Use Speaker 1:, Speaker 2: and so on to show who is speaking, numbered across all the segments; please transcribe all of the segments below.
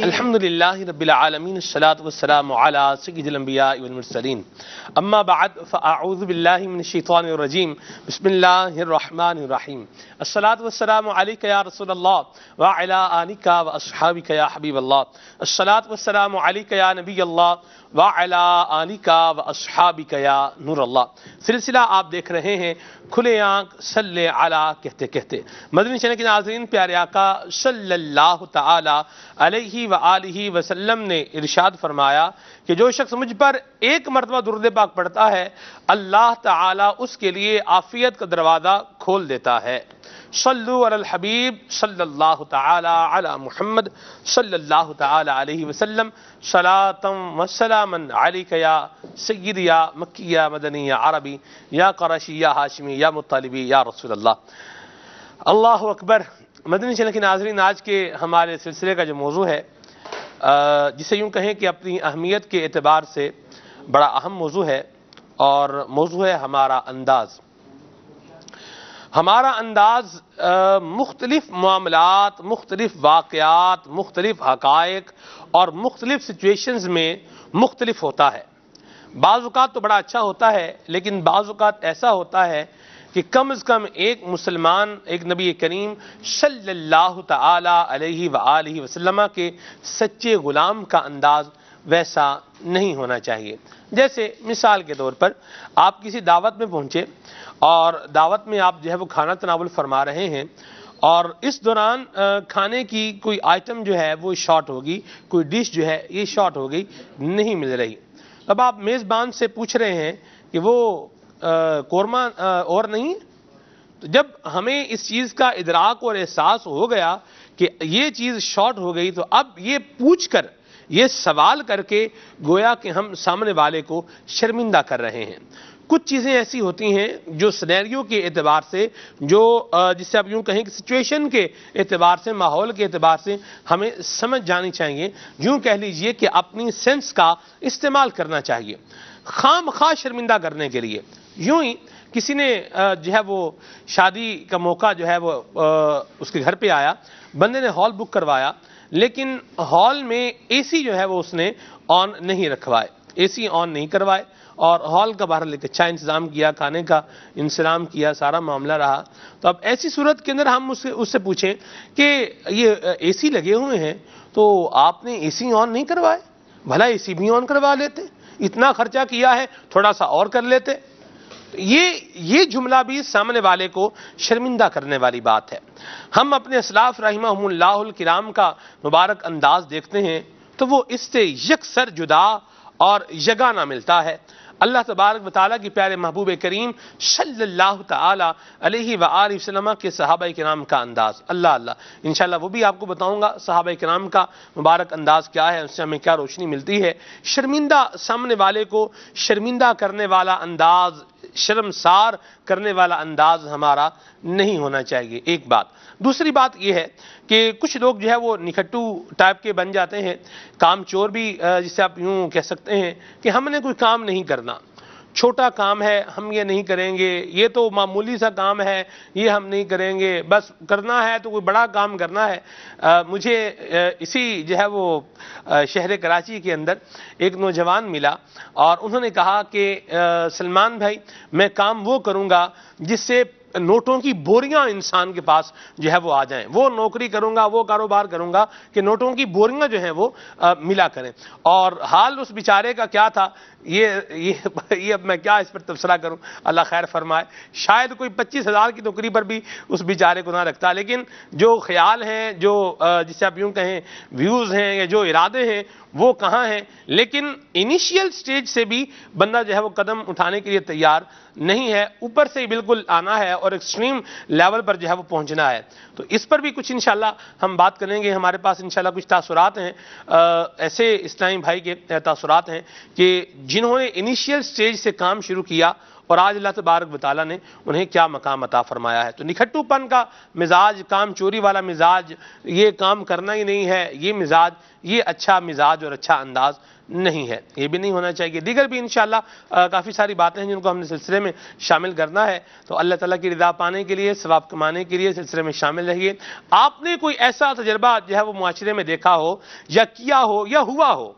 Speaker 1: الحمدللہ رب العالمین الصلاة والسلام علی سید الانبیاء والمرسلین اما بعد فاعوذ باللہ من الشیطان الرجیم بسم اللہ الرحمن الرحیم الصلاة والسلام علیک یا رسول اللہ وعلی آلک واصحابک یا حبیب اللہ الصلاة والسلام علیک یا نبی اللہ وعلی آلک واصحابک یا نور اللہ۔ سلسلہ آپ دیکھ رہے ہیں کھلے آنکھ صلی علی کہتے کہتے۔ مدنی چینل کے ناظرین، پیارے آقا صلی اللہ تعالی علیہ وآلہ وسلم نے ارشاد فرمایا کہ جو شخص مجھ پر ایک مرتبہ درود پاک پڑھتا ہے اللہ تعالی اس کے لیے عافیت کا دروازہ کھول دیتا ہے۔ صلو علی الحبیب صلی اللہ تعالی علی محمد صلی اللہ تعالی علیہ وسلم صلاة و سلاما علیک یا سیدی یا مکی یا مدنی یا عربی یا قرشی یا ہاشمی یا مطالبی یا رسول اللہ۔ اللہ اکبر۔ مدنی چینل کے ناظرین، آج کے ہمارے سلسلے کا جو موضوع ہے جسے یوں کہیں کہ اپنی اہمیت کے اعتبار سے بڑا اہم موضوع ہے، اور موضوع ہے ہمارا انداز۔ ہمارا انداز مختلف معاملات، مختلف واقعات، مختلف حقائق اور مختلف سچویشنز میں مختلف ہوتا ہے۔ بعض اوقات تو بڑا اچھا ہوتا ہے، لیکن بعض اوقات ایسا ہوتا ہے کہ کم از کم ایک مسلمان، ایک نبی کریم صلی اللہ تعالی علیہ وآلہ وسلم کے سچے غلام کا انداز ویسا نہیں ہونا چاہیے۔ جیسے مثال کے طور پر آپ کسی دعوت میں پہنچے اور دعوت میں آپ جو ہے وہ کھانا تناول فرما رہے ہیں، اور اس دوران کھانے کی کوئی آئٹم جو ہے وہ شارٹ ہوگی، کوئی ڈش جو ہے یہ شارٹ ہو گئی، نہیں مل رہی۔ اب آپ میزبان سے پوچھ رہے ہیں کہ وہ قورمہ اور نہیں؟ تو جب ہمیں اس چیز کا ادراک اور احساس ہو گیا کہ یہ چیز شارٹ ہو گئی، تو اب یہ پوچھ کر، یہ سوال کر کے گویا کہ ہم سامنے والے کو شرمندہ کر رہے ہیں۔ کچھ چیزیں ایسی ہوتی ہیں جو سینیریو کے اعتبار سے، جو جسے آپ یوں کہیں کہ سچویشن کے اعتبار سے، ماحول کے اعتبار سے ہمیں سمجھ جانی چاہیے، یوں کہہ لیجئے کہ اپنی سینس کا استعمال کرنا چاہیے خام خواہ شرمندہ کرنے کے لیے۔ یوں ہی کسی نے جو ہے وہ شادی کا موقع جو ہے وہ اس کے گھر پہ آیا، بندے نے ہال بک کروایا، لیکن ہال میں اے سی جو ہے وہ اس نے آن نہیں رکھوائے، اے سی آن نہیں کروائے، اور ہال کا باہر ایک اچھا انتظام کیا، کھانے کا انتظام کیا، سارا معاملہ رہا۔ تو اب ایسی صورت کے اندر ہم اس سے پوچھیں کہ یہ اے سی لگے ہوئے ہیں تو آپ نے اے سی آن نہیں کروائے؟ بھلا اے سی بھی آن کروا لیتے، اتنا خرچہ کیا ہے تھوڑا سا اور کر لیتے۔ یہ جملہ بھی سامنے والے کو شرمندہ کرنے والی بات ہے۔ ہم اپنے اسلاف رحمہم اللہ الکرام کا مبارک انداز دیکھتے ہیں تو وہ اس سے یکسر جدا اور یگانہ ملتا ہے۔ اللہ تبارک و تعالیٰ کی پیارے محبوب کریم صلی اللہ تعالی علیہ وآلہ وسلم کے صحابہ کرام کا انداز، اللہ انشاءاللہ وہ بھی آپ کو بتاؤں گا صحابہ کرام کا مبارک انداز کیا ہے، اس سے ہمیں کیا روشنی ملتی ہے۔ شرمندہ، سامنے والے کو شرمندہ کرنے والا انداز، شرمسار کرنے والا انداز ہمارا نہیں ہونا چاہیے، ایک بات۔ دوسری بات یہ ہے کہ کچھ لوگ جو ہے وہ نکھٹو ٹائپ کے بن جاتے ہیں، کام چور بھی جسے آپ یوں کہہ سکتے ہیں کہ ہم نے کوئی کام نہیں کرنا، چھوٹا کام ہے ہم یہ نہیں کریں گے، یہ تو معمولی سا کام ہے یہ ہم نہیں کریں گے، بس کرنا ہے تو کوئی بڑا کام کرنا ہے۔ مجھے اسی جو ہے وہ شہر کراچی کے اندر ایک نوجوان ملا، اور انہوں نے کہا کہ سلمان بھائی میں کام وہ کروں گا جس سے نوٹوں کی بوریاں انسان کے پاس جو ہے وہ آ جائیں، وہ نوکری کروں گا، وہ کاروبار کروں گا کہ نوٹوں کی بوریاں جو ہیں وہ ملا کریں۔ اور حال اس بیچارے کا کیا تھا، یہ اب میں کیا اس پر تبصرہ کروں، اللہ خیر فرمائے، شاید کوئی 25,000 کی نوکری پر بھی اس بیچارے کو نہ رکھتا، لیکن جو خیال ہیں، جو جسے آپ یوں کہیں ویوز ہیں یا جو ارادے ہیں وہ کہاں ہیں، لیکن انیشیل سٹیج سے بھی بندہ جو ہے وہ قدم اٹھانے کے لیے تیار نہیں ہے، اوپر سے بالکل آنا ہے اور ایکسٹریم لیول پر جو ہے وہ پہنچنا ہے۔ تو اس پر بھی کچھ انشاءاللہ ہم بات کریں گے۔ ہمارے پاس انشاءاللہ کچھ تاثرات ہیں، ایسے اسلامی بھائی کے تاثرات ہیں کہ جنہوں نے انیشیل سٹیج سے کام شروع کیا اور آج اللہ تبارک و تعالیٰ نے انہیں کیا مقام عطا فرمایا ہے۔ تو نکھٹو پن کا مزاج، کام چوری والا مزاج، یہ کام کرنا ہی نہیں ہے، یہ مزاج، یہ اچھا مزاج اور اچھا انداز نہیں ہے، یہ بھی نہیں ہونا چاہیے۔ دیگر بھی انشاءاللہ کافی ساری باتیں ہیں جن کو ہم نے سلسلے میں شامل کرنا ہے، تو اللہ تعالیٰ کی رضا پانے کے لیے، ثواب کمانے کے لیے سلسلے میں شامل رہیے۔ آپ نے کوئی ایسا تجربہ جو ہے وہ معاشرے میں دیکھا ہو یا کیا ہو یا ہوا ہو،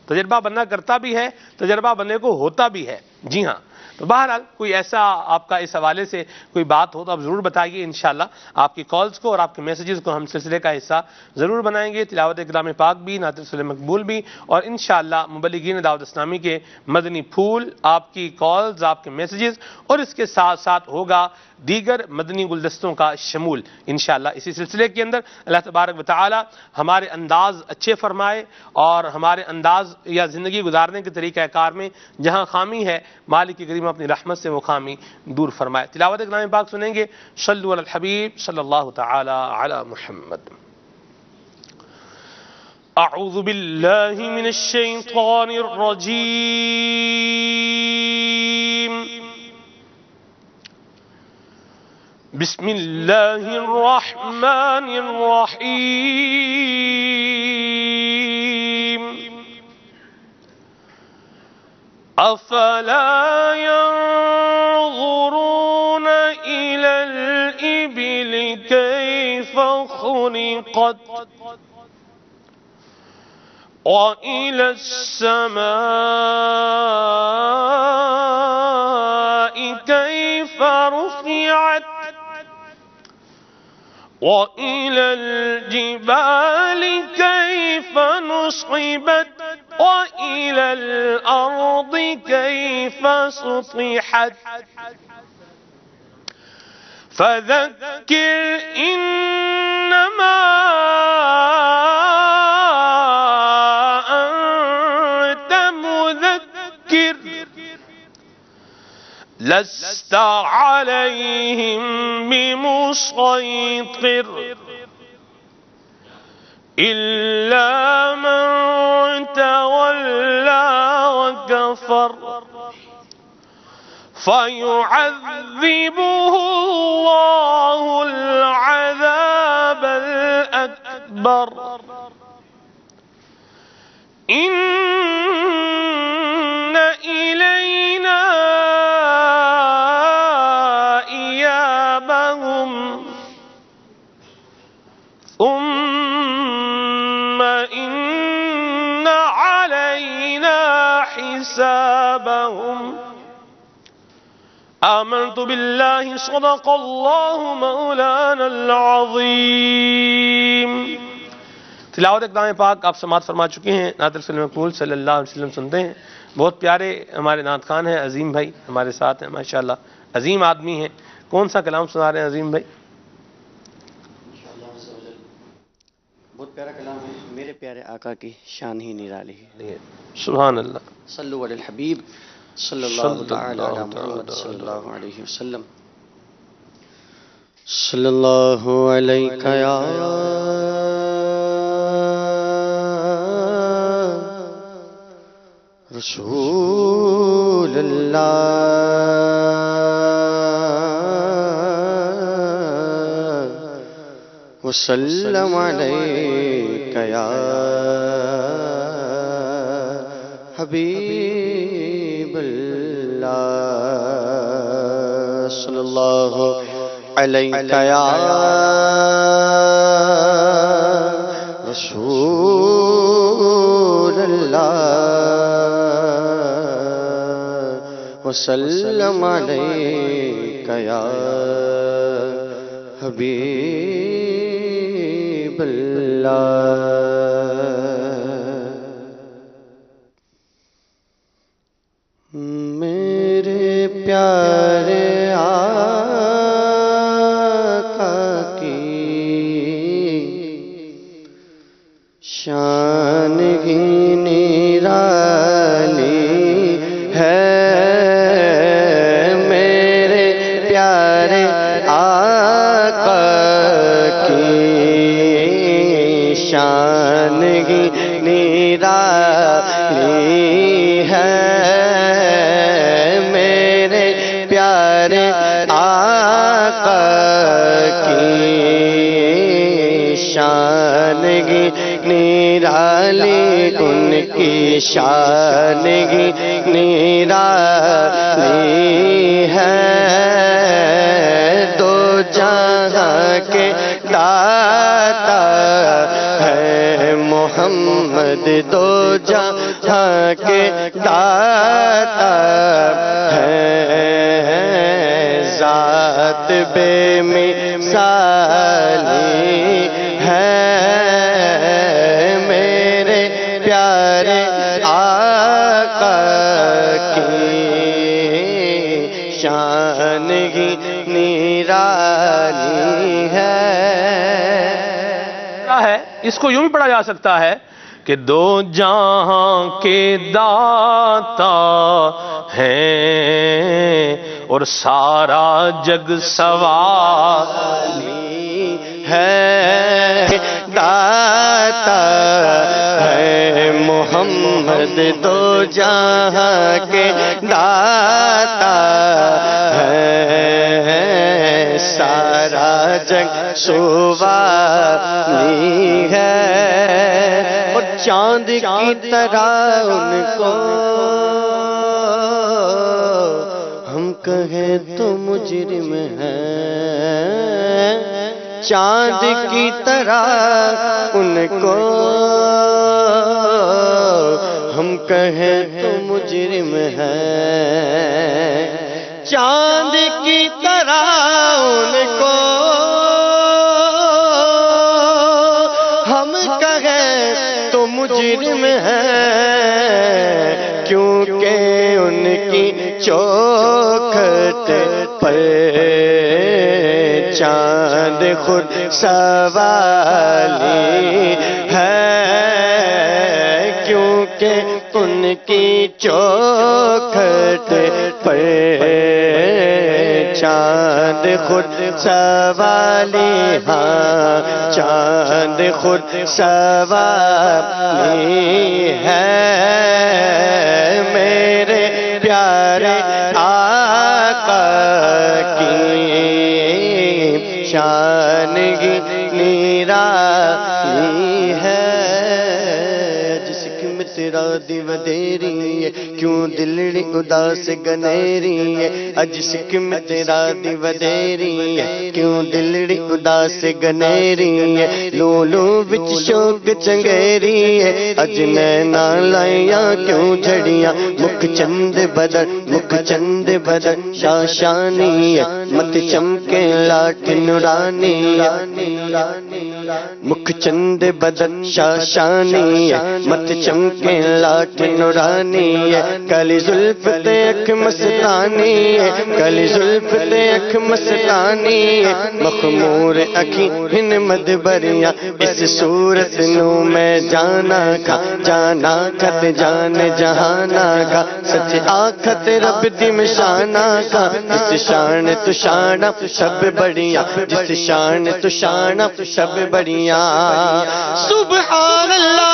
Speaker 1: تجربہ بننا کرتا بھی ہے، تجربہ بننے کو ہوتا بھی ہے، جی ہاں۔ تو بہرحال کوئی ایسا آپ کا اس حوالے سے کوئی بات ہو تو آپ ضرور بتائیے، انشاءاللہ آپ کی کالز کو اور آپ کے میسیجز کو ہم سلسلے کا حصہ ضرور بنائیں گے، تلاوت کلام پاک بھی، نعت رسول مقبول بھی، اور انشاءاللہ مبلغین دعوت اسلامی کے مدنی پھول، آپ کی کالز، آپ کے میسیجز، اور اس کے ساتھ ساتھ ہوگا دیگر مدنی گلدستوں کا شمول انشاءاللہ اسی سلسلے کے اندر۔ اللہ تبارک و تعالی ہمارے انداز اچھے فرمائے اور ہمارے انداز یا زندگی گزارنے کے طریقہ کار میں جہاں خامی ہے، مالک کریم اپنی رحمت سے وہ خامی دور فرمائے۔ تلاوت کلام پاک سنیں گے، صلو علی الحبیب صلی اللہ تعالی علی محمد۔ اعوذ باللہ من الشیطان الرجیم، بسم اللہ الرحمن الرحیم۔ افلا ينظرون الى الابل كيف خلقت وإلى السماء كيف رفعت وإلى الجبال كيف نصبت وإلى الأرض كيف سطحت فذكر إنما لست عليهم بمسيطر إلا من تولى وكفر فيعذبه الله العذاب الأكبر إن إلينا إيابهم ثم إن علينا حسابهم آمنت بالله صدق الله مولانا العظيم۔ تلاوت کلام پاک آپ سماعت فرما چکے ہیں، نعت رسول مقبول صلی اللہ علیہ وسلم سنتے ہیں۔ بہت پیارے ہمارے نعت خان ہیں، عظیم بھائی ہمارے ساتھ ہیں، ماشاءاللہ عظیم آدمی ہیں۔ کون سا کلام سنا رہے ہیں عظیم بھائی؟
Speaker 2: بہت پیارا کلام ہے، میرے پیارے آقا کی شان ہی نرالی ہے۔
Speaker 1: سبحان اللہ،
Speaker 2: صلو علی الحبیب صلی اللہ تعالی علی محمد صلی اللہ علیہ وسلم۔ صلی اللہ علیہ یا رسول اللہ، وسلم علیک یا حبیب اللہ، صلی اللہ علیک یا رسول اللہ، وسلم علیک یا حبیب اللہ۔ میرے پیارے آقا کی شان ہی نرالی ہے، میرے پیارے آقا کی شان ہی نرالی ہے، میرے شانگی نرالی ان کی شانگی نرالی ہے دو جہاں کے داتا ہے محمد دو جہاں کے داتا ہے ذات بے مثالی ہے میرے پیارے آقا کی شان ہی نرالی ہے۔
Speaker 1: اس کو یوں بھی پڑھا جا سکتا ہے کہ دو جہاں کے داتا ہیں اور سارا جگ سوالی
Speaker 2: ہے داتا ہے محمد دو جہاں کے داتا ہے سارا جگ سوالی ہے اور چاند کی طرح ان کو ہم کہیں تو مجرم ہیں چاند کی طرح ان کو ہم کہیں تو مجرم ہیں چاند کی طرح ان کو ہم کہیں تو مجرم ہیں کیونکہ ان کی چوکھٹ پر چاند خود سوالی ہے کیونکہ ان کی چوکھٹ پر چاند خود سوالی ہاں چاند خود سوالی ہے میرے پیارے آقا کی شان ہی نرالی ہے جس کی میں تیرا دیو دیری ہے کیوں دلڑی اداس گنیری ہے اج سکھ میں تیرا دیو دیری ہے کیوں دلڑی اداس گنیری ہے لولو وچ شوق چنگیری ہے اج نینا لائیاں کیوں جھڑیاں مکھ چند بدن شاشانی ہے مت چمکے لاٹ نورانی ہے مکھ چند بدن شاشانی ہے مت چمکے لاٹ نورانی ہے کلی زلف تے اکھ مستانی ہے کلی زلف تے اکھ مستانی ہے مخمور اکھی ہن مدبریاں اس صورت نو میں جانا کھا تے جان جہانا کھا سچ آکھت رب دی مشانہ کھا جس شان تو شانہ سب بڑیاں جس شان تو شانہ سب بڑیاں سبحان اللہ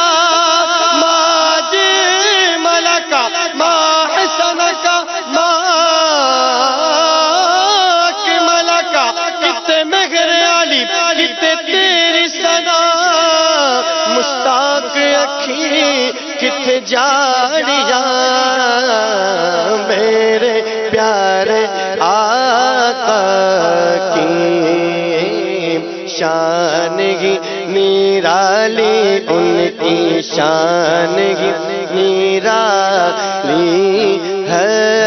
Speaker 2: کتنے جاڑیاں میرے پیارے آقا کی شان ہی نرالی ان کی شان ہی نرالی ہے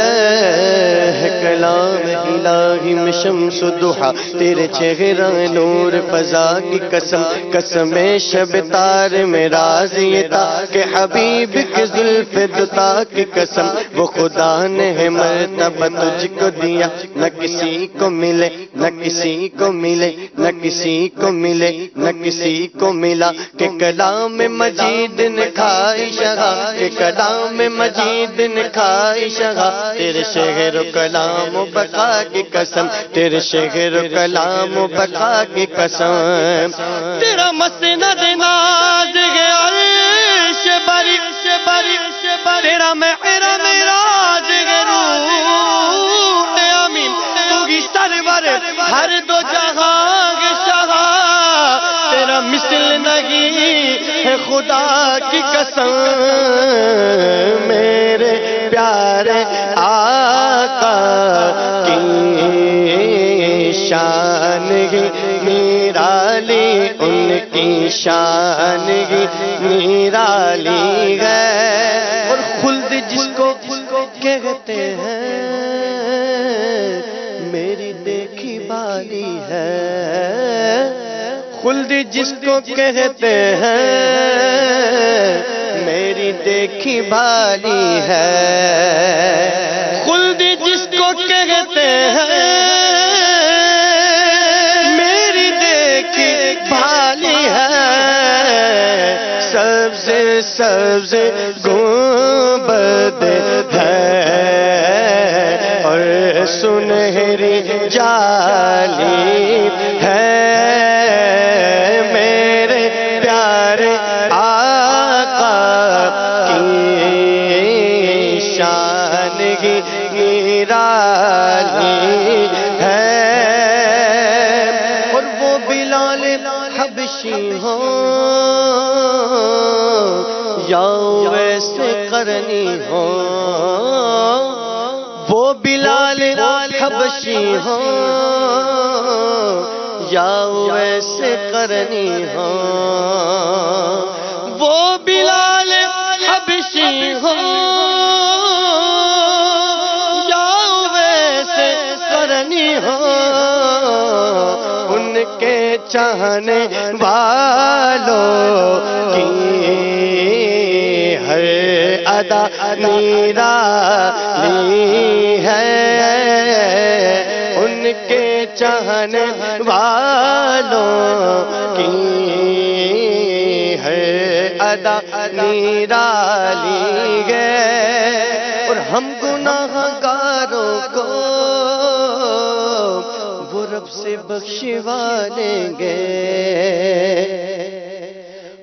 Speaker 2: کلام الہی میں شمس دحا تیرے چہرہ نور فضا کی قسم قسم شب تار میں راز یہ تھا کہ حبیب کی زلف دتا کی قسم وہ خدا نے مرتبہ تجھ کو دیا نہ کسی کو ملے نہ کسی کو ملے نہ کسی کو ملے نہ کسی کو ملا کہ کلام مجید نے کھائی شہا کہ کلام مجید نے کھائی شہا تیرے شہر و کلام و بقا کی قسم تیرے شہر و کلام و بقا کی قسم تیرا مسند ناز ہے عرش بری تیرا محرم راز ہے روح امین تو ہی سرور ہر دو جہاں کے شاہ تیرا خدا کی قسم میرے پیارے آقا کی شان ہی نرالی، ان کی شان ہی نرالی ہے۔ اور خلد جس کو کہتے ہیں میری دیکھی بالی ہے، خلد جس کو کہتے ہیں میری دیکھی بالی ہے، خلد جس کو کہتے ہیں میری دیکھی بالی ہے، سبز سبز گنبد ہے اور سنہری جالی ہے، میرے پیارے آقا کی شان کی نرالی ہے۔ اور وہ بلال حبشی ہو یا ویسے کرنی ہو، وہ بلال حبشی ہو یا ویسے کرنی ہو، وہ بلال حبشی ہو یا ویسے کرنی ہو، ان کے چاہنے والوں کی ہر ادا نرالی ہے، ان کے چاہنے والوں کی ہر ادا نرالی ہے۔ اور ہم گناہ گاروں کو وہ رب سے بخشوا دیں گے،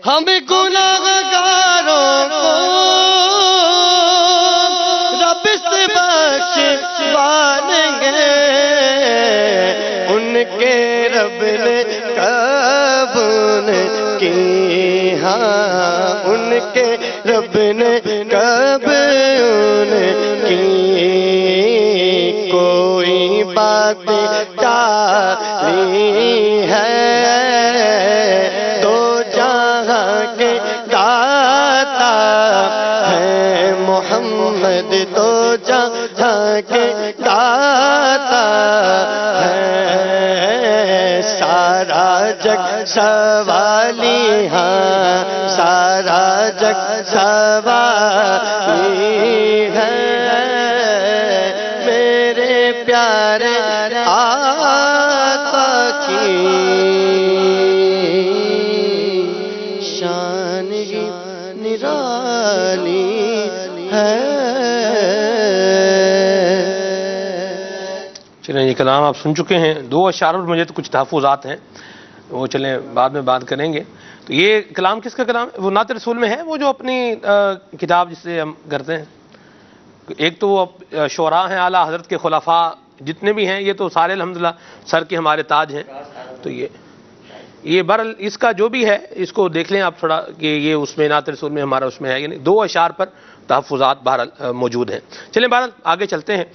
Speaker 2: ہم گناہ گاروں کو رب سے بخشوا دیں گے، ان کے رب نے قبول کی، ہاں ان کے رب نے قبول کی، کوئی بات ٹالی ہے تو جہاں کے داتا ہے محمد، تو جہاں کے داتا ہے، سارا جگ سوالی، ہاں سارا جگ سوالی ہے، میرے پیارے آقا کی شان ہی نرالی ہے۔
Speaker 1: چلیں یہ کلام آپ سن چکے ہیں، دو اشعار پر مجھے تو کچھ تحفظات ہیں، وہ چلیں بعد میں بات کریں گے۔ تو یہ کلام کس کا کلام ہے؟ وہ نعت رسول میں ہے، وہ جو اپنی کتاب جس سے ہم کرتے ہیں، ایک تو وہ شعراء ہیں اعلیٰ حضرت کے خلفاء جتنے بھی ہیں، یہ تو سارے الحمدللہ سر کے ہمارے تاج ہیں، تو یہ بہرحال اس کا جو بھی ہے اس کو دیکھ لیں آپ تھوڑا کہ یہ اس میں نعت رسول میں ہمارا اس میں ہے، یعنی دو اشعار پر تحفظات بہرحال موجود ہیں۔ چلیں بہرحال آگے چلتے ہیں۔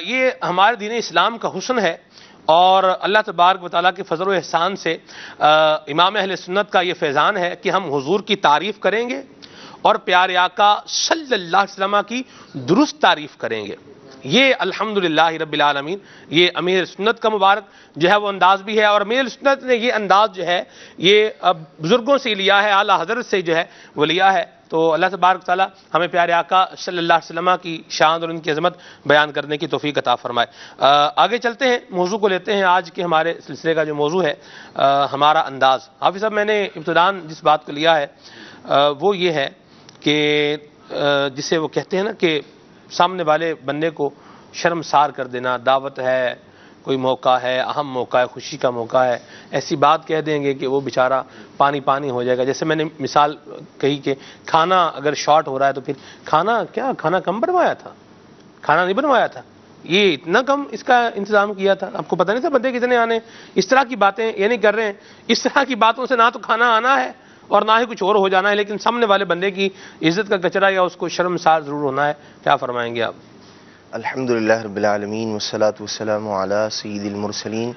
Speaker 1: یہ ہمارے دین اسلام کا حسن ہے، اور اللہ تبارک و تعالیٰ کے فضل و احسان سے امام اہل سنت کا یہ فیضان ہے کہ ہم حضور کی تعریف کریں گے اور پیارے آقا صلی اللہ علیہ وسلم کی درست تعریف کریں گے۔ یہ الحمدللہ رب العالمین، یہ امیر سنت کا مبارک جو ہے وہ انداز بھی ہے، اور امیر سنت نے یہ انداز جو ہے یہ بزرگوں سے لیا ہے، اعلیٰ حضرت سے جو ہے وہ لیا ہے۔ تو اللہ تبارک تعالیٰ ہمیں پیارے آقا صلی اللہ علیہ وسلم کی شان اور ان کی عظمت بیان کرنے کی توفیق عطا فرمائے۔ آگے چلتے ہیں، موضوع کو لیتے ہیں۔ آج کے ہمارے سلسلے کا جو موضوع ہے ہمارا انداز۔ حافظ صاحب میں نے ابتداً جس بات کو لیا ہے وہ یہ ہے کہ جسے وہ کہتے ہیں نا کہ سامنے والے بندے کو شرمسار کر دینا، دعوت ہے، کوئی موقع ہے، اہم موقع ہے، خوشی کا موقع ہے، ایسی بات کہہ دیں گے کہ وہ بیچارہ پانی پانی ہو جائے گا۔ جیسے میں نے مثال کہی کہ کھانا اگر شارٹ ہو رہا ہے تو پھر کھانا کم بنوایا تھا، کھانا نہیں بنوایا تھا، یہ اتنا کم اس کا انتظام کیا تھا، آپ کو پتہ نہیں تھا بندے کتنے آنے، اس طرح کی باتیں یہ نہیں کر رہے ہیں۔ اس طرح کی باتوں سے نہ تو کھانا آنا ہے اور نہ ہی کچھ اور ہو جانا ہے، لیکن سامنے والے بندے کی عزت کا کچرا یا اس کو شرمسار ضرور ہونا ہے. کیا فرمائیں گے آپ؟
Speaker 2: الحمدللہ رب العالمین والصلاة والسلام علی سید المرسلین،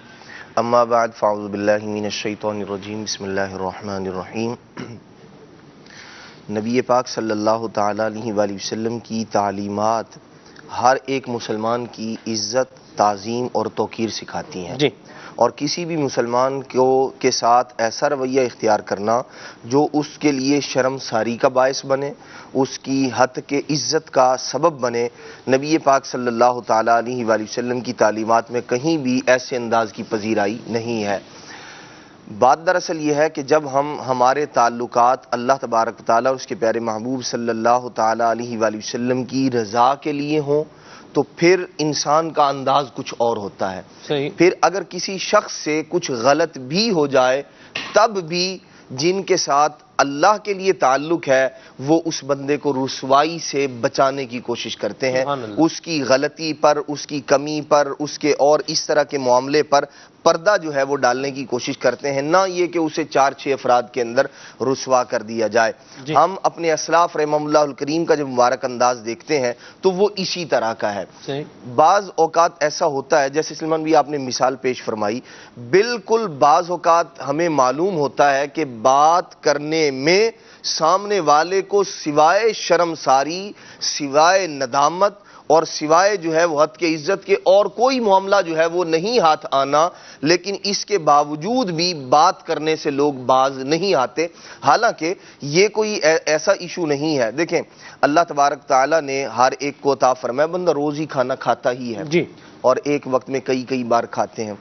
Speaker 2: اما بعد فاعوذ باللہ من الشیطان الرجیم، بسم اللہ الرحمن الرحیم. نبی پاک صلی اللہ تعالی علیہ وآلہ وسلم کی تعلیمات ہر ایک مسلمان کی عزت، تعظیم اور توقیر سکھاتی ہیں.
Speaker 1: جی.
Speaker 2: اور کسی بھی مسلمان کے ساتھ ایسا رویہ اختیار کرنا جو اس کے لیے شرمساری کا باعث بنے، اس کی حد کے عزت کا سبب بنے، نبی پاک صلی اللہ تعالی علیہ وآلہ وسلم کی تعلیمات میں کہیں بھی ایسے انداز کی پذیرائی نہیں ہے. بات دراصل یہ ہے کہ جب ہمارے تعلقات اللہ تبارک و تعالیٰ اور اس کے پیارے محبوب صلی اللہ تعالی علیہ وآلہ وسلم کی رضا کے لیے ہوں تو پھر انسان کا انداز کچھ اور ہوتا ہے.
Speaker 1: صحیح.
Speaker 2: پھر اگر کسی شخص سے کچھ غلط بھی ہو جائے تب بھی جن کے ساتھ اللہ کے لیے تعلق ہے وہ اس بندے کو رسوائی سے بچانے کی کوشش کرتے ہیں. اس کی غلطی پر، اس کی کمی پر، اس کے اور اس طرح کے معاملے پر پردہ جو ہے وہ ڈالنے کی کوشش کرتے ہیں، نہ یہ کہ اسے 4-6 افراد کے اندر رسوا کر دیا جائے. ہم اپنے اسلاف رحمہم اللہ الکریم کا جب مبارک انداز دیکھتے ہیں تو وہ اسی طرح کا ہے. بعض اوقات ایسا ہوتا ہے، جیسے سلمان بھی آپ نے مثال پیش فرمائی، بالکل بعض اوقات ہمیں معلوم ہوتا ہے کہ بات کرنے میں سامنے والے کو سوائے شرمساری، سوائے ندامت اور سوائے جو ہے وہ حد کے عزت کے اور کوئی معاملہ جو ہے وہ نہیں ہاتھ آنا، لیکن اس کے باوجود بھی بات کرنے سے لوگ باز نہیں آتے. حالانکہ یہ کوئی ایسا ایشو نہیں ہے. دیکھیں اللہ تبارک تعالیٰ نے ہر ایک کو عطا فرمایا، بندہ روز ہی کھانا کھاتا ہی ہے اور ایک وقت میں کئی بار کھاتے ہیں.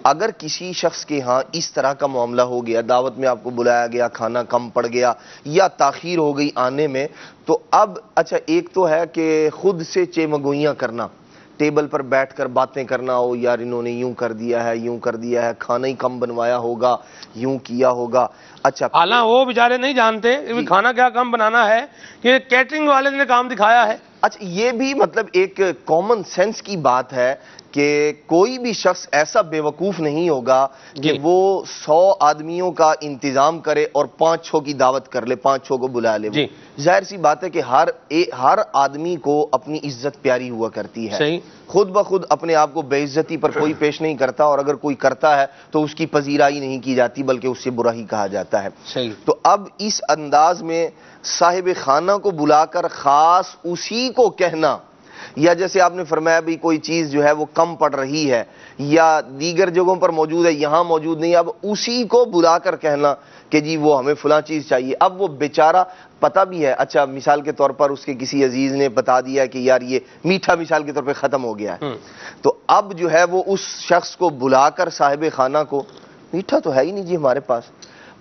Speaker 2: اگر کسی شخص کے ہاں اس طرح کا معاملہ ہو گیا، دعوت میں آپ کو بلایا گیا، کھانا کم پڑ گیا یا تاخیر ہو گئی آنے میں، تو اب اچھا ایک تو ہے کہ خود سے چیمگوئیاں کرنا، ٹیبل پر بیٹھ کر باتیں کرنا، ہو یار انہوں نے یوں کر دیا ہے، یوں کر دیا ہے، کھانا ہی کم بنوایا ہوگا، یوں کیا ہوگا. اچھا
Speaker 1: حالانکہ وہ بیچارے نہیں جانتے کھانا کیا کم بنانا ہے، یہ کیٹرنگ والے نے کام دکھایا ہے.
Speaker 2: اچھا یہ بھی مطلب ایک کامن سینس کی بات ہے کہ کوئی بھی شخص ایسا بے وقوف نہیں ہوگا کہ وہ 100 آدمیوں کا انتظام کرے اور 5-6 کی دعوت کر لے، 5-6 کو بلا لے. ظاہر سی بات ہے کہ ہر آدمی کو اپنی عزت پیاری ہوا کرتی ہے. خود بخود اپنے آپ کو بے عزتی پر کوئی پیش نہیں کرتا، اور اگر کوئی کرتا ہے تو اس کی پذیرائی نہیں کی جاتی بلکہ اس سے برا ہی کہا جاتا ہے. تو اب اس انداز میں صاحب خانہ کو بلا کر خاص اسی کو کہنا، یا جیسے آپ نے فرمایا بھی کوئی چیز جو ہے وہ کم پڑ رہی ہے یا دیگر جگہوں پر موجود ہے یہاں موجود نہیں، اب اسی کو بلا کر کہنا کہ جی وہ ہمیں فلاں چیز چاہیے. اب وہ بیچارہ پتہ بھی ہے، اچھا مثال کے طور پر اس کے کسی عزیز نے بتا دیا کہ یار یہ میٹھا مثال کے طور پہ ختم ہو گیا ہے، تو اب جو ہے وہ اس شخص کو بلا کر صاحب خانہ کو، میٹھا تو ہے ہی نہیں جی ہمارے پاس،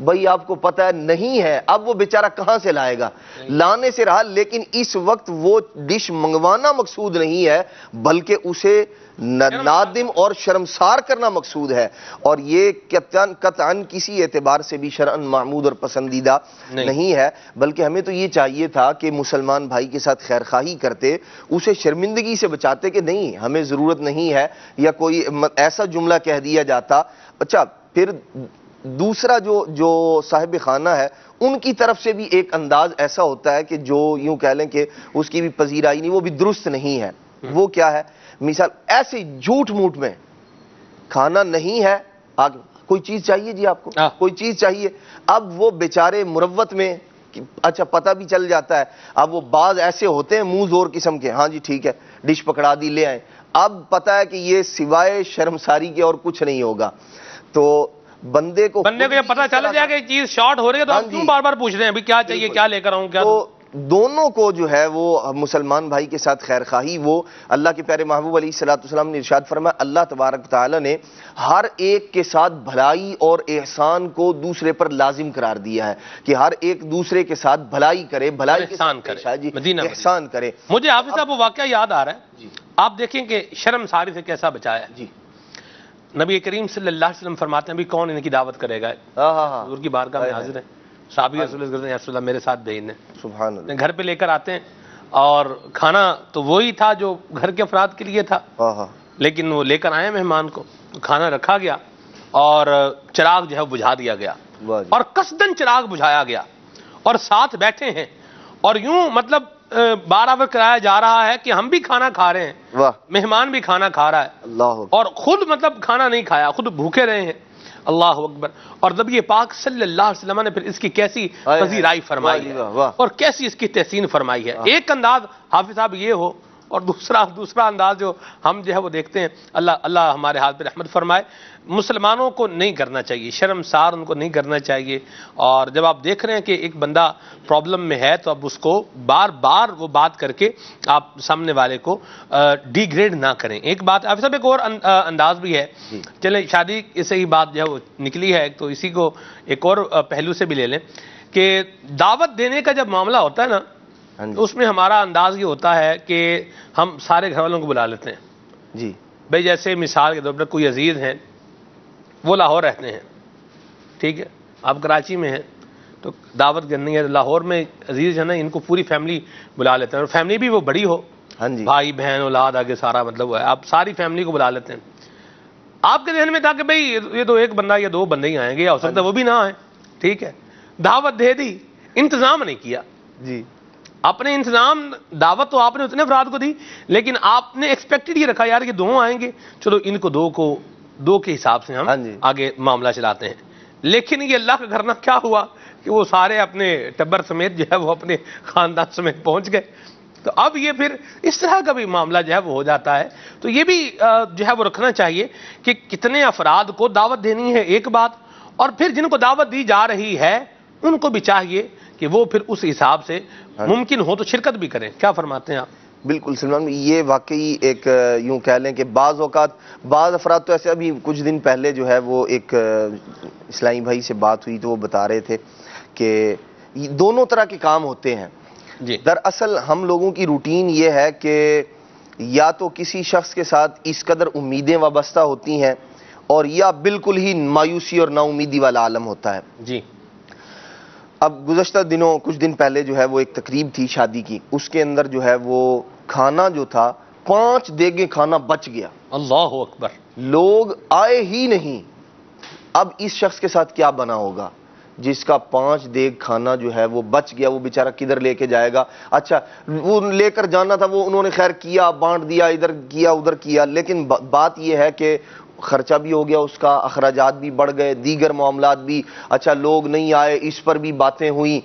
Speaker 2: بھئی آپ کو پتہ ہے نہیں ہے. اب وہ بیچارہ کہاں سے لائے گا؟ لانے سے رہا، لیکن اس وقت وہ ڈش منگوانا مقصود نہیں ہے بلکہ اسے نادم اور شرمسار کرنا مقصود ہے. اور یہ قطعاً کسی اعتبار سے بھی شرعاً محمود اور پسندیدہ نہیں ہے، بلکہ ہمیں تو یہ چاہیے تھا کہ مسلمان بھائی کے ساتھ خیرخواہی کرتے، اسے شرمندگی سے بچاتے کہ نہیں ہمیں ضرورت نہیں ہے، یا کوئی ایسا جملہ کہہ دیا جاتا. اچھا پھر دوسرا جو صاحب خانہ ہے ان کی طرف سے بھی ایک انداز ایسا ہوتا ہے کہ جو یوں کہہ لیں کہ اس کی بھی پذیرائی نہیں، وہ بھی درست نہیں ہے. وہ کیا ہے؟ مثال ایسے جھوٹ موٹ میں کھانا نہیں ہے، کوئی چیز چاہیے جی آپ کو، کوئی چیز چاہیے، اب وہ بیچارے مروت میں، اچھا پتہ بھی چل جاتا ہے. اب وہ بعض ایسے ہوتے ہیں منہ زور قسم کے، ہاں جی ٹھیک ہے ڈش پکڑا دی لے آئیں. اب پتہ ہے کہ یہ سوائے شرمساری کے اور کچھ نہیں ہوگا. تو بندے کو
Speaker 1: یہ پتہ چل جائے کہ چیز شارٹ ہو رہی ہے تو آپ کیوں بار بار پوچھ رہے ہیں ابھی کیا چاہیے، کیا لے کر آؤں، کیا؟
Speaker 2: تو دونوں کو جو ہے وہ مسلمان بھائی کے ساتھ خیرخواہی، وہ اللہ کے پیارے محبوب علیہ الصلوۃ والسلام نے ارشاد فرمایا، اللہ تبارک تعالیٰ نے ہر ایک کے ساتھ بھلائی اور احسان کو دوسرے پر لازم قرار دیا ہے کہ ہر ایک دوسرے کے ساتھ بھلائی کرے، بھلائی
Speaker 1: احسان کرے،
Speaker 2: احسان کرے.
Speaker 1: مجھے حافظ صاحب وہ واقعہ یاد آ رہا ہے، آپ دیکھیں کہ شرمساری سے کیسا بچایا ہے. نبی کریم صلی اللہ علیہ وسلم فرماتے ہیں ابھی کون ان کی دعوت کرے گا؟ حضور کی بارگاہ میں حاضر ہیں، صحابی رسول اللہ یا رسول اللہ میرے ساتھ بھیجنے. سبحان اللہ. گھر پہ لے کر آتے ہیں اور کھانا تو وہی تھا جو گھر کے افراد کے لیے تھا، لیکن وہ لے کر آئے مہمان کو، کھانا رکھا گیا اور چراغ جو ہے بجھا دیا گیا.
Speaker 2: واہ جی۔
Speaker 1: اور قصدن چراغ بجھایا گیا اور ساتھ بیٹھے ہیں اور یوں مطلب برابر کرایا جا رہا ہے کہ ہم بھی کھانا کھا رہے ہیں،
Speaker 2: واہ
Speaker 1: مہمان بھی کھانا کھا رہا ہے
Speaker 2: اللہ اکبر۔
Speaker 1: اور خود مطلب کھانا نہیں کھایا، خود بھوکے رہے ہیں۔ اللہ اکبر۔ اور نبی پاک صلی اللہ علیہ وسلم نے پھر اس کی کیسی پذیرائی فرمائی ہے اور کیسی اس کی تحسین فرمائی ہے۔ ایک انداز حافظ صاحب یہ ہو، اور دوسرا انداز جو ہم جو ہے وہ دیکھتے ہیں، اللہ ہمارے حال پہ رحمت فرمائے، مسلمانوں کو نہیں کرنا چاہیے، شرمسار ان کو نہیں کرنا چاہیے۔ اور جب آپ دیکھ رہے ہیں کہ ایک بندہ پرابلم میں ہے تو اب اس کو بار بار وہ بات کر کے آپ سامنے والے کو ڈی گریڈ نہ کریں۔ ایک بات حافظ صاحب، ایک اور انداز بھی ہے، چلیں شادی سے ہی بات جو ہے وہ نکلی ہے تو اسی کو ایک اور پہلو سے بھی لے لیں کہ دعوت دینے کا جب معاملہ ہوتا ہے نا، اس میں ہمارا انداز یہ ہوتا ہے کہ ہم سارے گھر والوں کو بلا لیتے ہیں
Speaker 2: جی
Speaker 1: بھئی، جیسے مثال کے طور پر کوئی عزیز ہیں، وہ لاہور رہتے ہیں، ٹھیک ہے، آپ کراچی میں ہیں تو دعوت کرنی ہے، لاہور میں عزیز ہے نا، ان کو پوری فیملی بلا لیتے ہیں، اور فیملی بھی وہ بڑی ہو،
Speaker 2: ہاں جی
Speaker 1: بھائی بہن اولاد آگے سارا مطلب وہ ہے، آپ ساری فیملی کو بلا لیتے ہیں۔ آپ کے ذہن میں تھا کہ بھئی یہ تو ایک بندہ یا دو بندے ہی آئیں گے، یا ہو سکتا ہے وہ بھی نہ آئیں، ٹھیک ہے، دعوت دے دی، انتظام نہیں کیا،
Speaker 2: جی
Speaker 1: اپنے انتظام، دعوت تو آپ نے اتنے افراد کو دی لیکن آپ نے ایکسپیکٹڈ یہ رکھا یار کہ دو آئیں گے، چلو ان کو دو کے حساب سے ہم
Speaker 2: ہاں جی
Speaker 1: آگے معاملہ چلاتے ہیں۔ لیکن یہ اللہ کا کرنا کیا ہوا کہ وہ سارے اپنے ٹبر سمیت جو ہے وہ اپنے خاندان سمیت پہنچ گئے، تو اب یہ پھر اس طرح کا بھی معاملہ جو ہے وہ ہو جاتا ہے۔ تو یہ بھی جو ہے وہ رکھنا چاہیے کہ کتنے افراد کو دعوت دینی ہے ایک بات، اور پھر جن کو دعوت دی جا رہی ہے ان کو بھی چاہیے کہ وہ پھر اس حساب سے ممکن ہو تو شرکت بھی کریں۔ کیا فرماتے ہیں آپ؟
Speaker 2: بالکل سلمان، یہ واقعی ایک یوں کہہ لیں کہ بعض اوقات بعض افراد تو ایسے، ابھی کچھ دن پہلے جو ہے وہ ایک اسلامی بھائی سے بات ہوئی تو وہ بتا رہے تھے کہ دونوں طرح کے کام ہوتے ہیں
Speaker 1: جی
Speaker 2: دراصل ہم لوگوں کی روٹین یہ ہے کہ یا تو کسی شخص کے ساتھ اس قدر امیدیں وابستہ ہوتی ہیں اور یا بالکل ہی مایوسی اور نا امیدی والا عالم ہوتا ہے۔
Speaker 1: جی
Speaker 2: اب گزشتہ دنوں کچھ دن پہلے جو ہے وہ ایک تقریب تھی شادی کی، اس کے اندر جو ہے وہ کھانا جو تھا 5 دیگیں کھانا بچ گیا،
Speaker 1: اللہ اکبر،
Speaker 2: لوگ آئے ہی نہیں۔ اب اس شخص کے ساتھ کیا بنا ہوگا جس کا 5 دیگ کھانا جو ہے وہ بچ گیا؟ وہ بیچارہ کدھر لے کے جائے گا؟ اچھا وہ لے کر جانا تھا، وہ انہوں نے خیر کیا، بانٹ دیا، ادھر کیا ادھر کیا، لیکن بات یہ ہے کہ خرچہ بھی ہو گیا اس کا، اخراجات بھی بڑھ گئے، دیگر معاملات بھی، اچھا لوگ نہیں آئے، اس پر بھی باتیں ہوئیں۔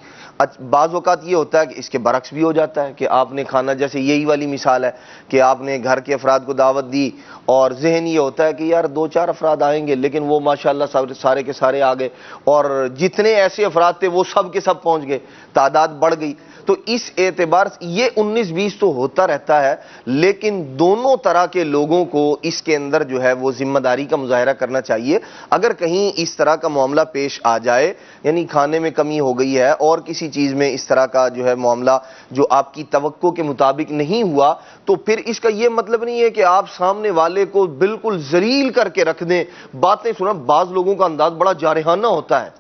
Speaker 2: بعض اوقات یہ ہوتا ہے کہ اس کے برعکس بھی ہو جاتا ہے کہ آپ نے کھانا، جیسے یہی والی مثال ہے کہ آپ نے گھر کے افراد کو دعوت دی اور ذہن یہ ہوتا ہے کہ یار 2-4 افراد آئیں گے، لیکن وہ ماشاءاللہ سارے کے سارے آ گئے، اور جتنے ایسے افراد تھے وہ سب کے سب پہنچ گئے، تعداد بڑھ گئی۔ تو اس اعتبار سے یہ 19-20 تو ہوتا رہتا ہے، لیکن دونوں طرح کے لوگوں کو اس کے اندر جو ہے وہ ذمہ داری کا مظاہرہ کرنا چاہیے۔ اگر کہیں اس طرح کا معاملہ پیش آ جائے، یعنی کھانے میں کمی ہو گئی ہے اور کسی چیز میں اس طرح کا جو ہے معاملہ جو آپ کی توقع کے مطابق نہیں ہوا، تو پھر اس کا یہ مطلب نہیں ہے کہ آپ سامنے والے کو بالکل ذلیل کر کے رکھ دیں۔ باتیں سنا، بعض لوگوں کا انداز بڑا جارحانہ ہوتا ہے،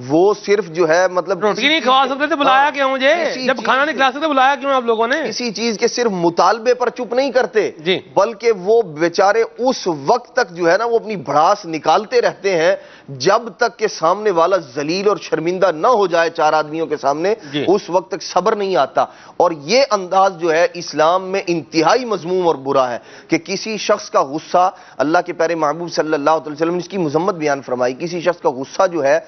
Speaker 2: وہ صرف جو ہے مطلب
Speaker 1: روٹی نہیں کھوا سکتے تھے، بلایا کیوں مجھے؟ جب کھانا نہیں کھلا سکتے بلایا کیوں آپ لوگوں نے؟
Speaker 2: کسی چیز کے صرف مطالبے پر چپ نہیں کرتے،
Speaker 1: جی
Speaker 2: بلکہ وہ بیچارے اس وقت تک جو ہے نا وہ اپنی بھڑاس نکالتے رہتے ہیں جب تک کہ سامنے والا ذلیل اور شرمندہ نہ ہو جائے 4 آدمیوں کے سامنے، اس وقت تک صبر نہیں آتا۔ اور یہ انداز جو ہے اسلام میں انتہائی مذموم اور برا ہے کہ کسی شخص کا غصہ، اللہ کے پیارے محبوب صلی اللہ علیہ وسلم نے اس کی مذمت بیان فرمائی، کسی شخص کا غصہ جو ہے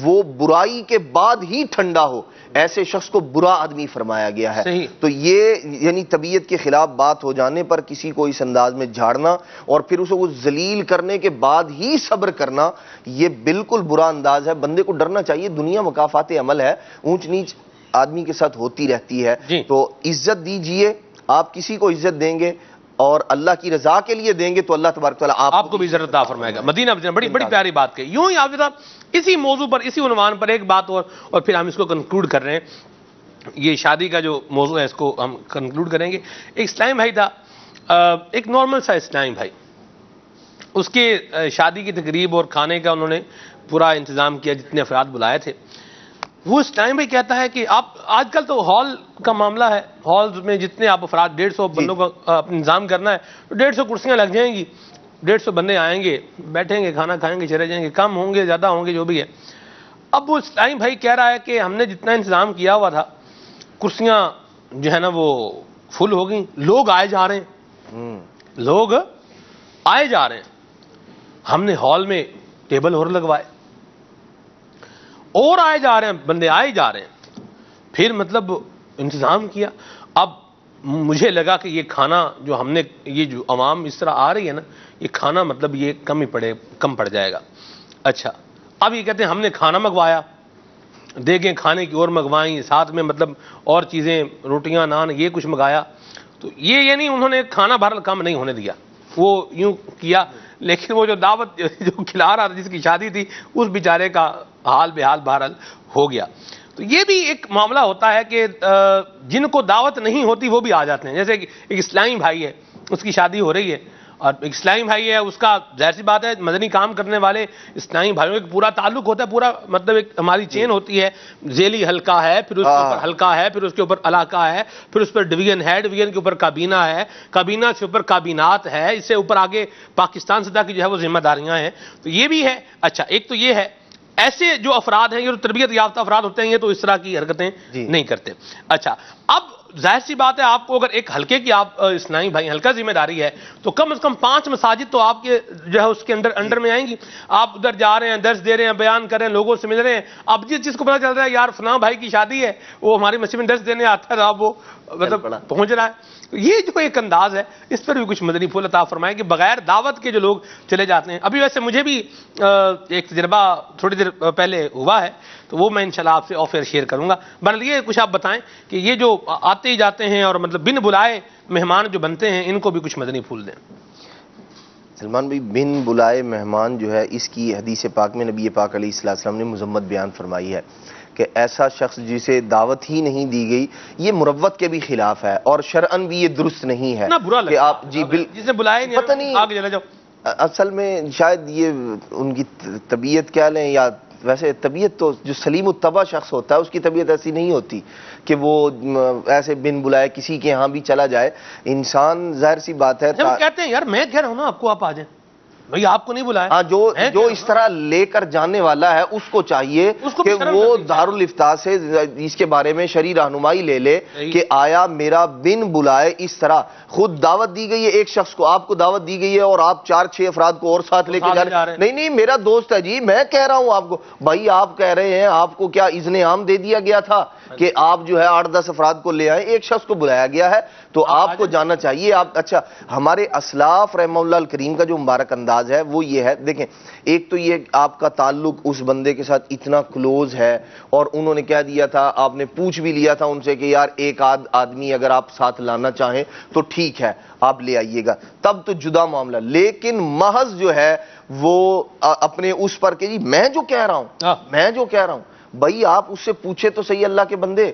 Speaker 2: وہ برائی کے بعد ہی ٹھنڈا ہو، ایسے شخص کو برا آدمی فرمایا گیا ہے۔ تو یہ یعنی طبیعت کے خلاف بات ہو جانے پر کسی کو اس انداز میں جھاڑنا اور پھر اسے وہ ذلیل کرنے کے بعد ہی صبر کرنا، یہ بالکل برا انداز ہے۔ بندے کو ڈرنا چاہیے، دنیا مکافات عمل ہے، اونچ نیچ آدمی کے ساتھ ہوتی رہتی ہے، تو عزت دیجئے۔ آپ کسی کو عزت دیں گے اور اللہ کی رضا کے لیے دیں گے تو اللہ تبارک تعالیٰ آپ کو بھی
Speaker 1: عزت عطا فرمائے گا۔ مدینہ بڑی پیاری بات کہی۔ یوں ہی حافظ صاحب اسی موضوع پر، اسی عنوان پر ایک بات اور پھر ہم اس کو کنکلوڈ کر رہے ہیں، یہ شادی کا جو موضوع ہے اس کو ہم کنکلوڈ کریں گے۔ ایک اسلامی بھائی تھا، ایک نارمل سا اسلامی بھائی، اس کے شادی کی تقریب اور کھانے کا انہوں نے پورا انتظام کیا، جتنے افراد بلائے تھے۔ وہ اسلامی بھائی کہتا ہے کہ آپ آج کل تو ہال کا معاملہ ہے، ہال میں جتنے آپ افراد 150 بندوں کا انتظام کرنا ہے تو 150 کرسیاں لگ جائیں گی، 150 بندے آئیں گے، بیٹھیں گے، کھانا کھائیں گے، چلے جائیں گے، کم ہوں گے زیادہ ہوں گے جو بھی ہے۔ اب وہ اسلامی بھائی کہہ رہا ہے کہ ہم نے جتنا انتظام کیا ہوا تھا کرسیاں جو ہے نا وہ فل ہو گئیں, لوگ آئے جا رہے ہیں, لوگ آئے جا رہے ہیں, ہم نے ہال میں ٹیبل اور لگوائے اور آئے جا رہے ہیں, بندے آئے جا رہے ہیں, پھر مطلب انتظام کیا. اب مجھے لگا کہ یہ کھانا جو ہم نے, یہ جو عوام اس طرح آ رہی ہے نا, یہ کھانا مطلب یہ کم پڑ جائے گا. اچھا اب یہ کہتے ہیں ہم نے کھانا منگوایا, دیکھیں کھانے کی اور منگوائیں, ساتھ میں مطلب اور چیزیں, روٹیاں, نان, یہ کچھ منگایا. تو یہ یعنی انہوں نے کھانا بہرحال کم نہیں ہونے دیا, وہ یوں کیا, لیکن وہ جو دعوت جو کھلا رہا تھا, جس کی شادی تھی, اس بیچارے کا حال بحال بہرحال ہو گیا. تو یہ بھی ایک معاملہ ہوتا ہے کہ جن کو دعوت نہیں ہوتی وہ بھی آ جاتے ہیں. جیسے کہ ایک اسلامی بھائی ہے, اس کی شادی ہو رہی ہے, اور ایک اسلامی بھائی ہے, اس کا ظاہر سی بات ہے مدنی کام کرنے والے اسلامی بھائیوں کا پورا تعلق ہوتا ہے, پورا مطلب ایک ہماری چین ہوتی ہے, ذیلی حلقہ ہے, پھر اس کے اوپر حلقہ ہے, پھر اس کے اوپر علاقہ ہے, پھر اس پر ڈویژن ہے, ڈویژن کے اوپر کابینہ ہے, کابینہ سے اوپر کابینات ہے, اس سے اوپر آگے پاکستان سطح کی جو ہے وہ ذمہ داریاں ہیں. تو یہ بھی ہے. اچھا ایک تو یہ ہے, ایسے جو افراد ہیں, یہ جو تربیت یافتہ افراد ہوتے ہیں, یہ تو اس طرح کی حرکتیں نہیں کرتے. اچھا اب ظاہر سی بات ہے, آپ کو اگر ایک حلقے کی آپ اسلامی بھائی حلقہ ذمہ داری ہے, تو کم از کم 5 مساجد تو آپ کے جو ہے اس کے انڈر میں آئیں گی. آپ ادھر جا رہے ہیں, درس دے رہے ہیں, بیان کر رہے ہیں, لوگوں سے مل رہے ہیں. اب جس چیز کو پتا چل رہا ہے یار فلاں بھائی کی شادی ہے, وہ ہماری مسجد میں درس دینے آتا ہے, اب وہ مطلب پہنچ رہا ہے. یہ جو ایک انداز ہے, اس پر بھی کچھ مدنی پھول عطا فرمائیں کہ بغیر دعوت کے جو لوگ چلے جاتے ہیں. ابھی ویسے مجھے بھی ایک تجربہ تھوڑی دیر پہلے ہوا ہے, تو وہ میں انشاءاللہ آپ سے آف ایئر شیئر کروں گا. بہرحال یہ کچھ آپ بتائیں کہ یہ جو آتے ہی جاتے ہیں اور مطلب بن بلائے مہمان جو بنتے ہیں, ان کو بھی کچھ مدنی پھول دیں.
Speaker 3: سلمان بھائی, بن بلائے مہمان جو ہے, اس کی حدیث پاک میں نبی پاک علیہ السلام نے مذمت بیان فرمائی ہے کہ ایسا شخص جسے دعوت ہی نہیں دی گئی, یہ مروت کے بھی خلاف ہے, اور شرعن بھی یہ درست نہیں ہے کہ آپ
Speaker 1: جس نے بلائے
Speaker 3: پتہ نہیں,
Speaker 1: آگے چلے جاؤ.
Speaker 3: اصل میں شاید یہ ان کی طبیعت کہہ لیں, یا ویسے طبیعت تو جو سلیم الطبع شخص ہوتا ہے اس کی طبیعت ایسی نہیں ہوتی کہ وہ ایسے بن بلائے کسی کے ہاں بھی چلا جائے. انسان ظاہر سی بات ہے,
Speaker 1: جب کہتے ہیں یار میں کہہ رہا ہوں نا آپ کو, آپ آ جائیں بھئی, آپ کو نہیں بلایا.
Speaker 3: ہاں, جو اس طرح لے کر جانے والا ہے اس کو چاہیے کہ وہ دارالفتاء سے اس کے بارے میں شرعی رہنمائی لے لے کہ آیا میرا بن بلائے اس طرح, خود دعوت دی گئی ہے ایک شخص کو, آپ کو دعوت دی گئی ہے اور آپ 4-6 افراد کو اور ساتھ لے کے جا رہے ہیں. نہیں میرا دوست ہے جی, میں کہہ رہا ہوں آپ کو. بھائی آپ کہہ رہے ہیں, آپ کو کیا اذن عام دے دیا گیا تھا کہ آپ جو ہے 8-10 افراد کو لے آئیں, ایک شخص کو بلایا گیا ہے تو آپ کو جاننا چاہیے. آپ اچھا, ہمارے اسلاف رحمہ اللہ الکریم کا جو مبارک انداز ہے وہ یہ ہے, دیکھیں ایک تو یہ آپ کا تعلق اس بندے کے ساتھ اتنا کلوز ہے, اور انہوں نے کہہ دیا تھا, آپ نے پوچھ بھی لیا تھا ان سے کہ یار ایک آدمی اگر آپ ساتھ لانا چاہیں تو ٹھیک ہے آپ لے آئیے گا, تب تو جدا معاملہ. لیکن محض جو ہے وہ اپنے اس پر کہ جی میں جو کہہ رہا ہوں, بھائی آپ اس سے پوچھے تو صحیح, اللہ کے بندے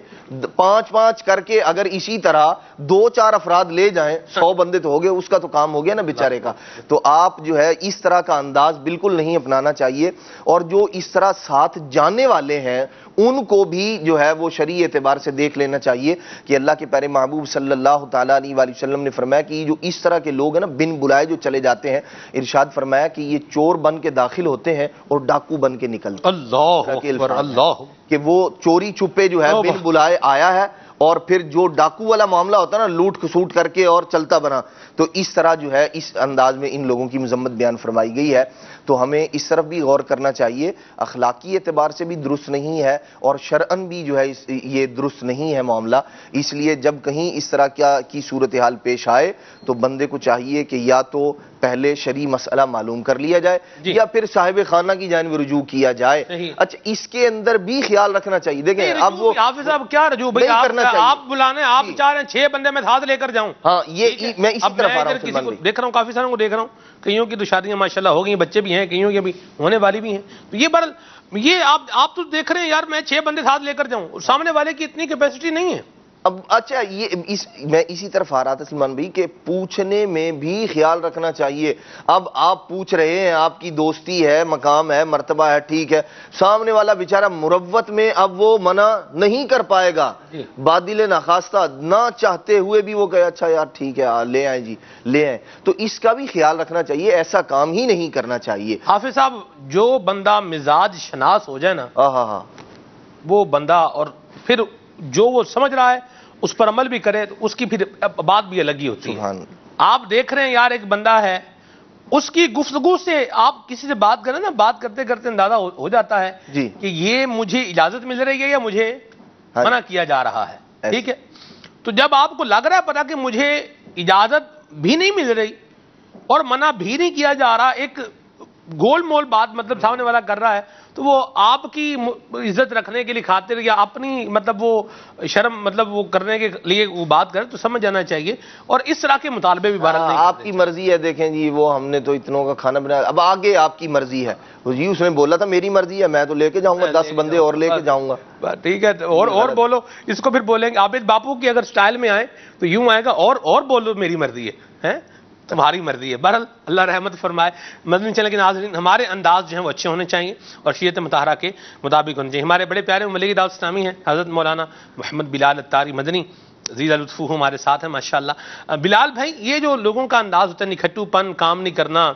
Speaker 3: 5-5 کر کے اگر اسی طرح 2-4 افراد لے جائیں, 100 بندے تو ہو گئے, اس کا تو کام ہو گیا نا بیچارے کا. تو آپ جو ہے اس طرح کا انداز بالکل نہیں اپنانا چاہیے, اور جو اس طرح ساتھ جانے والے ہیں ان کو بھی جو ہے وہ شرعی اعتبار سے دیکھ لینا چاہیے کہ اللہ کے پیارے محبوب صلی اللہ تعالیٰ علیہ وآلہ وسلم نے فرمایا کہ جو اس طرح کے لوگ ہیں نا, بن بلائے جو چلے جاتے ہیں, ارشاد فرمایا کہ یہ چور بن کے داخل ہوتے ہیں اور ڈاکو بن کے نکلتے ہیں.
Speaker 1: اللہ اکبر, اللہ,
Speaker 3: کہ وہ چوری چھپے جو ہے بن بلائے آیا ہے, اور پھر جو ڈاکو والا معاملہ ہوتا ہے نا, لوٹ کھسوٹ کر کے اور چلتا بنا, تو اس طرح جو ہے اس انداز میں ان لوگوں کی مذمت بیان فرمائی گئی ہے. تو ہمیں اس طرف بھی غور کرنا چاہیے, اخلاقی اعتبار سے بھی درست نہیں ہے اور شرعن بھی جو ہے یہ درست نہیں ہے معاملہ. اس لیے جب کہیں اس طرح کی صورتحال پیش آئے تو بندے کو چاہیے کہ یا تو پہلے شرعی مسئلہ معلوم کر لیا جائے یا پھر صاحب خانہ کی جانب رجوع کیا جائے. اچھا اس کے اندر بھی خیال رکھنا چاہیے. دیکھیں اب وہ
Speaker 1: حافظ صاحب کیا رجوع, بھئی آپ بلانے, آپ چاہ رہے ہیں 6 بندے میں ساتھ لے کر جاؤں.
Speaker 3: ہاں یہ میں اسی طرف آ رہا ہوں,
Speaker 1: دیکھ رہا ہوں کافی ساروں کو دیکھ رہا ہوں, کئیوں کی تو شادیاں ماشاءاللہ ہو گئی, بچے بھی ہیں, کئیوں کی ابھی ہونے والی بھی ہیں. تو یہ بہرحال یہ آپ تو دیکھ رہے ہیں یار میں 6 بندے ساتھ لے کر جاؤں, سامنے والے کی اتنی کیپیسٹی نہیں ہے,
Speaker 3: اب اچھا میں اسی طرف آ رہا تھا سلمان بھائی کہ پوچھنے میں بھی خیال رکھنا چاہیے. اب آپ پوچھ رہے ہیں, آپ کی دوستی ہے, مقام ہے, مرتبہ ہے, ٹھیک ہے, سامنے والا بیچارہ مروت میں اب وہ منع نہیں کر پائے گا, بادل ناخواستہ نہ چاہتے ہوئے بھی وہ کہے اچھا یار ٹھیک ہے لے آئیں جی لے آئیں, تو اس کا بھی خیال رکھنا چاہیے, ایسا کام ہی نہیں کرنا چاہیے.
Speaker 1: حافظ صاحب جو بندہ مزاج شناس ہو جائے نا, وہ بندہ, اور پھر جو وہ سمجھ رہا ہے اس پر عمل بھی کرے, تو اس کی پھر بات بھی الگ ہی ہوتی ہے. آپ دیکھ رہے ہیں یار ایک بندہ ہے, اس کی گفتگو سے آپ کسی سے بات کریں نا, بات کرتے کرتے اندازہ ہو جاتا ہے کہ یہ مجھے اجازت مل رہی ہے یا مجھے منع کیا جا رہا ہے, ٹھیک ہے. تو جب آپ کو لگ رہا ہے پتا کہ مجھے اجازت بھی نہیں مل رہی اور منع بھی نہیں کیا جا رہا, ایک گول مول بات مطلب سامنے والا کر رہا ہے, تو وہ آپ کی عزت رکھنے کے لیے خاطر یا اپنی مطلب وہ شرم مطلب وہ کرنے کے لیے وہ بات کرے, تو سمجھ جانا چاہیے. اور اس طرح کے مطالبے بھی بھارت نہیں,
Speaker 3: آپ کی مرضی ہے, دیکھیں جی وہ ہم نے تو اتنوں کا کھانا بنایا, اب آگے آپ کی مرضی ہے جی, اس نے بولا تھا میری مرضی ہے, میں تو لے کے جاؤں گا, 10 بندے اور لے کے جاؤں گا,
Speaker 1: ٹھیک ہے, اور بولو, اس کو پھر بولیں گے عابد باپو کی اگر سٹائل میں آئے تو یوں آئے گا, اور بولو میری مرضی ہے, تمہاری مرضی ہے. بہرحال اللہ رحمت فرمائے. مدنی چینل کے ناظرین, ہمارے انداز جو ہیں وہ اچھے ہونے چاہیے اور شریعت مطہرہ کے مطابق ہونے چاہیے. ہمارے بڑے پیارے مبلغ دعوت اسلامی ہیں حضرت مولانا محمد بلال اتاری مدنی, عزیز لطف ہمارے ساتھ ہیں ماشاءاللہ. بلال بھائی, یہ جو لوگوں کا انداز ہوتا ہے نکھٹو پن, کام نہیں کرنا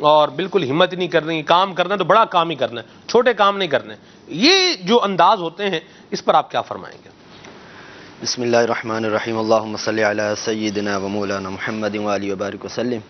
Speaker 1: اور بالکل ہمت نہیں کرنی, کام کرنا تو بڑا کام ہی کرنا ہے, چھوٹے کام نہیں کرنے, یہ جو انداز ہوتے ہیں اس پر آپ کیا فرمائیں گے؟
Speaker 2: بسم اللہ الرحمن الرحیم, اللہم صلی علی سیدنا و مولانا محمد و آلہ وبارک وسلم.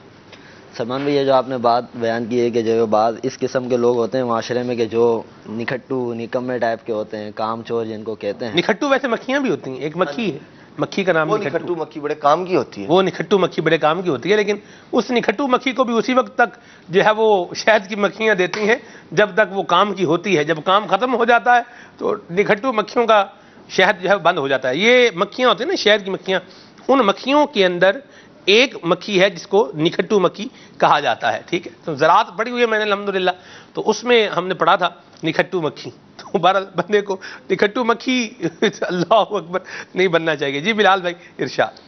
Speaker 2: سلمان بھائی, یہ جو آپ نے بات بیان کی ہے کہ جو بعض اس قسم کے لوگ ہوتے ہیں معاشرے میں کہ جو نکھٹو نکمے ٹائپ کے ہوتے ہیں, کام چور جن کو کہتے ہیں.
Speaker 1: نکھٹو ویسے مکھیاں بھی ہوتی ہیں, ایک مکھی ہے, مکھی کا نام
Speaker 3: وہ نکھٹو مکھی بڑے کام کی ہوتی ہے,
Speaker 1: وہ نکھٹو مکھی بڑے کام کی ہوتی ہے, لیکن اس نکھٹو مکھی کو بھی اسی وقت تک جو ہے وہ شہد کی مکھیاں دیتی ہیں جب تک وہ کام کی ہوتی ہے. جب کام ختم ہو جاتا ہے تو نکھٹو مکھیوں کا شہد جو ہے بند ہو جاتا ہے. یہ مکھیاں ہوتی ہیں نا شہد کی مکھیاں, ان مکھیوں کے اندر ایک مکھی ہے جس کو نکھٹو مکھی کہا جاتا ہے, ٹھیک ہے. تو زراعت پڑھی ہوئی ہے میں نے الحمدللہ, تو اس میں ہم نے پڑھا تھا نکھٹو مکھی. تو بہرحال بندے کو نکھٹو مکھی اللہ اکبر نہیں بننا چاہیے. جی بلال بھائی ارشاد.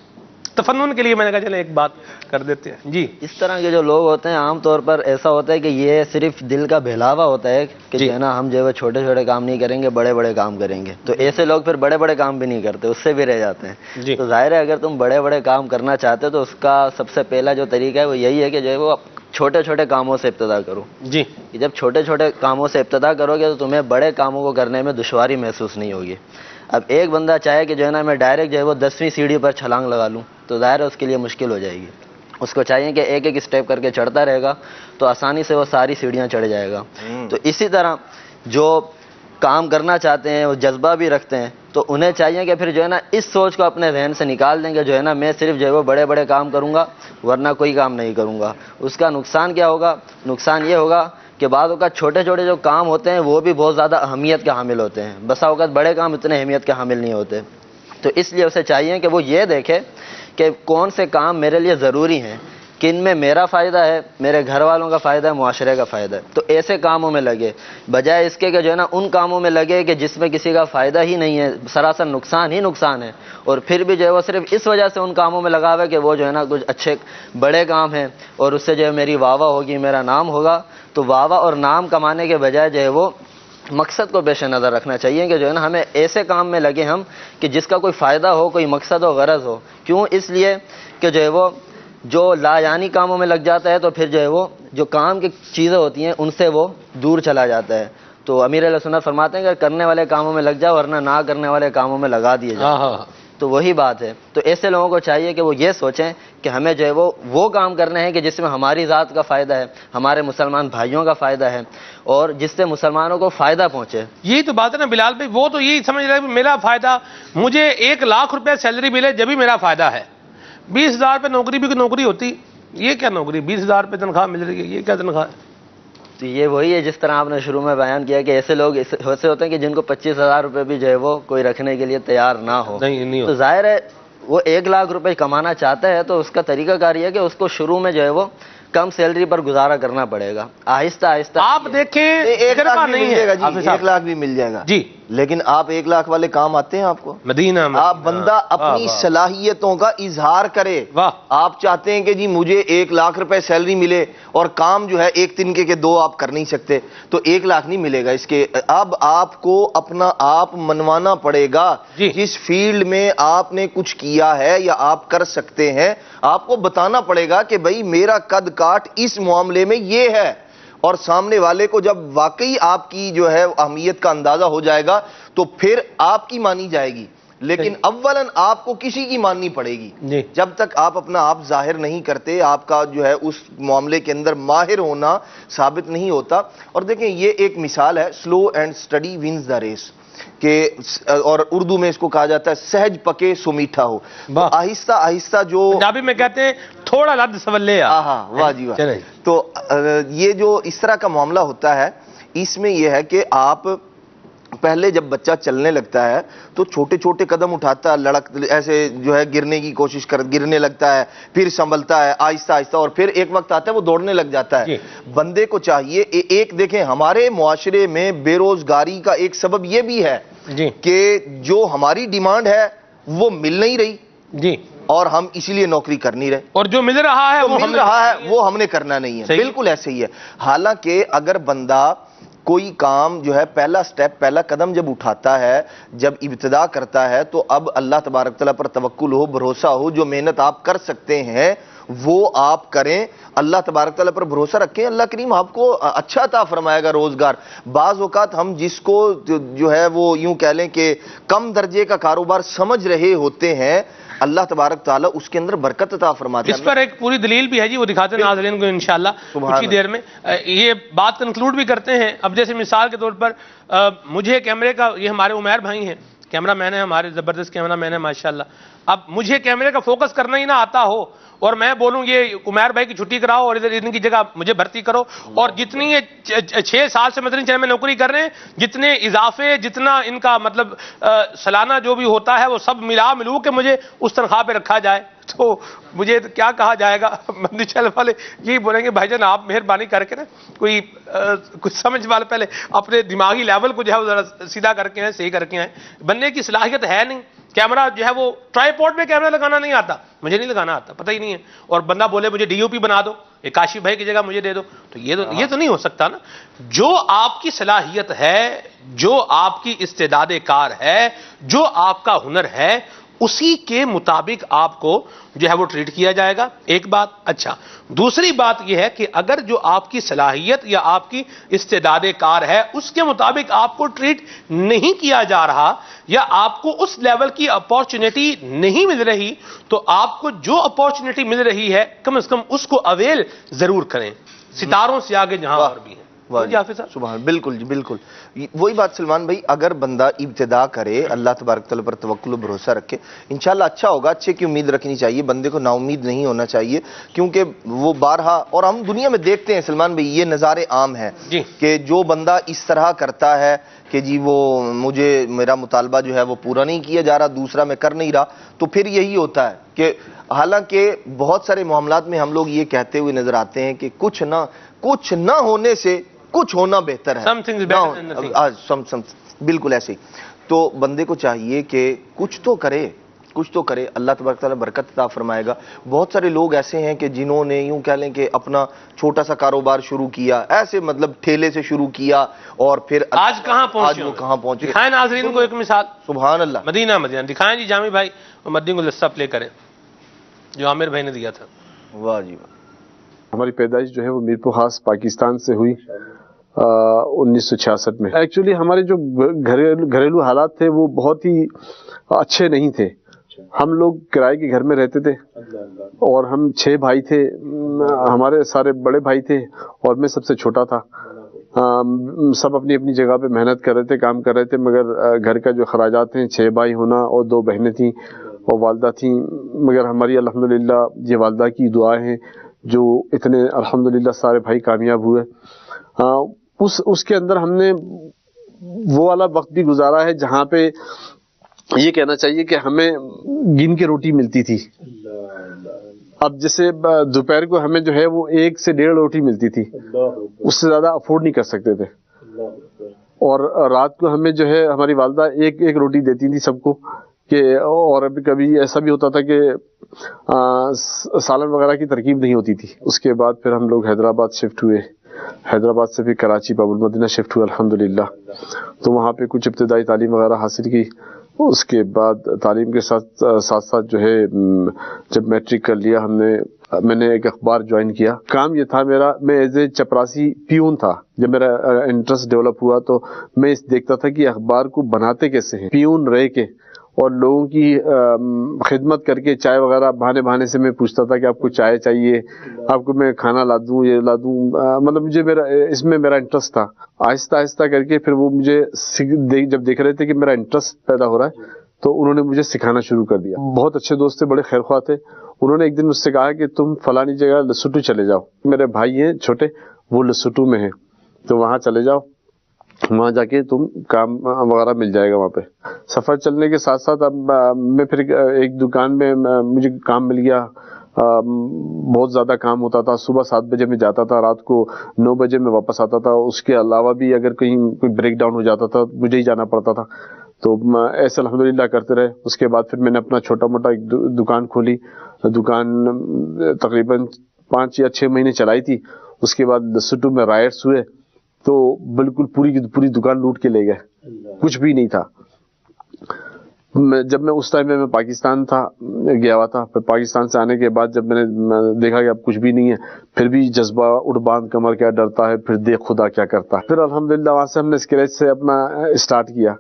Speaker 1: تفنن کے لیے میں نے کہا چلیں ایک بات کر دیتے ہیں. جی,
Speaker 2: اس طرح کے جو لوگ ہوتے ہیں عام طور پر ایسا ہوتا ہے کہ یہ صرف دل کا بہلاوا ہوتا ہے کہ جو ہے نا ہم جو ہے چھوٹے چھوٹے کام نہیں کریں گے, بڑے بڑے کام کریں گے. تو ایسے لوگ پھر بڑے بڑے کام بھی نہیں کرتے, اس سے بھی رہ جاتے ہیں. تو ظاہر ہے اگر تم بڑے بڑے کام کرنا چاہتے ہو تو اس کا سب سے پہلا جو طریقہ ہے وہ یہی ہے کہ جو ہے وہ چھوٹے چھوٹے کاموں سے ابتدا کرو.
Speaker 1: جی,
Speaker 2: جب چھوٹے چھوٹے کاموں سے ابتدا کرو گے تو تمہیں بڑے کاموں کو کرنے میں دشواری محسوس نہیں ہوگی. اب ایک بندہ چاہے کہ جو ہے نا میں ڈائریکٹ جو ہے وہ 10ویں سیڑھی پر چھلانگ لگا لوں, تو ظاہر ہے اس کے لیے مشکل ہو جائے گی. اس کو چاہیے کہ ایک ایک اسٹیپ کر کے چڑھتا رہے گا تو آسانی سے وہ ساری سیڑھیاں چڑھ جائے گا. تو اسی طرح جو کام کرنا چاہتے ہیں وہ جذبہ بھی رکھتے ہیں تو انہیں چاہیے کہ پھر جو ہے نا اس سوچ کو اپنے ذہن سے نکال دیں کہ جو ہے نا میں صرف جو ہے وہ بڑے بڑے کام کروں گا ورنہ کوئی کام نہیں کروں گا. اس کا نقصان کیا ہوگا؟ نقصان یہ ہوگا کہ بعض اوقات چھوٹے چھوٹے جو کام ہوتے ہیں وہ بھی بہت زیادہ اہمیت کے حامل ہوتے ہیں, بسا اوقات بڑے کام اتنے اہمیت کے حامل نہیں ہوتے. تو اس لیے اسے چاہیے کہ وہ یہ دیکھے کہ کون سے کام میرے لیے ضروری ہیں, کن میں میرا فائدہ ہے, میرے گھر والوں کا فائدہ ہے, معاشرے کا فائدہ ہے. تو ایسے کاموں میں لگے بجائے اس کے کہ جو ہے نا ان کاموں میں لگے کہ جس میں کسی کا فائدہ ہی نہیں ہے, سراسر نقصان ہی نقصان ہے, اور پھر بھی جو ہے وہ صرف اس وجہ سے ان کاموں میں لگا ہوا ہے کہ وہ جو ہے نا کچھ اچھے بڑے کام ہیں اور اس سے جو ہے میری واہ واہ ہوگی, میرا نام ہوگا. تو واہ واہ اور نام کمانے کے بجائے جو ہے وہ مقصد کو پیش نظر رکھنا چاہیے کہ جو ہے نا ہمیں ایسے کام میں لگے ہم کہ جس کا کوئی فائدہ ہو, کوئی مقصد ہو, غرض ہو. کیوں؟ اس لیے کہ جو ہے وہ جو لا یعنی کاموں میں لگ جاتا ہے تو پھر جو ہے وہ جو کام کی چیزیں ہوتی ہیں ان سے وہ دور چلا جاتا ہے. تو امیر علیہ سنت فرماتے ہیں کہ کرنے والے کاموں میں لگ جاؤ ورنہ نہ کرنے والے کاموں میں لگا دیے جاؤ. تو وہی بات ہے. تو ایسے لوگوں کو چاہیے کہ وہ یہ سوچیں کہ ہمیں جو ہے وہ کام کرنے ہیں کہ جس میں ہماری ذات کا فائدہ ہے, ہمارے مسلمان بھائیوں کا فائدہ ہے اور جس سے مسلمانوں کو فائدہ پہنچے.
Speaker 1: یہی تو بات ہے نا بلال بھائی, وہ تو یہی سمجھ رہے ہیں میرا فائدہ, مجھے 1 لاکھ روپے سیلری ملے جب بھی میرا فائدہ ہے. 20,000 پہ نوکری بھی نوکری ہوتی, یہ کیا نوکری, 20,000 پہ تنخواہ مل رہی ہے, یہ کیا تنخواہ ہے؟
Speaker 2: تو یہ وہی ہے جس طرح آپ نے شروع میں بیان کیا کہ ایسے لوگ ایسے ہوتے ہیں کہ جن کو 25,000 روپے بھی جو ہے وہ کوئی رکھنے کے لیے تیار نہ ہو. تو ظاہر ہے وہ 1 لاکھ روپے کمانا چاہتا ہے تو اس کا طریقہ کار یہ ہے کہ اس کو شروع میں جو ہے وہ
Speaker 4: کم سیلری پر گزارا کرنا پڑے گا. آہستہ آہستہ
Speaker 1: آپ دیکھیں
Speaker 3: 1 لاکھ بھی مل جائے گا جی, 1 لاکھ بھی مل جائے گا
Speaker 1: جی,
Speaker 3: لیکن آپ 1 لاکھ والے کام آتے ہیں آپ کو؟
Speaker 1: مدینہ
Speaker 3: آپ بندہ اپنی صلاحیتوں کا اظہار کرے. آپ چاہتے ہیں کہ جی مجھے 1 لاکھ روپے سیلری ملے اور کام جو ہے 1 دن کے 2 آپ کر نہیں سکتے, تو 1 لاکھ نہیں ملے گا. اس کے اب آپ کو اپنا آپ منوانا پڑے گا. جس فیلڈ میں آپ نے کچھ کیا ہے یا آپ کر سکتے ہیں, آپ کو بتانا پڑے گا کہ بھائی میرا قد کاٹ اس معاملے میں یہ ہے, اور سامنے والے کو جب واقعی آپ کی جو ہے اہمیت کا اندازہ ہو جائے گا تو پھر آپ کی مانی جائے گی. لیکن اولاً آپ کو کسی کی ماننی پڑے گی. جب تک آپ اپنا آپ ظاہر نہیں کرتے, آپ کا جو ہے اس معاملے کے اندر ماہر ہونا ثابت نہیں ہوتا. اور دیکھیں یہ ایک مثال ہے, slow and steady wins the race, کہ اور اردو میں اس کو کہا جاتا ہے سہج پکے سو میٹھا ہو. آہستہ آہستہ جو
Speaker 1: پنجابی میں کہتے ہیں تھوڑا لد سولے.
Speaker 3: واہ جی واہ. تو یہ جو اس طرح کا معاملہ ہوتا ہے, اس میں یہ ہے کہ آپ پہلے جب بچہ چلنے لگتا ہے تو چھوٹے چھوٹے قدم اٹھاتا ہے, لڑک ایسے جو ہے گرنے کی کوشش گرنے لگتا ہے, پھر سنبھلتا ہے آہستہ آہستہ, اور پھر ایک وقت آتا ہے وہ دوڑنے لگ جاتا ہے. بندے کو چاہیے ایک دیکھیں ہمارے معاشرے میں بے روزگاری کا ایک سبب یہ بھی ہے کہ جو ہماری ڈیمانڈ ہے وہ مل نہیں رہی, اور ہم اسی لیے نوکری کر نہیں رہے, اور
Speaker 1: جو مل رہا ہے
Speaker 3: وہ ہم نے کرنا نہیں ہے. بالکل ایسے ہی ہے. حالانکہ اگر بندہ کوئی کام جو ہے پہلا سٹیپ, پہلا قدم جب اٹھاتا ہے, جب ابتدا کرتا ہے, تو اب اللہ تبارک تعالیٰ پر توکل ہو, بھروسہ ہو, جو محنت آپ کر سکتے ہیں وہ آپ کریں, اللہ تبارک تعالیٰ پر بھروسہ رکھیں, اللہ کریم آپ کو اچھا عطا فرمائے گا روزگار. بعض اوقات ہم جس کو جو ہے وہ یوں کہہ لیں کہ کم درجے کا کاروبار سمجھ رہے ہوتے ہیں, اللہ تبارک تعالیٰ اس کے اندر برکت عطا فرماتا ہے.
Speaker 1: اس پر ایک پوری دلیل بھی ہے جی, وہ دکھاتے ہیں ناظرین کو انشاءاللہ کچھ ہی دیر میں. یہ بات کنکلوڈ بھی کرتے ہیں. اب جیسے مثال کے طور پر مجھے کیمرے کا, یہ ہمارے عمیر بھائی ہیں, کیمرہ مین ہے ہمارے, زبردست کیمرہ مین ہے ماشاءاللہ. اب مجھے کیمرے کا فوکس کرنا ہی نہ آتا ہو اور میں بولوں یہ عمیر بھائی کی چھٹی کراؤ اور ادھر ان کی جگہ مجھے بھرتی کرو, اور جتنی یہ 6 سال سے مدنی چینل میں نوکری کر رہے ہیں, جتنے اضافے, جتنا ان کا مطلب سالانہ جو بھی ہوتا ہے وہ سب ملو کہ مجھے اس تنخواہ پہ رکھا جائے, تو مجھے کیا کہا جائے گا. مدنی چینل والے یہی بولیں گے بھائی جان آپ مہربانی کر کے نا کوئی کچھ سمجھ والے پہلے اپنے دماغی لیول کو جو ہے وہ ذرا سیدھا کر کے آئیں, صحیح کر کے آئیں. بننے کی صلاحیت ہے نہیں, کیمرہ جو ہے وہ ٹرائی پوڈ میں کیمرہ لگانا نہیں آتا, مجھے نہیں لگانا آتا, پتہ ہی نہیں ہے, اور بندہ بولے مجھے ڈی او پی بنا دو, ایک کاشف بھائی کی جگہ مجھے دے دو, تو یہ تو نہیں ہو سکتا نا. جو آپ کی صلاحیت ہے, جو آپ کی استعداد کار ہے, جو آپ کا ہنر ہے, اسی کے مطابق آپ کو جو ہے وہ ٹریٹ کیا جائے گا. ایک بات. اچھا, دوسری بات یہ ہے کہ اگر جو آپ کی صلاحیت یا آپ کی استعداد کار ہے اس کے مطابق آپ کو ٹریٹ نہیں کیا جا رہا, یا آپ کو اس لیول کی اپورچونٹی نہیں مل رہی, تو آپ کو جو اپورچونٹی مل رہی ہے کم از کم اس کو اویل ضرور کریں, ستاروں سے آگے جہاں اور بھی ہیں.
Speaker 3: سبحان, بالکل جی بالکل. وہی بات سلمان بھائی, اگر بندہ ابتدا کرے, اللہ تبارک تعالیٰ پر توکل و بھروسہ رکھے, انشاءاللہ اچھا ہوگا. اچھے کی امید رکھنی چاہیے, بندے کو نا امید نہیں ہونا چاہیے, کیونکہ وہ بارہا, اور ہم دنیا میں دیکھتے ہیں سلمان بھائی, یہ نظارے عام ہیں کہ جو بندہ اس طرح کرتا ہے کہ جی وہ مجھے میرا مطالبہ جو ہے وہ پورا نہیں کیا جا رہا, دوسرا میں کر نہیں رہا, تو پھر یہی ہوتا ہے کہ حالانکہ بہت سارے معاملات میں ہم لوگ یہ کہتے ہوئے نظر آتے ہیں کہ کچھ نہ ہونے سے کچھ ہونا بہتر ہے. بالکل ایسے ہی. تو بندے کو چاہیے کہ کچھ تو کرے, اللہ تبارک تعالیٰ برکت عطا فرمائے گا. بہت سارے لوگ ایسے ہیں کہ جنہوں نے یوں کہہ لیں کہ اپنا چھوٹا سا کاروبار شروع کیا, ایسے مطلب ٹھیلے سے شروع کیا, اور پھر
Speaker 1: آج کہاں پہنچے. دکھائیں ناظرین کو ایک مثال.
Speaker 3: سبحان اللہ.
Speaker 1: مدینہ دکھائیں جی جامی بھائی, مدینہ گلدستہ پلے کریں جو عامر بھائی نے دیا تھا.
Speaker 3: واہ جی واہ.
Speaker 5: ہماری پیدائش جو ہے وہ میرپور خاص پاکستان سے ہوئی 1966 میں. ایکچولی ہمارے جو گھریلو حالات تھے وہ بہت ہی اچھے نہیں تھے. ہم لوگ کرائے کے گھر میں رہتے تھے, اور ہم 6 بھائی تھے, ہمارے سارے بڑے بھائی تھے اور میں سب سے چھوٹا تھا. سب اپنی اپنی جگہ پہ محنت کر رہے تھے, کام کر رہے تھے, مگر گھر کا جو اخراجات ہیں, 6 بھائی ہونا اور 2 بہنیں تھیں اور والدہ تھیں, مگر ہماری الحمدللہ یہ والدہ کی دعائیں ہیں جو اتنے الحمدللہ سارے بھائی کامیاب ہوئے. اس کے اندر ہم نے وہ والا وقت بھی گزارا ہے جہاں پہ یہ کہنا چاہیے کہ ہمیں گن کے روٹی ملتی تھی. اب جیسے دوپہر کو ہمیں جو ہے وہ 1 سے 1.5 روٹی ملتی تھی, اس سے زیادہ افورڈ نہیں کر سکتے تھے. اور رات کو ہمیں جو ہے ہماری والدہ ایک روٹی دیتی تھی سب کو کہ, اور ابھی کبھی ایسا بھی ہوتا تھا کہ سالن وغیرہ کی ترکیب نہیں ہوتی تھی. اس کے بعد پھر ہم لوگ حیدرآباد شفٹ ہوئے, حیدرآباد سے پھر کراچی باب المدینہ شفٹ ہوئے الحمدللہ. تو وہاں پہ کچھ ابتدائی تعلیم وغیرہ حاصل کی. اس کے بعد تعلیم کے ساتھ ساتھ جو ہے جب میٹرک کر لیا میں نے ایک اخبار جوائن کیا. کام یہ تھا میرا, میں ایز اے چپراسی پیون تھا. جب میرا انٹرسٹ ڈیولپ ہوا تو میں دیکھتا تھا کہ اخبار کو بناتے کیسے ہیں. پیون رہ کے اور لوگوں کی خدمت کر کے, چائے وغیرہ بہانے سے میں پوچھتا تھا کہ آپ کو چائے چاہیے, آپ کو میں کھانا لا دوں, یہ لا دوں. مطلب مجھے اس میں میرا انٹرسٹ تھا. آہستہ آہستہ کر کے پھر وہ مجھے جب دیکھ رہے تھے کہ میرا انٹرسٹ پیدا ہو رہا ہے تو انہوں نے مجھے سکھانا شروع کر دیا. بہت اچھے دوست تھے, بڑے خیر خواہ تھے. انہوں نے ایک دن مجھ سے کہا کہ تم فلانی جگہ لسوٹو چلے جاؤ, میرے بھائی ہیں چھوٹے, وہ لسوٹو میں ہیں, تو وہاں چلے جاؤ, وہاں جا کے تم کام وغیرہ مل جائے گا وہاں پہ. سفر چلنے کے ساتھ ساتھ اب میں پھر ایک دکان میں مجھے کام مل گیا. بہت زیادہ کام ہوتا تھا. صبح 7 بجے میں جاتا تھا, رات کو 9 بجے میں واپس آتا تھا. اس کے علاوہ بھی اگر کہیں کوئی بریک ڈاؤن ہو جاتا تھا مجھے ہی جانا پڑتا تھا. تو ایسے الحمدللہ کرتے رہے. اس کے بعد پھر میں نے اپنا چھوٹا موٹا ایک دکان کھولی. دکان تقریباً 5 یا 6 مہینے چلائی تھی. اس کے بعد لسوٹو میں رائٹس ہوئے تو بالکل پوری کی پوری دکان لوٹ کے لے گئے, کچھ بھی نہیں تھا. جب میں اس ٹائم میں پاکستان گیا ہوا تھا. پھر پاکستان سے آنے کے بعد جب میں نے دیکھا کہ اب کچھ بھی نہیں ہے, پھر بھی جذبہ اٹھ باندھ کمر کیا ڈرتا ہے, پھر دیکھ خدا کیا کرتا ہے. پھر الحمدللہ وہاں سے ہم نے اسکریچ سے اپنا اسٹارٹ کیا.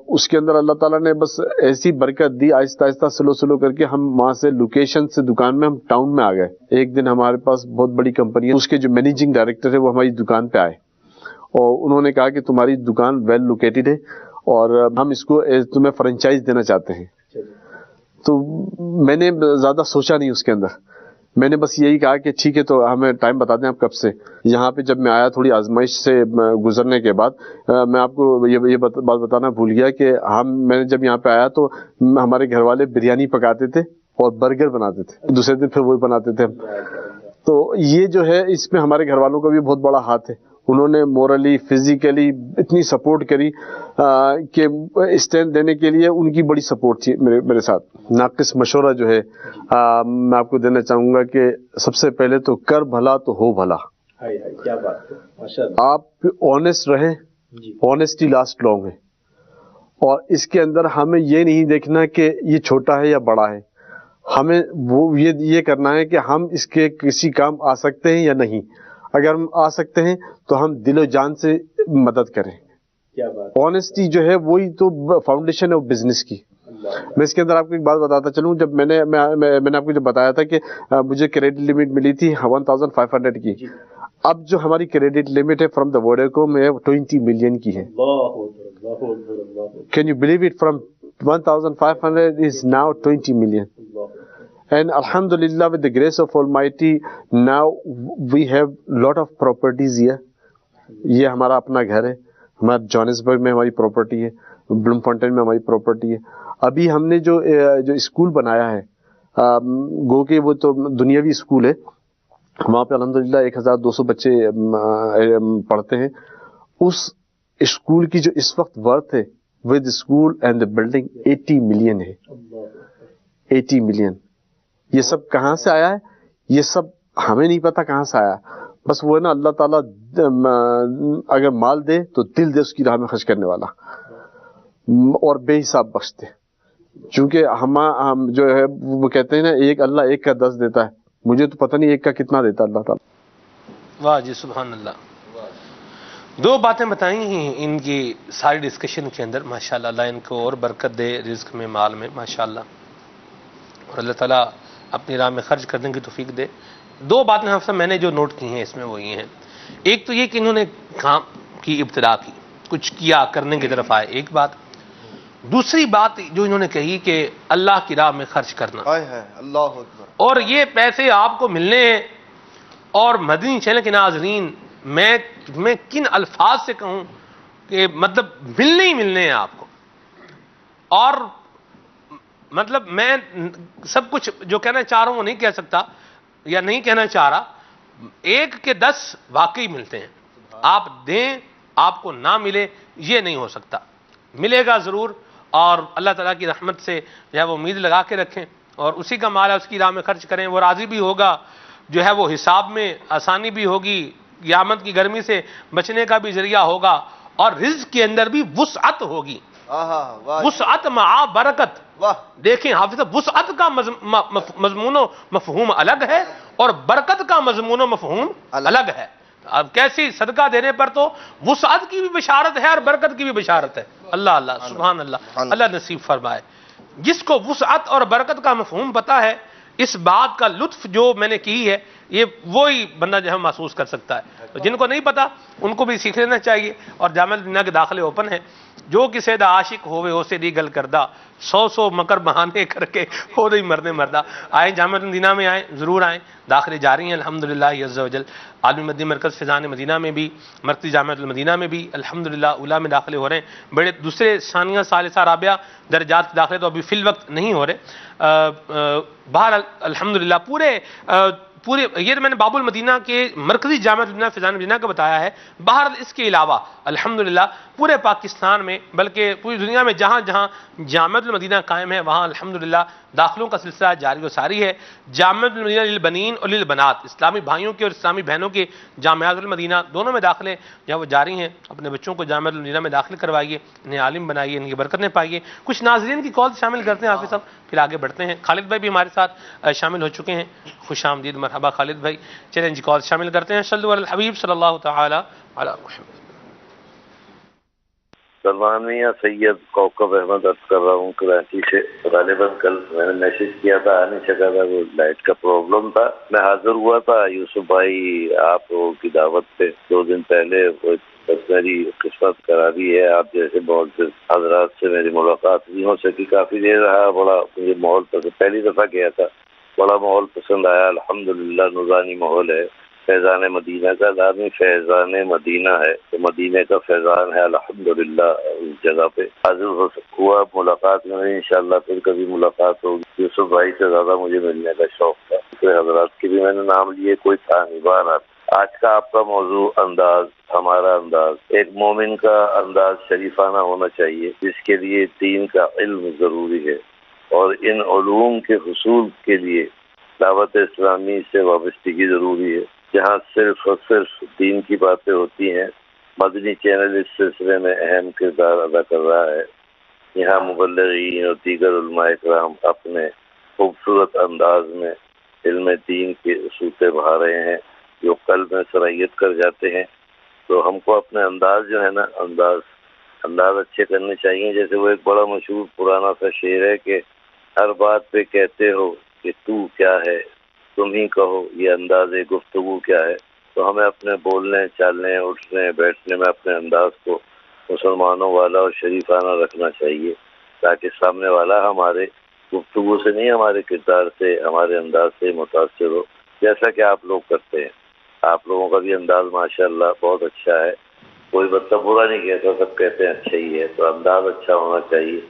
Speaker 5: اس کے اندر اللہ تعالیٰ نے بس ایسی برکت دی, آہستہ آہستہ سلو کر کے ہم وہاں سے لوکیشن سے دکان میں ہم ٹاؤن میں آ گئے. ایک دن ہمارے پاس بہت بڑی کمپنی ہے, اس کے جو مینیجنگ ڈائریکٹر ہے وہ ہماری دکان پہ آئے اور انہوں نے کہا کہ تمہاری دکان ویل لوکیٹڈ ہے اور ہم اس کو تمہیں فرنچائز دینا چاہتے ہیں. تو میں نے زیادہ سوچا نہیں اس کے اندر, میں نے بس یہی کہا کہ ٹھیک ہے تو ہمیں ٹائم بتا دیں آپ کب سے. یہاں پہ جب میں آیا تھوڑی آزمائش سے گزرنے کے بعد میں آپ کو یہ بات بتانا بھول گیا کہ میں نے جب یہاں پہ آیا تو ہمارے گھر والے بریانی پکاتے تھے اور برگر بناتے تھے, دوسرے دن پھر وہی بناتے تھے. تو یہ جو ہے اس میں ہمارے گھر والوں کا بھی بہت بڑا ہاتھ ہے. انہوں نے مورلی فزیکلی اتنی سپورٹ کری کہ اسٹینڈ دینے کے لیے ان کی بڑی سپورٹ تھی میرے ساتھ. ناقص مشورہ جو ہے میں آپ کو دینا چاہوں گا کہ سب سے پہلے تو کر بھلا تو ہو بھلا.
Speaker 6: کیا بات ہے,
Speaker 5: آپ آنےسٹ رہیں, آنےسٹی لاسٹ لانگ ہے. اور اس کے اندر ہمیں یہ نہیں دیکھنا کہ یہ چھوٹا ہے یا بڑا ہے, ہمیں وہ یہ کرنا ہے کہ ہم اس کے کسی کام آ سکتے ہیں یا نہیں. اگر ہم آ سکتے ہیں تو ہم دل و جان سے مدد کریں. آنےسٹی جو ہے وہی تو فاؤنڈیشن ہے بزنس کی. میں اس کے اندر آپ کو ایک بات بتاتا چلوں. جب میں نے آپ کو جب بتایا تھا کہ مجھے کریڈٹ لمٹ ملی تھی 1500 کی, اب جو ہماری کریڈٹ لمٹ ہے فرام دا ووڈاکوم ہے 20 ملین کی ہے. Can you believe it, from 1500 is now 20 million. And alhamdulillah, with the grace of Almighty, now we have lot of properties here. یہ ہمارا اپنا گھر ہے, ہمارا جوہانسبرگ میں ہماری پراپرٹی ہے, بلوم فونٹین میں ہماری پراپرٹی ہے. ابھی ہم نے جو اسکول بنایا ہے, گو کہ وہ تو دنیاوی اسکول ہے, وہاں پہ الحمدللہ 1200 بچے پڑھتے ہیں. اس اسکول کی جو اس وقت ورتھ ہے with school and the building 80 million ہے. 80 ملین. یہ سب کہاں سے آیا ہے, یہ سب ہمیں نہیں پتا کہاں سے آیا. بس وہ ہے نا, اللہ تعالیٰ اگر مال دے تو دل دے اس کی راہ میں خرچ کرنے والا, اور بے حساب بخشتے. چونکہ ہم جو ہے وہ کہتے ہیں نا, ایک اللہ 1 کا 10 دیتا ہے, مجھے تو پتہ نہیں 1 کا کتنا دیتا اللہ تعالیٰ.
Speaker 1: واہ جی سبحان اللہ. 2 باتیں بتائی ہیں ان کی ساری ڈسکشن کے اندر, ماشاءاللہ اللہ ان کو اور برکت دے رزق میں, مال میں, ماشاءاللہ, اور اللہ تعالیٰ اپنی راہ میں خرچ کرنے کی توفیق دے. 2 باتیں آپ سے میں نے جو نوٹ کی ہیں اس میں وہ یہ ہیں. ایک تو یہ کہ انہوں نے کام کی ابتدا کی, کچھ کیا, کرنے کی طرف آئے, ایک بات. دوسری بات جو انہوں نے کہی کہ اللہ کی راہ میں خرچ کرنا,
Speaker 3: اللہ اکبر. اور
Speaker 1: یہ پیسے آپ کو ملنے ہیں. اور مدنی چینل کے ناظرین, میں کن الفاظ سے کہوں کہ مطلب ملنے ہی ملنے ہیں آپ کو. اور مطلب میں سب کچھ جو کہنا چاہ رہا ہوں وہ نہیں کہہ سکتا یا نہیں کہنا چاہ رہا. 1 کے 10 واقعی ملتے ہیں. آپ دیں آپ کو نہ ملے یہ نہیں ہو سکتا, ملے گا ضرور. اور اللہ تعالیٰ کی رحمت سے جو ہے وہ امید لگا کے رکھیں اور اسی کا مال ہے اس کی راہ میں خرچ کریں. وہ راضی بھی ہوگا, جو ہے وہ حساب میں آسانی بھی ہوگی, قیامت کی گرمی سے بچنے کا بھی ذریعہ ہوگا, اور رزق کے اندر بھی وسعت ہوگی. وسعت مع برکت. دیکھیں حافظ صاحب, وسعت کا مضمون و مفہوم الگ ہے اور برکت کا مضمون و مفہوم الگ ہے. اب کیسی صدقہ دینے پر تو وسعت کی بھی بشارت ہے اور برکت کی بھی بشارت ہے. اللہ اللہ سبحان اللہ, اللہ نصیب فرمائے. جس کو وسعت اور برکت کا مفہوم پتا ہے, اس بات کا لطف جو میں نے کی ہے یہ وہی بندہ جو ہے محسوس کر سکتا ہے. جن کو نہیں پتا ان کو بھی سیکھ لینا چاہیے. اور جامعہ المدینہ کے داخلے اوپن ہیں. جو کسی دا عاشق ہوئے اسے دی گل کردہ, 100 مکر بہانے کر کے ہو نہیں مرنے مردہ. آئیں جامعہ المدینہ میں آئیں, ضرور آئیں. داخلے جاری ہیں الحمدللہ عز و جل. عالمی مدنی مرکز فیضان مدینہ میں بھی, مرکزی جامعہ المدینہ میں بھی الحمدللہ اولیٰ میں داخلے ہو رہے ہیں. بڑے دوسرے ثانیہ ثالثہ رابعہ درجات کے داخلے تو ابھی فی الوقت نہیں ہو رہے. بہر الحمدللہ پورے یہ میں نے باب المدینہ کے مرکزی جامعہ المدینہ فیضان مدینہ کا بتایا ہے. باہر اس کے علاوہ الحمدللہ پورے پاکستان میں بلکہ پوری دنیا میں جہاں جہاں جامعہ المدینہ قائم ہے وہاں الحمدللہ داخلوں کا سلسلہ جاری و ساری ہے. جامعہ المدینہ للبنین اور للبنات, اسلامی بھائیوں کے اور اسلامی بہنوں کے جامعات المدینہ دونوں میں داخلے جہاں وہ جاری ہیں. اپنے بچوں کو جامعہ المدینہ میں داخل کروائیے, انہیں عالم بنائیے, ان کی برکتیں پائیے. کچھ ناظرین کی کال شامل کرتے ہیں حافظ صاحب, پھر آگے بڑھتے ہیں. خالد بھائی بھی ہمارے ساتھ شامل ہو چکے ہیں. خوش آمدید, مرحبا خالد بھائی. چلیں جی کال شامل کرتے ہیں. صلو علی الحبیب صلی اللہ تعالی علی محمد.
Speaker 7: سلمان میاں سید کوکب احمد عرض کر رہا ہوں کراچی سے. غالباً کل میں نے میسج کیا تھا, آ نہیں سکا تھا, وہ لائٹ کا پرابلم تھا. میں حاضر ہوا تھا یوسف بھائی آپ کی دعوت پہ 2 دن پہلے. بس میری قسمت کرا دی ہے, آپ جیسے بہت سے حضرات سے میری ملاقات نہیں ہو سکی. کافی دیر رہا, بڑا مجھے ماحول پسند, پہلی دفعہ گیا تھا, بڑا ماحول پسند آیا. الحمدللہ نورانی ماحول ہے. فیضان مدینہ کا لازمی فیضان مدینہ ہے تو مدینہ کا فیضان ہے الحمدللہ. اس جگہ پہ حاضر ہوا, ملاقات میں انشاءاللہ پھر کبھی ملاقات ہوگی. یوسف بھائی سے زیادہ مجھے ملنے کا شوق تھا. کوئی حضرات کے بھی میں نے نام لیے, کوئی تھا نہیں. بہرحال آج کا آپ کا موضوع انداز, ہمارا انداز ایک مومن کا انداز شریفانہ ہونا چاہیے, جس کے لیے دین کا علم ضروری ہے اور ان علوم کے حصول کے لیے دعوت اسلامی سے وابستگی ضروری ہے. جہاں صرف اور صرف دین کی باتیں ہوتی ہیں, مدنی چینل اس سلسلے میں اہم کردار ادا کر رہا ہے. یہاں مبلغین اور دیگر علماء اکرام اپنے خوبصورت انداز میں علم دین کے سوتے بہا رہے ہیں جو قلب میں سرائیت کر جاتے ہیں. تو ہم کو اپنے انداز جو ہے نا, انداز اچھے کرنے چاہیے. جیسے وہ ایک بڑا مشہور پرانا سا شعر ہے کہ ہر بات پہ کہتے ہو کہ تو کیا ہے, تم ہی کہو یہ انداز گفتگو کیا ہے. تو ہمیں اپنے بولنے, چالنے, اٹھنے, بیٹھنے میں اپنے انداز کو مسلمانوں والا اور شریفانہ رکھنا چاہیے تاکہ سامنے والا ہمارے گفتگو سے نہیں, ہمارے کردار سے, ہمارے انداز سے متاثر ہو, جیسا کہ آپ لوگ کرتے ہیں. آپ لوگوں کا بھی انداز ماشاءاللہ بہت اچھا ہے. کوئی مطلب برا نہیں کہتا, سب کہتے ہیں اچھا ہی ہے. تو انداز اچھا ہونا چاہیے.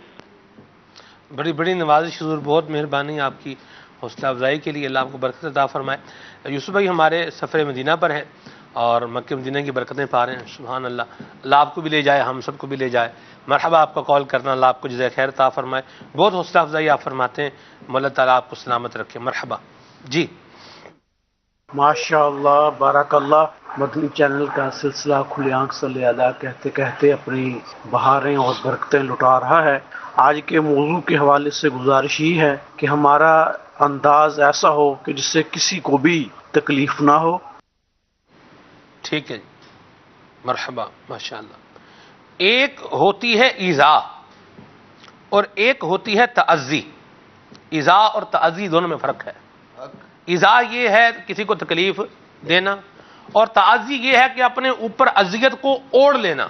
Speaker 1: بڑی بڑی نوازش حضور, بہت مہربانی آپ کی حوصلہ افزائی کے لیے. اللہ آپ کو برکت عطا فرمائے. یوسف بھائی ہمارے سفر مدینہ پر ہیں اور مکہ مدینہ کی برکتیں پا رہے ہیں. سبحان اللہ, اللہ آپ کو بھی لے جائے, ہم سب کو بھی لے جائے. مرحبا آپ کا کال کرنا, اللہ آپ کو جزائے خیر عطا فرمائے. بہت حوصلہ افزائی آپ فرماتے ہیں, اللہ تعالیٰ آپ کو سلامت رکھے. مرحبا جی.
Speaker 6: ماشاء اللہ بارک اللہ. مدنی چینل کا سلسلہ کھلی آنکھ صلی اللہ کہتے کہتے اپنی بہاریں اور برکتیں لٹا رہا ہے. آج کے موضوع کے حوالے سے گزارش یہ ہے کہ ہمارا انداز ایسا ہو کہ جس سے کسی کو بھی تکلیف نہ ہو.
Speaker 1: ٹھیک ہے جی, مرحبا ماشاء اللہ. ایک ہوتی ہے ایذا اور ایک ہوتی ہے تعزی. ایذا اور تعزی دونوں میں فرق ہے. ایذا یہ ہے کسی کو تکلیف دینا, اور تعزی یہ ہے کہ اپنے اوپر اذیت کو اوڑھ لینا,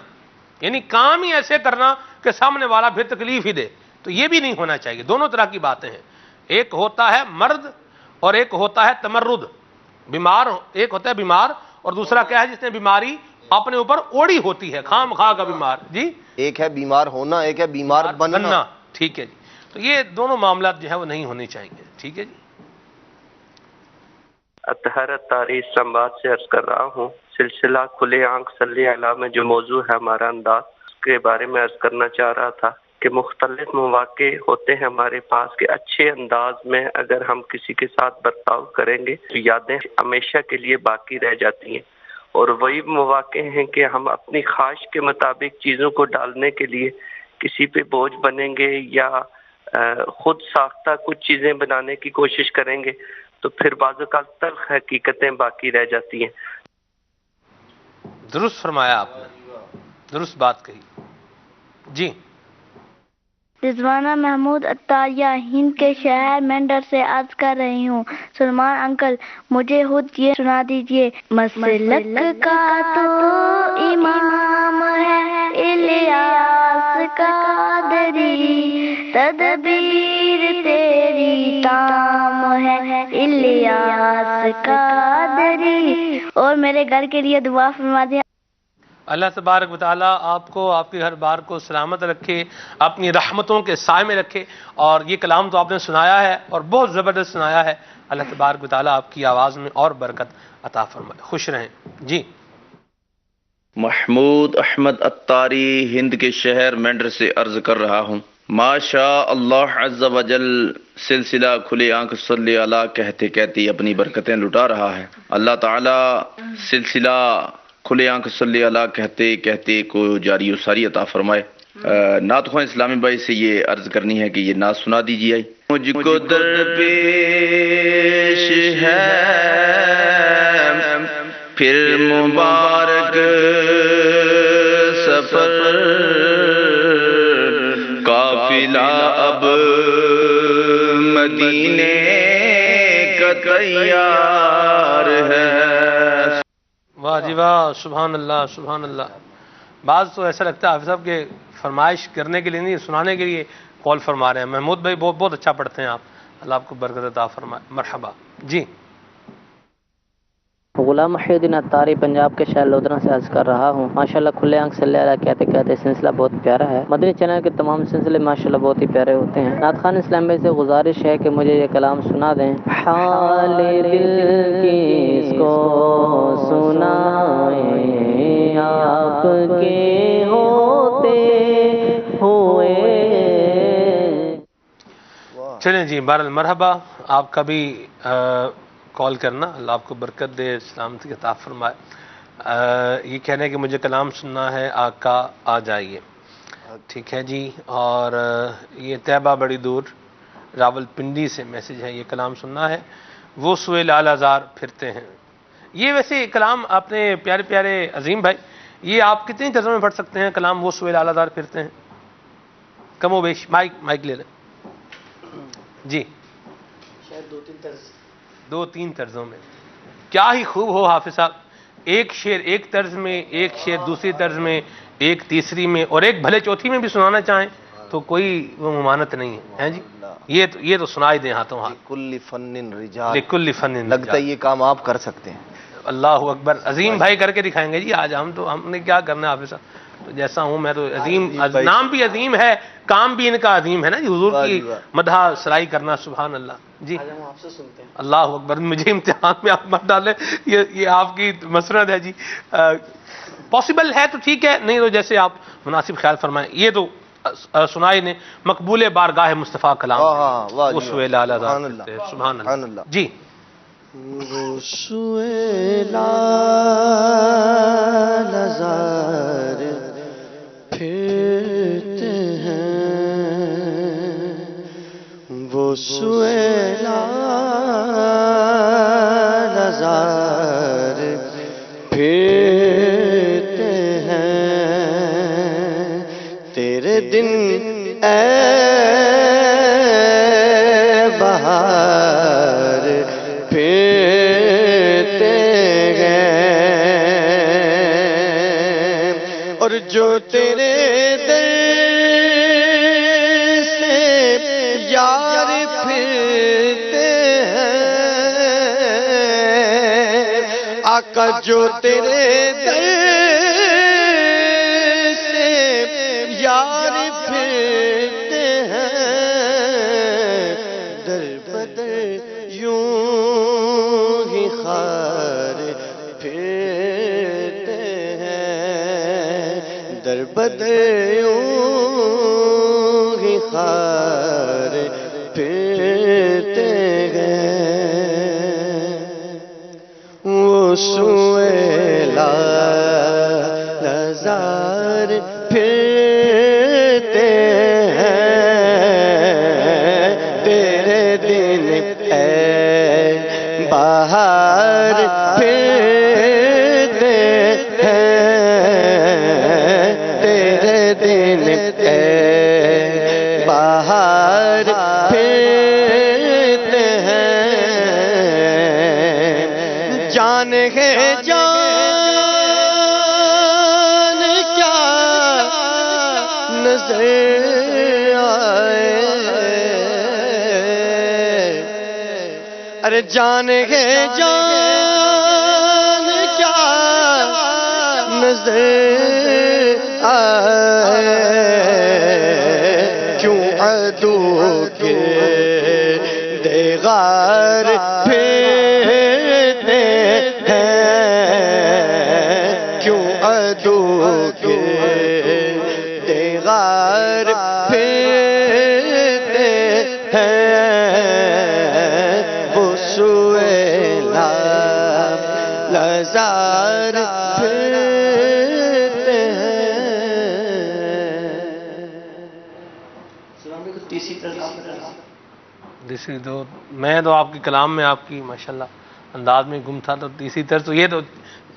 Speaker 1: یعنی کام ہی ایسے کرنا کہ سامنے والا پھر تکلیف ہی دے. تو یہ بھی نہیں ہونا چاہیے. دونوں طرح کی باتیں ہیں. ایک ہوتا ہے مرد اور ایک ہوتا ہے تمرد. بیمار, ایک ہوتا ہے بیمار اور دوسرا کیا ہے جس نے بیماری اپنے اوپر اوڑی ہوتی ہے, خام خواہ کا بیمار. جی,
Speaker 3: ایک ہے بیمار ہونا, ایک ہے بیمار بننا.
Speaker 1: ٹھیک ہے جی. تو یہ دونوں معاملات جو ہے وہ نہیں ہونے چاہیے. ٹھیک ہے جی.
Speaker 8: اطہر اتاری اسلام آباد سے عرض کر رہا ہوں، سلسلہ کھلے آنکھ صلی اللہ میں جو موضوع ہے ہمارا انداز، اس کے بارے میں عرض کرنا چاہ رہا تھا کہ مختلف مواقع ہوتے ہیں ہمارے پاس کہ اچھے انداز میں اگر ہم کسی کے ساتھ برتاؤ کریں گے تو یادیں ہمیشہ کے لیے باقی رہ جاتی ہیں، اور وہی مواقع ہیں کہ ہم اپنی خواہش کے مطابق چیزوں کو ڈالنے کے لیے کسی پہ بوجھ بنیں گے یا خود ساختہ کچھ چیزیں بنانے کی کوشش کریں گے تو پھر بعض اوقات تلخ حقیقتیں باقی رہ جاتی ہیں.
Speaker 1: درست فرمایا آپ نے، درست بات کہی. جی.
Speaker 9: رضوانہ محمود عطاریہ ہند کے شہر مینڈر سے عرض کر رہی ہوں. سلمان انکل مجھے خود یہ سنا دیجئے. مسلک کا تو امام ہے الیاس قادری، تدبیر تیری تام ہے الیاس قادری. اور میرے گھر کے لیے دعا فرما دیں.
Speaker 1: اللہ تبارک و تعالیٰ آپ کو، آپ کے گھر بار کو سلامت رکھے، اپنی رحمتوں کے سائے میں رکھے. اور یہ کلام تو آپ نے سنایا ہے اور بہت زبردست سنایا ہے. اللہ تبارک و تعالیٰ آپ کی آواز میں اور برکت عطا فرمائے. خوش رہیں. جی.
Speaker 10: محمود احمد عطاری ہند کے شہر مینڈر سے عرض کر رہا ہوں. ماشاء اللہ عز و جل سلسلہ کھلے آنکھ صلی اللہ کہتے کہتے اپنی برکتیں لٹا رہا ہے. اللہ تعالیٰ سلسلہ کھلے آنکھ صلی اللہ کہتے کہتے کو جاری و ساری عطا فرمائے. نعت خواہ اسلامی بھائی سے یہ عرض کرنی ہے کہ یہ نعت سنا دیجیے. مجھ کو درپیش ہے پھر مبارک سفر، قافلہ اب مدینے کا تیار ہے.
Speaker 1: واہ جی واہ، سبحان اللہ سبحان اللہ. بعض تو ایسا لگتا ہے حافظ صاحب کہ فرمائش کرنے کے لیے نہیں، سنانے کے لیے کال فرما رہے ہیں. محمود بھائی بہت بہت اچھا پڑھتے ہیں آپ، اللہ آپ کو برکت عطا فرمائے. مرحبا. جی.
Speaker 4: غلام محی الدین عطاری پنجاب کے شہر لودھرا سے عرض کر رہا ہوں. ماشاءاللہ کھلے آنکھ صلی اللہ کہتے کہتے سلسلہ بہت پیارا ہے. مدنی چینل کے تمام سلسلے ماشاءاللہ بہت ہی پیارے ہوتے ہیں. نعت خوان اسلام بھائی سے گزارش ہے کہ مجھے یہ کلام سنا دیں. حال دل کس کو سنائیں آپ کے ہوتے ہوئے.
Speaker 1: چلیں جی. بہرحال مرحبا. آپ کا بھی کال کرنا، اللہ آپ کو برکت دے، سلامتی عطا فرمائے. یہ کہنے کہ مجھے کلام سننا ہے، آقا آ جائیے. ٹھیک ہے جی. اور یہ طیبہ بڑی دور راول پنڈی سے میسج ہے، یہ کلام سننا ہے. وہ سوئے لال آزار پھرتے ہیں. یہ ویسے کلام آپ نے پیارے پیارے عظیم بھائی، یہ آپ کتنی طرزوں میں پڑھ سکتے ہیں کلام وہ سوئے لال آزار پھرتے ہیں؟ کم و بیش. مائک لے لیں جی. دو تین طرزوں میں. کیا ہی خوب ہو حافظ صاحب، ایک شعر ایک طرز میں، ایک شعر دوسری طرز میں، ایک تیسری میں، اور ایک بھلے چوتھی میں بھی سنانا چاہیں تو کوئی وہ ممانت نہیں ہے جی. یہ تو سنا ہی دیں ہاتھوں ہاتھ.
Speaker 3: لکل فن رجال،
Speaker 1: لکل فن رجال.
Speaker 3: لگتا ہے یہ کام آپ کر سکتے ہیں.
Speaker 1: اللہ اکبر. عظیم بھائی کر کے دکھائیں گے جی. آج ہم نے کیا کرنا ہے حافظ صاحب، تو جیسا ہوں میں تو عظیم، نام بھی عظیم ہے، کام بھی ان کا عظیم ہے نا جی. حضور کی مدح سرائی کرنا. سبحان اللہ. جی.
Speaker 4: آپ سے سنتے ہیں.
Speaker 1: اللہ اکبر. مجھے امتحان میں آپ مت ڈالیں، یہ آپ کی مسرت ہے جی. پاسبل ہے تو ٹھیک ہے، نہیں تو جیسے آپ مناسب خیال فرمائیں. یہ تو سنائی نے مقبول بارگاہ مصطفیٰ کلام. اس وے لالا سبحان اللہ. جی.
Speaker 2: وہ سوئے لال آزار پھرتے ہیں، وہ سوئے لال آزار پھرتے ہیں. تیرے دن اے بہار پھرتے ہیں، اور جو تیرے در سے یار پھرتے ہیں. آقا جو تیرے در سے یار پھرتے ہیں، بدر یوں ہی خار پھرتے ہیں، در بدر یوں ہی خار پھرتے ہیں، وہ سویلا نظار پھرتے ہیں، تیرے دن اے بہار پھرتے ہیں، تیرے دن اے بہار پھرتے ہیں، جان ہے جان کیا نظر آئے، ارے جان ہے جان کیا نظر آئے، کیوں عدو کے دیغار پھرتے ہیں، کیوں عدو کے دیغار پھرتے ہیں، وہ سویلا لزار پھرتے ہیں۔
Speaker 1: تیسری تو میں تو آپ کے کلام میں آپ کی ماشاءاللہ انداز میں گم تھا، تو تیسری طرح تو یہ تو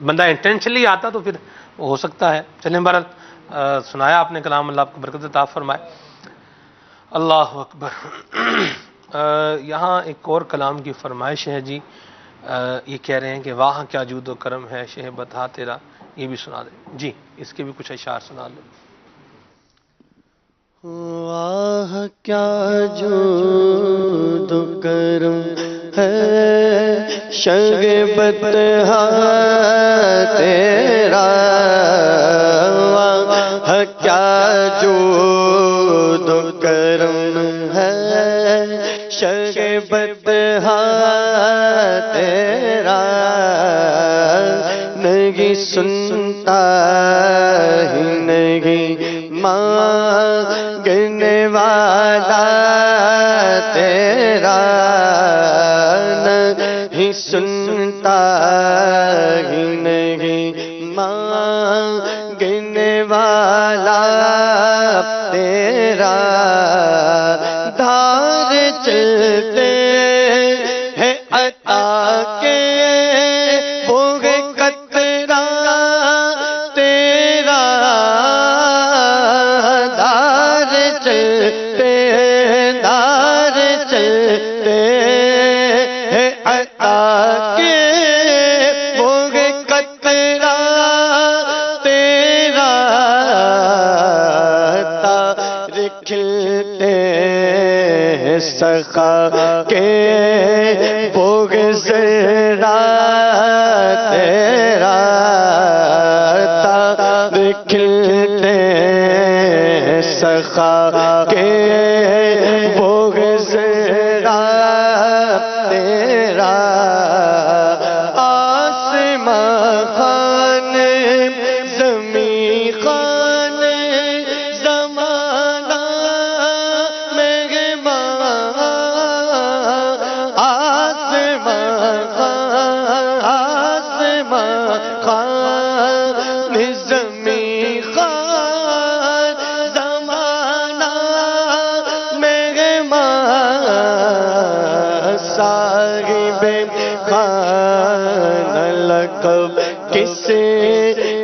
Speaker 1: بندہ انٹینشنلی آتا تو پھر وہ ہو سکتا ہے۔ چلیں بہرحال سنایا آپ نے کلام، اللہ آپ کو برکت عطا فرمائے۔ اللہ اکبر۔ یہاں ایک اور کلام کی فرمائش ہے جی، یہ کہہ رہے ہیں کہ واہ کیا جود و کرم ہے شہ بتا تیرا، یہ بھی سنا دیں جی، اس کے بھی کچھ اشعار سنا دیں۔
Speaker 2: واہ کیا جود و کرم ہے شگبت تیرا، واہ کیا جود و کرم ہے شگبت تیرا، نہیں سنتا ہی نہیں مانگنے والا تیرا، نہیں سنتا ہی نہیں مانگنے والا تیرا، دھار چلتے ہیں عطا کے وہ قطرہ تیرا، دھار چلتے ہیں عطا کے وہ قطرہ تیرا، تار کھلتے ہیں سخا کے بغضرا تیرا، تار کھلتے ہیں سخا کے بغضرا تیرا، آسمان خان زمین خان زمانہ مہمان، آسمان خان زمین خان زمانہ مہمان، صاحب خان لقب کسے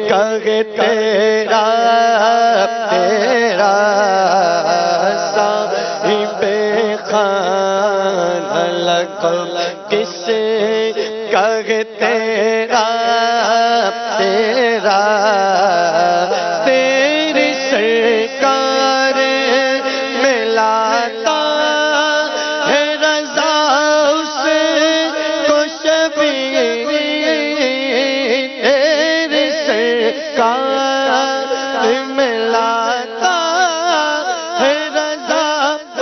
Speaker 2: کہے تیرا، تیرا صاحب خان لقب کسے کہے تیرا، تیرا تیری سرکار میں لاتا ہے رضا اس کو شبیر، تیری سرکار میں لاتا ہے رضا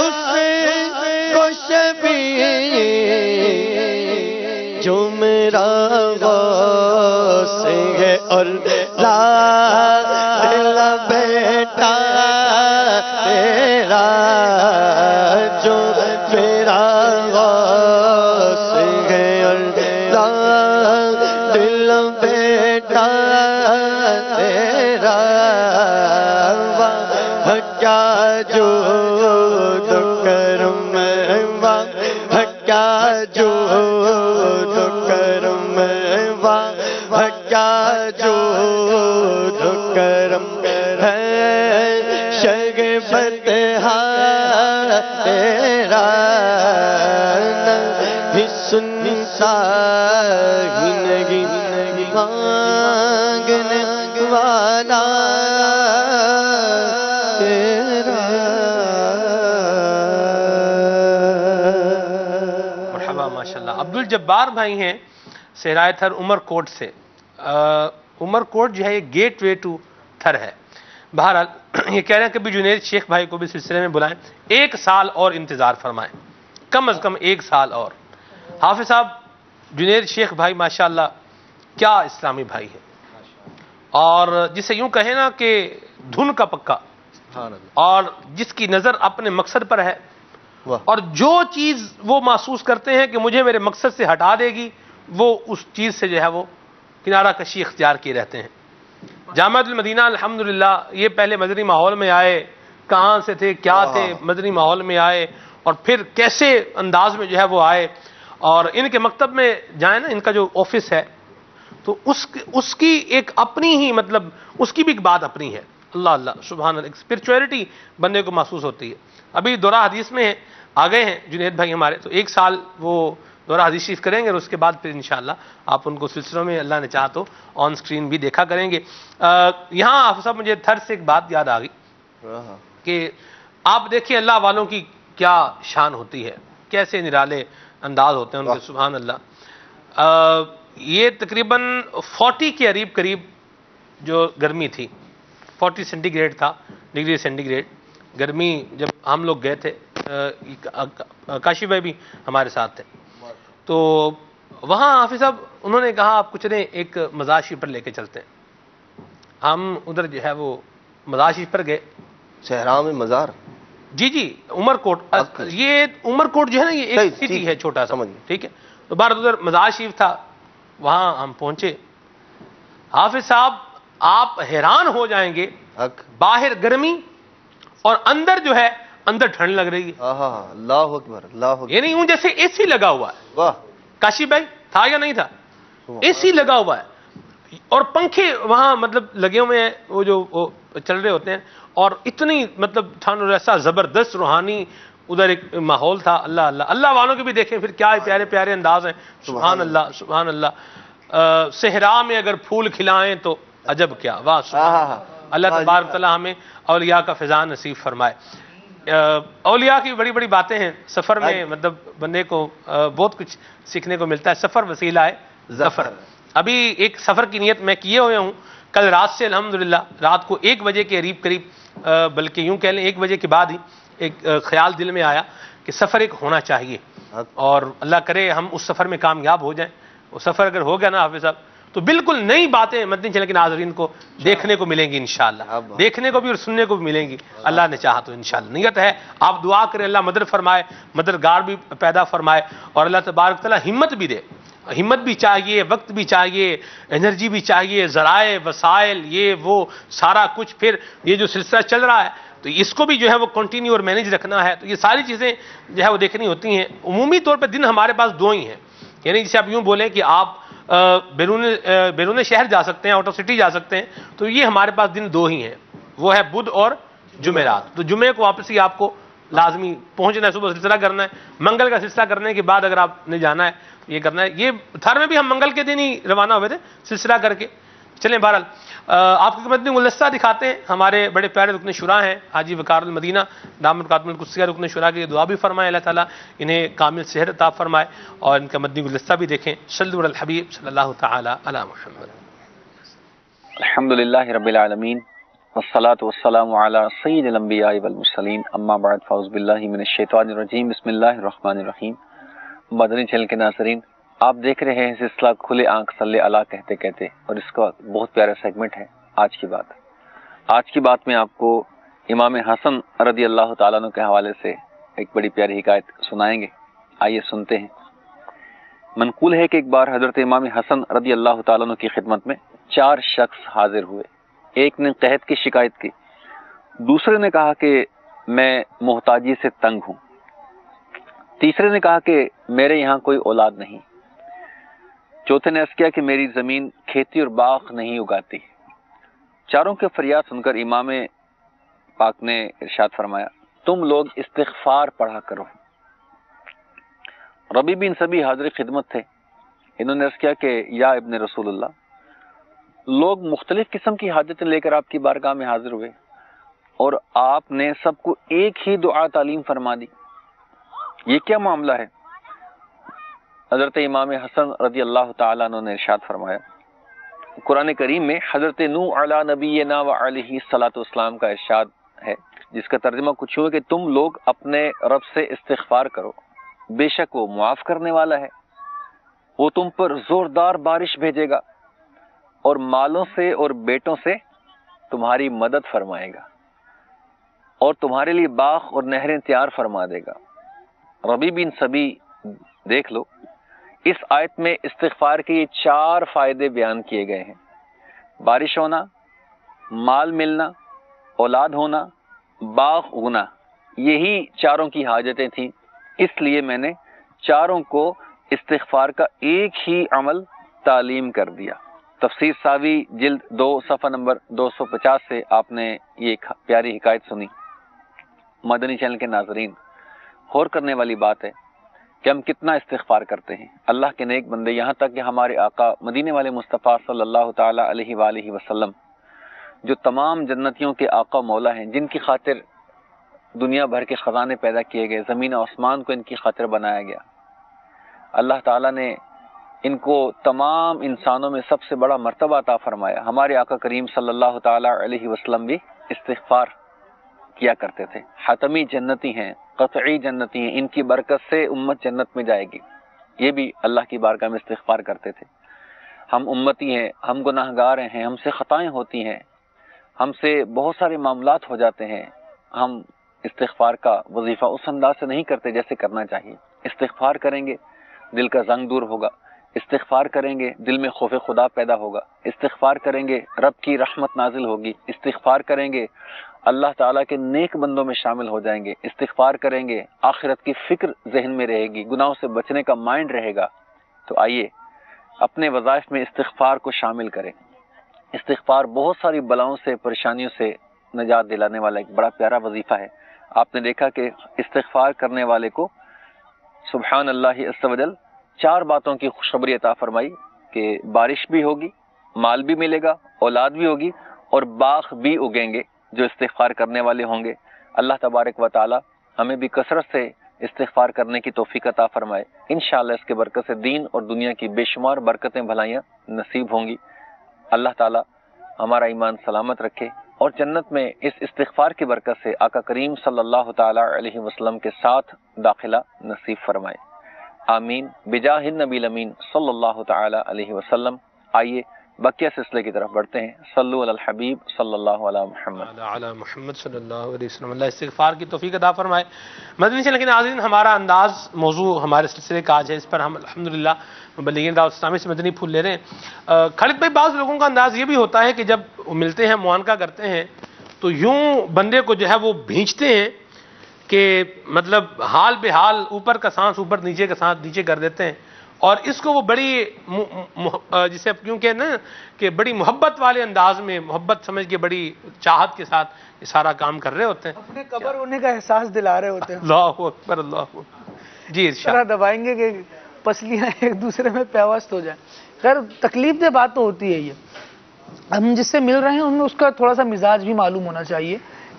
Speaker 2: اس کو شبیر، اور لاڈلا بیٹا تیرا جو میرا غوث ہے، اور لاڈلا بیٹا تیرا واہ کیا جو کرم واہ کیا جو کرم واہ کیا جو کرم ہے، شگفت تیرا نہیں سنتا ہی نہیں مانگنے والا تیرا۔
Speaker 1: مرحبا ماشاءاللہ۔ عبدالجبار بھائی ہیں صحرائے تھر عمر کوٹ سے۔ عمر کوٹ جو ہے یہ گیٹ وے ٹو تھر ہے۔ بہرحال یہ کہہ رہے ہیں کہ بھی جنید شیخ بھائی کو بھی سلسلے میں بلائیں، 1 سال اور انتظار فرمائیں، کم از کم 1 سال اور۔ حافظ صاحب جنید شیخ بھائی ماشاءاللہ کیا اسلامی بھائی ہے، اور جسے یوں کہیں نا کہ دھن کا پکا، اور جس کی نظر اپنے مقصد پر ہے، اور جو چیز وہ محسوس کرتے ہیں کہ مجھے میرے مقصد سے ہٹا دے گی، وہ اس چیز سے جو ہے وہ کنارہ کشی اختیار کیے رہتے ہیں۔ جامعۃ المدینہ الحمدللہ یہ پہلے مدنی ماحول میں آئے، کہاں سے تھے کیا تھے، مدنی ماحول میں آئے، اور پھر کیسے انداز میں جو ہے وہ آئے، اور ان کے مکتب میں جائیں نا، ان کا جو آفس ہے تو اس کی ایک اپنی ہی مطلب اس کی بھی ایک بات اپنی ہے۔ اللہ اللہ سبحان اللہ، اسپرچولیٹی بندے کو محسوس ہوتی ہے۔ ابھی دورہ حدیث میں آ گئے ہیں جنید بھائی ہمارے، تو 1 سال وہ دورہ حدیث شریف کریں گے، اور اس کے بعد پھر انشاءاللہ آپ ان کو سلسلوں میں اللہ نے چاہا تو آن سکرین بھی دیکھا کریں گے۔ یہاں حافظ صاحب مجھے تھر سے ایک بات یاد آ گئی کہ آپ دیکھیں اللہ والوں کی کیا شان ہوتی ہے، کیسے نرالے انداز ہوتے ہیں ان کے، سبحان اللہ۔ یہ تقریباً 40 کے قریب جو گرمی تھی، 40 سینٹی گریڈ تھا، ڈگری سینٹی گریڈ گرمی جب ہم لوگ گئے تھے، کاشی بھائی بھی ہمارے ساتھ تھے، تو وہاں حافظ صاحب انہوں نے کہا آپ کچھ نہیں، ایک مزار شریف پر لے کے چلتے ہیں۔ ہم ادھر جو ہے وہ مزار شریف پر گئے۔
Speaker 3: صحرا میں مزار؟
Speaker 1: جی عمر کوٹ، یہ عمر کوٹ جو ہے نا یہ ایک سٹی ہے چھوٹا سا، ٹھیک ہے، تو باہر ادھر مزار شریف تھا، وہاں ہم پہنچے۔ حافظ صاحب آپ حیران ہو جائیں گے، باہر گرمی اور اندر جو ہے اندر ٹھنڈ لگ رہی ہے۔
Speaker 3: اللہ اکبر اللہ اکبر،
Speaker 1: یعنی یوں جیسے اے سی لگا ہوا ہے۔
Speaker 3: واہ
Speaker 1: کاشی بھائی تھا یا نہیں تھا؟ اے سی لگا ہوا ہے، اور پنکھے وہاں مطلب لگے ہوئے ہیں، وہ جو چل رہے ہوتے ہیں، اور اتنی مطلب ٹھنڈ اور ایسا زبردست روحانی ادھر ایک ماحول تھا۔ اللہ اللہ، اللہ والوں کے بھی دیکھیں پھر کیا پیارے پیارے انداز ہیں، سبحان اللہ سبحان اللہ۔ صحرا میں اگر پھول کھلائیں تو عجب کیا، واہ اللہ تبارک تعالیٰ ہمیں اولیاء کا فیضان نصیب فرمائے۔ اولیاء کی بڑی بڑی باتیں ہیں، سفر میں مطلب بندے کو بہت کچھ سیکھنے کو ملتا ہے۔ سفر وسیلہ ہے ظفر۔ ابھی ایک سفر کی نیت میں کیے ہوئے ہوں، کل رات سے الحمدللہ رات کو 1 بجے کے قریب بلکہ یوں کہہ لیں 1 بجے کے بعد ہی ایک خیال دل میں آیا کہ سفر ایک ہونا چاہیے، اور اللہ کرے ہم اس سفر میں کامیاب ہو جائیں۔ وہ سفر اگر ہو گیا نا حافظ صاحب تو بالکل نئی باتیں مدنی چینل کے ناظرین کو دیکھنے کو ملیں گی انشاءاللہ، دیکھنے کو بھی اور سننے کو بھی ملیں گی، اللہ نے چاہا تو انشاءاللہ۔ نیت ہے آپ دعا کریں اللہ مدد فرمائے، مددگار بھی پیدا فرمائے، اور اللہ تبارک تعالیٰ ہمت بھی دے۔ ہمت بھی چاہیے، وقت بھی چاہیے، انرجی بھی چاہیے، ذرائع وسائل یہ وہ سارا کچھ۔ پھر یہ جو سلسلہ چل رہا ہے تو اس کو بھی جو ہے وہ کنٹینیو اور مینیج رکھنا ہے، تو یہ ساری چیزیں جو ہے وہ دیکھنی ہوتی ہیں۔ عمومی طور پہ دن ہمارے پاس 2 ہی ہیں، یعنی جسے آپ یوں بولیں کہ آپ بیرون شہر جا سکتے ہیں، آؤٹ آف سٹی جا سکتے ہیں، تو یہ ہمارے پاس دن 2 ہی ہیں، وہ ہے بدھ اور جمعرات۔ تو جمعے کو واپسی آپ کو لازمی پہنچنا ہے، صبح سلسلہ کرنا ہے، منگل کا سلسلہ کرنے کے بعد اگر آپ نے جانا ہے یہ کرنا ہے۔ یہ تھر میں بھی ہم منگل کے دن ہی روانہ ہوئے تھے سلسلہ کر کے۔ چلیں بہرحال آپ کو مدنی گلدستہ دکھاتے ہیں، ہمارے بڑے پیارے رکن شورا ہیں حاجی وقار المدینہ دامت قاتم القدسیہ رکن شورا کے دعا بھی فرمائے اللہ تعالیٰ انہیں کامل صحت عطا فرمائے، اور ان کا مدنی گلدستہ بھی دیکھیں۔ صلوا علی الحبیب صلی اللہ تعالی علی محمد۔
Speaker 11: الحمدللہ رب العالمین والصلاة والسلام علی سید الانبیاء والمرسلین، اما بعد فاعوذ باللہ من الشیطان الرجیم، بسم اللہ الرحمن الرحیم۔ مدنی چینل کے ناظرین، آپ دیکھ رہے ہیں سلسلہ کھلے آنکھ صلی اللہ کہتے کہتے، اور اس کا بہت پیارا سیگمنٹ ہے آج کی بات۔ آج کی بات میں آپ کو امام حسن رضی اللہ تعالیٰ عنہ کے حوالے سے ایک بڑی پیاری حکایت سنائیں گے، آئیے سنتے ہیں۔ منقول ہے کہ ایک بار حضرت امام حسن رضی اللہ تعالیٰ عنہ کی خدمت میں 4 شخص حاضر ہوئے۔ ایک نے قحط کی شکایت کی، دوسرے نے کہا کہ میں محتاجی سے تنگ ہوں، تیسرے نے کہا کہ میرے یہاں کوئی اولاد نہیں، چوتھے نے عرض کیا کہ میری زمین کھیتی اور باغ نہیں اگاتی۔ چاروں کے فریاد سن کر امام پاک نے ارشاد فرمایا، تم لوگ استغفار پڑھا کرو۔ ربی بن سبی حاضر خدمت تھے، انہوں نے عرض کیا کہ یا ابن رسول اللہ، لوگ مختلف قسم کی حاجتیں لے کر آپ کی بارگاہ میں حاضر ہوئے اور آپ نے سب کو ایک ہی دعا تعلیم فرما دی، یہ کیا معاملہ ہے؟ حضرت امام حسن رضی اللہ تعالیٰ عنہ نے ارشاد فرمایا، قرآن کریم میں حضرت نوح علی نبینا و علیہ الصلوۃ والسلام کا ارشاد ہے، جس کا ترجمہ کچھ ہوا کہ تم لوگ اپنے رب سے استغفار کرو، بے شک وہ معاف کرنے والا ہے، وہ تم پر زوردار بارش بھیجے گا اور مالوں سے اور بیٹوں سے تمہاری مدد فرمائے گا اور تمہارے لیے باغ اور نہریں تیار فرما دے گا۔ ربی بن سبی دیکھ لو، اس آیت میں استغفار کے یہ 4 فائدے بیان کیے گئے ہیں، بارش ہونا، مال ملنا، اولاد ہونا، باغ اگنا، یہی چاروں کی حاجتیں تھیں، اس لیے میں نے چاروں کو استغفار کا ایک ہی عمل تعلیم کر دیا۔ تفسیر ساوی جلد 2 صفحہ نمبر 250 سے آپ نے یہ پیاری حکایت سنی۔ مدنی چینل کے ناظرین، غور کرنے والی بات ہے کہ ہم کتنا استغفار کرتے ہیں۔ اللہ کے نیک بندے، یہاں تک کہ ہمارے آقا مدینے والے مصطفیٰ صلی اللہ تعالی علیہ وآلہ وسلم، جو تمام جنتیوں کے آقا مولا ہیں، جن کی خاطر دنیا بھر کے خزانے پیدا کیے گئے، زمین و آسمان کو ان کی خاطر بنایا گیا، اللہ تعالیٰ نے ان کو تمام انسانوں میں سب سے بڑا مرتبہ عطا فرمایا۔ ہمارے آقا کریم صلی اللہ تعالی علیہ وسلم بھی استغفار کیا کرتے تھے۔ حتمی جنتی ہیں، قطعی جنتی ہیں، ان کی برکت سے امت جنت میں جائے گی، یہ بھی اللہ کی بارگاہ میں استغفار کرتے تھے۔ ہم امتی ہیں، ہم گناہ گار ہیں، ہم سے خطائیں ہوتی ہیں، ہم سے بہت سارے معاملات ہو جاتے ہیں، ہم استغفار کا وظیفہ اس انداز سے نہیں کرتے جیسے کرنا چاہیے۔ استغفار کریں گے دل کا زنگ دور ہوگا، استغفار کریں گے دل میں خوف خدا پیدا ہوگا، استغفار کریں گے رب کی رحمت نازل ہوگی، استغفار کریں گے اللہ تعالیٰ کے نیک بندوں میں شامل ہو جائیں گے، استغفار کریں گے آخرت کی فکر ذہن میں رہے گی، گناہوں سے بچنے کا مائنڈ رہے گا۔ تو آئیے اپنے وظائف میں استغفار کو شامل کریں۔ استغفار بہت ساری بلاؤں سے، پریشانیوں سے نجات دلانے والا ایک بڑا پیارا وظیفہ ہے۔ آپ نے دیکھا کہ استغفار کرنے والے کو سبحان اللہ عز و جل 4 باتوں کی خوشخبری عطا فرمائی کہ بارش بھی ہوگی، مال بھی ملے گا، اولاد بھی ہوگی اور باغ بھی اگیں گے جو استغفار کرنے والے ہوں گے۔ اللہ تبارک و تعالی ہمیں بھی کثرت سے استغفار کرنے کی توفیق عطا فرمائے۔ انشاءاللہ اس کے برکت سے دین اور دنیا کی بے شمار برکتیں بھلائیاں نصیب ہوں گی۔ اللہ تعالی ہمارا ایمان سلامت رکھے اور جنت میں اس استغفار کی برکت سے آقا کریم صلی اللہ تعالی علیہ وسلم کے ساتھ داخلہ نصیب فرمائے، آمین بجاہ النبی الامین صلی اللہ تعالی علیہ وسلم۔ آئیے بقیہ سلسلے کی طرف بڑھتے ہیں۔ صلو علی الحبیب صلی اللہ علیہ محمد
Speaker 1: علی محمد صلی اللہ علیہ وسلم۔ اللہ استغفار کی توفیق عطا فرمائے۔ مدنی چینل کے ناظرین، ہمارا انداز موضوع ہمارے سلسلے کا آج ہے، اس پر ہم الحمدللہ مبلغین دعوت اسلامی سے مدنی پھول لے رہے ہیں۔ خالد بھائی، بعض لوگوں کا انداز یہ بھی ہوتا ہے کہ جب ملتے ہیں، معانقہ کرتے ہیں، تو یوں بندے کو جو ہے وہ بھینچتے ہیں کہ مطلب حال بے حال، اوپر کا سانس اوپر، نیچے کا سانس نیچے کر دیتے ہیں، اور اس کو وہ بڑی جسے کیوں کہ نا کہ بڑی محبت والے انداز میں، محبت سمجھ کے بڑی چاہت کے ساتھ یہ سارا کام کر رہے ہوتے ہیں،
Speaker 12: اپنے قبر ہونے کا احساس دلا رہے ہوتے ہیں۔
Speaker 1: اللہ اکبر، اللہ اکبر۔ جی
Speaker 12: ارشاد دبائیں گے کہ پسلیاں ایک دوسرے میں پیوست ہو جائیں۔ خیر تکلیف دہ بات تو ہوتی ہے، یہ ہم جس سے مل رہے ہیں ہمیں اس کا تھوڑا سا مزاج بھی معلوم ہونا چاہیے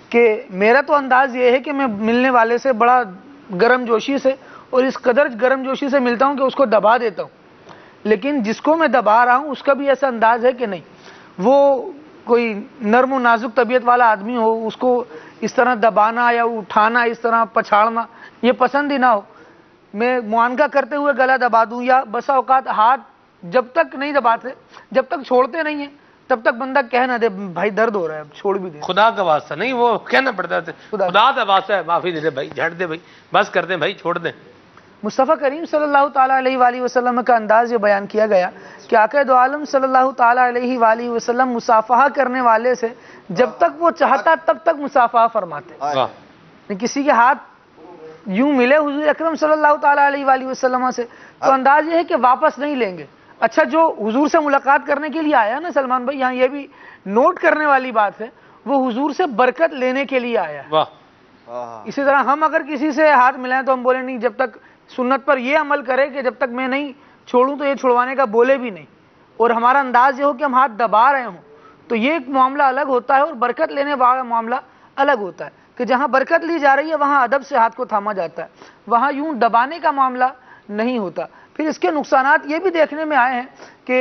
Speaker 12: کہ میرا تو انداز یہ ہے کہ میں ملنے والے سے بڑا گرم جوشی سے اور اس قدر گرم جوشی سے ملتا ہوں کہ اس کو دبا دیتا ہوں، لیکن جس کو میں دبا رہا ہوں اس کا بھی ایسا انداز ہے کہ نہیں وہ کوئی نرم و نازک طبیعت والا آدمی ہو، اس کو اس طرح دبانا یا اٹھانا، اس طرح پچھاڑنا یہ پسند ہی نہ ہو۔ میں معانقہ کرتے ہوئے گلا دبا دوں، یا بسا اوقات ہاتھ جب تک نہیں دباتے، جب تک چھوڑتے نہیں ہیں تب تک بندہ کہہ نہ دے بھائی درد ہو رہا ہے چھوڑ بھی دے،
Speaker 1: خدا کا واسطہ نہیں، وہ کہنا پڑتا ہے خدا کا واسطہ ہے، معافی دے دے بھائی، جھڑ دے بھائی، بس کر دیں بھائی، چھوڑ دیں۔
Speaker 12: مصطفیٰ کریم صلی اللہ تعالیٰ علیہ وآلہ وسلم کا انداز یہ بیان کیا گیا کہ آقا دو عالم صلی اللہ تعالیٰ علیہ وآلہ وسلم مصافحہ کرنے والے سے جب تک وہ چاہتا تب تک مصافحہ فرماتے، کسی کے ہاتھ یوں ملے حضور اکرم صلی اللہ تعالیٰ علیہ وآلہ وسلم سے تو انداز یہ ہے کہ واپس نہیں لیں گے۔ اچھا، جو حضور سے ملاقات کرنے کے لیے آیا نا سلمان بھائی، یہاں یہ بھی نوٹ کرنے والی بات ہے، وہ حضور سے برکت لینے کے لیے آیا ہے۔ اسی طرح ہم اگر کسی سے ہاتھ ملائیں تو ہم بولیں نہیں، جب تک سنت پر یہ عمل کرے کہ جب تک میں نہیں چھوڑوں تو یہ چھوڑوانے کا بولے بھی نہیں، اور ہمارا انداز یہ ہو کہ ہم ہاتھ دبا رہے ہوں، تو یہ ایک معاملہ الگ ہوتا ہے، اور برکت لینے والا معاملہ الگ ہوتا ہے کہ جہاں برکت لی جا رہی ہے وہاں ادب سے ہاتھ کو تھاما جاتا ہے، وہاں یوں دبانے کا معاملہ نہیں ہوتا۔ پھر اس کے نقصانات یہ بھی دیکھنے میں آئے ہیں کہ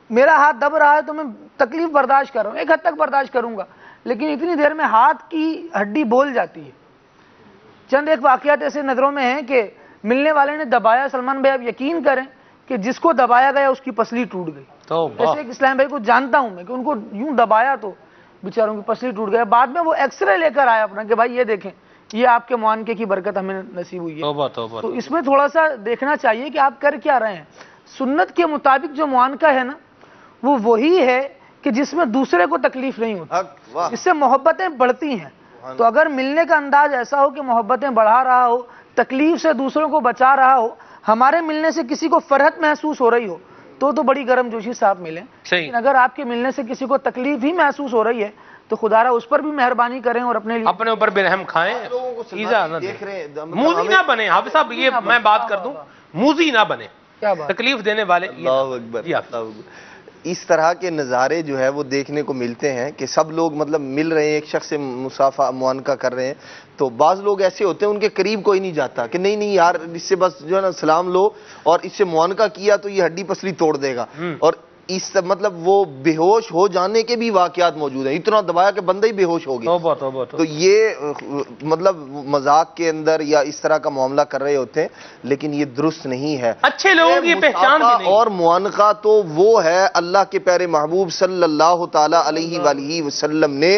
Speaker 12: میرا ہاتھ دب رہا ہے تو میں تکلیف برداشت کر رہا ہوں، ایک حد تک برداشت کروں گا، لیکن اتنی دیر میں ہاتھ کی ہڈی بول جاتی ہے۔ چند ایک واقعات ایسے نظروں میں ہیں کہ ملنے والے نے دبایا، سلمان بھائی آپ یقین کریں کہ جس کو دبایا گیا اس کی پسلی ٹوٹ گئی۔ جیسے ایک اسلام بھائی کو جانتا ہوں میں کہ ان کو یوں دبایا تو بیچاروں کی پسلی ٹوٹ گیا، بعد میں وہ ایکس رے لے کر آیا اپنا کہ بھائی یہ دیکھیں یہ آپ کے معانقے کی برکت ہمیں نصیب ہوئی ہے۔ تو اس میں تھوڑا سا دیکھنا چاہیے کہ آپ کر کیا رہے ہیں۔ سنت کے مطابق جو معانقہ ہے نا وہ وہی ہے کہ جس میں دوسرے کو تکلیف نہیں ہوتی، اس سے محبتیں بڑھتی ہیں۔ تو اگر ملنے کا انداز ایسا ہو کہ محبتیں بڑھا رہا ہو، تکلیف سے دوسروں کو بچا رہا ہو، ہمارے ملنے سے کسی کو فرحت محسوس ہو رہی ہو تو بڑی گرم جوشی سے آپ ملیں، لیکن اگر آپ کے ملنے سے کسی کو تکلیف ہی محسوس ہو رہی ہے تو خدا را اس پر بھی مہربانی کریں اور اپنے
Speaker 1: اوپر بے رحم کھائیں، ایزا نہ دیں، موزی نہ بنے۔ حافظ صاحب یہ میں بات کر دوں، موزی نہ بنے، تکلیف دینے والے۔
Speaker 3: اللہ اکبر۔ اس طرح کے نظارے جو ہے وہ دیکھنے کو ملتے ہیں کہ سب لوگ مطلب مل رہے ہیں، ایک شخص سے مصافحہ معانقہ کر رہے ہیں، تو بعض لوگ ایسے ہوتے ہیں ان کے قریب کوئی نہیں جاتا کہ نہیں یار اس سے بس جو ہے نا سلام لو، اور اس سے معانقہ کیا تو یہ ہڈی پسلی توڑ دے گا، اور اس مطلب وہ بے ہوش ہو جانے کے بھی واقعات موجود ہیں، اتنا دبایا کہ بندہ ہی بے ہوش ہو گیا۔ تو یہ مطلب مذاق کے اندر یا اس طرح کا معاملہ کر رہے ہوتے ہیں، لیکن یہ درست نہیں ہے۔
Speaker 1: اچھے لوگوں کی پہچان بھی نہیں۔
Speaker 3: اور معانقہ تو وہ ہے اللہ کے پیارے محبوب صلی اللہ تعالی علیہ وآلہ وسلم نے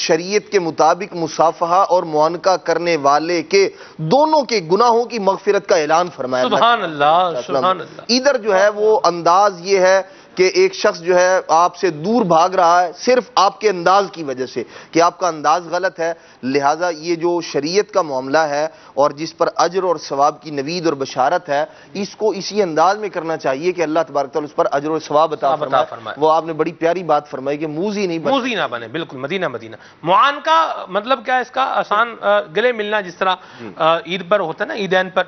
Speaker 3: شریعت کے مطابق مصافحہ اور معانقہ کرنے والے کے دونوں کے گناہوں کی مغفرت کا اعلان فرمایا۔
Speaker 1: سبحان اللہ، سبحان اللہ۔
Speaker 3: ادھر جو ہے وہ انداز یہ ہے کہ ایک شخص جو ہے آپ سے دور بھاگ رہا ہے صرف آپ کے انداز کی وجہ سے کہ آپ کا انداز غلط ہے، لہٰذا یہ جو شریعت کا معاملہ ہے اور جس پر اجر اور ثواب کی نوید اور بشارت ہے، اس کو اسی انداز میں کرنا چاہیے کہ اللہ تبارک تعالیٰ اس پر اجر اور ثواب عطا فرمائے۔ وہ آپ نے بڑی پیاری بات فرمائی کہ موزی نہیں بنے،
Speaker 1: موزی نہ بنے، بالکل۔ مدینہ معانقہ مطلب کیا ہے اس کا؟ آسان گلے ملنا، جس طرح عید پر ہوتا ہے نا، عیدین پر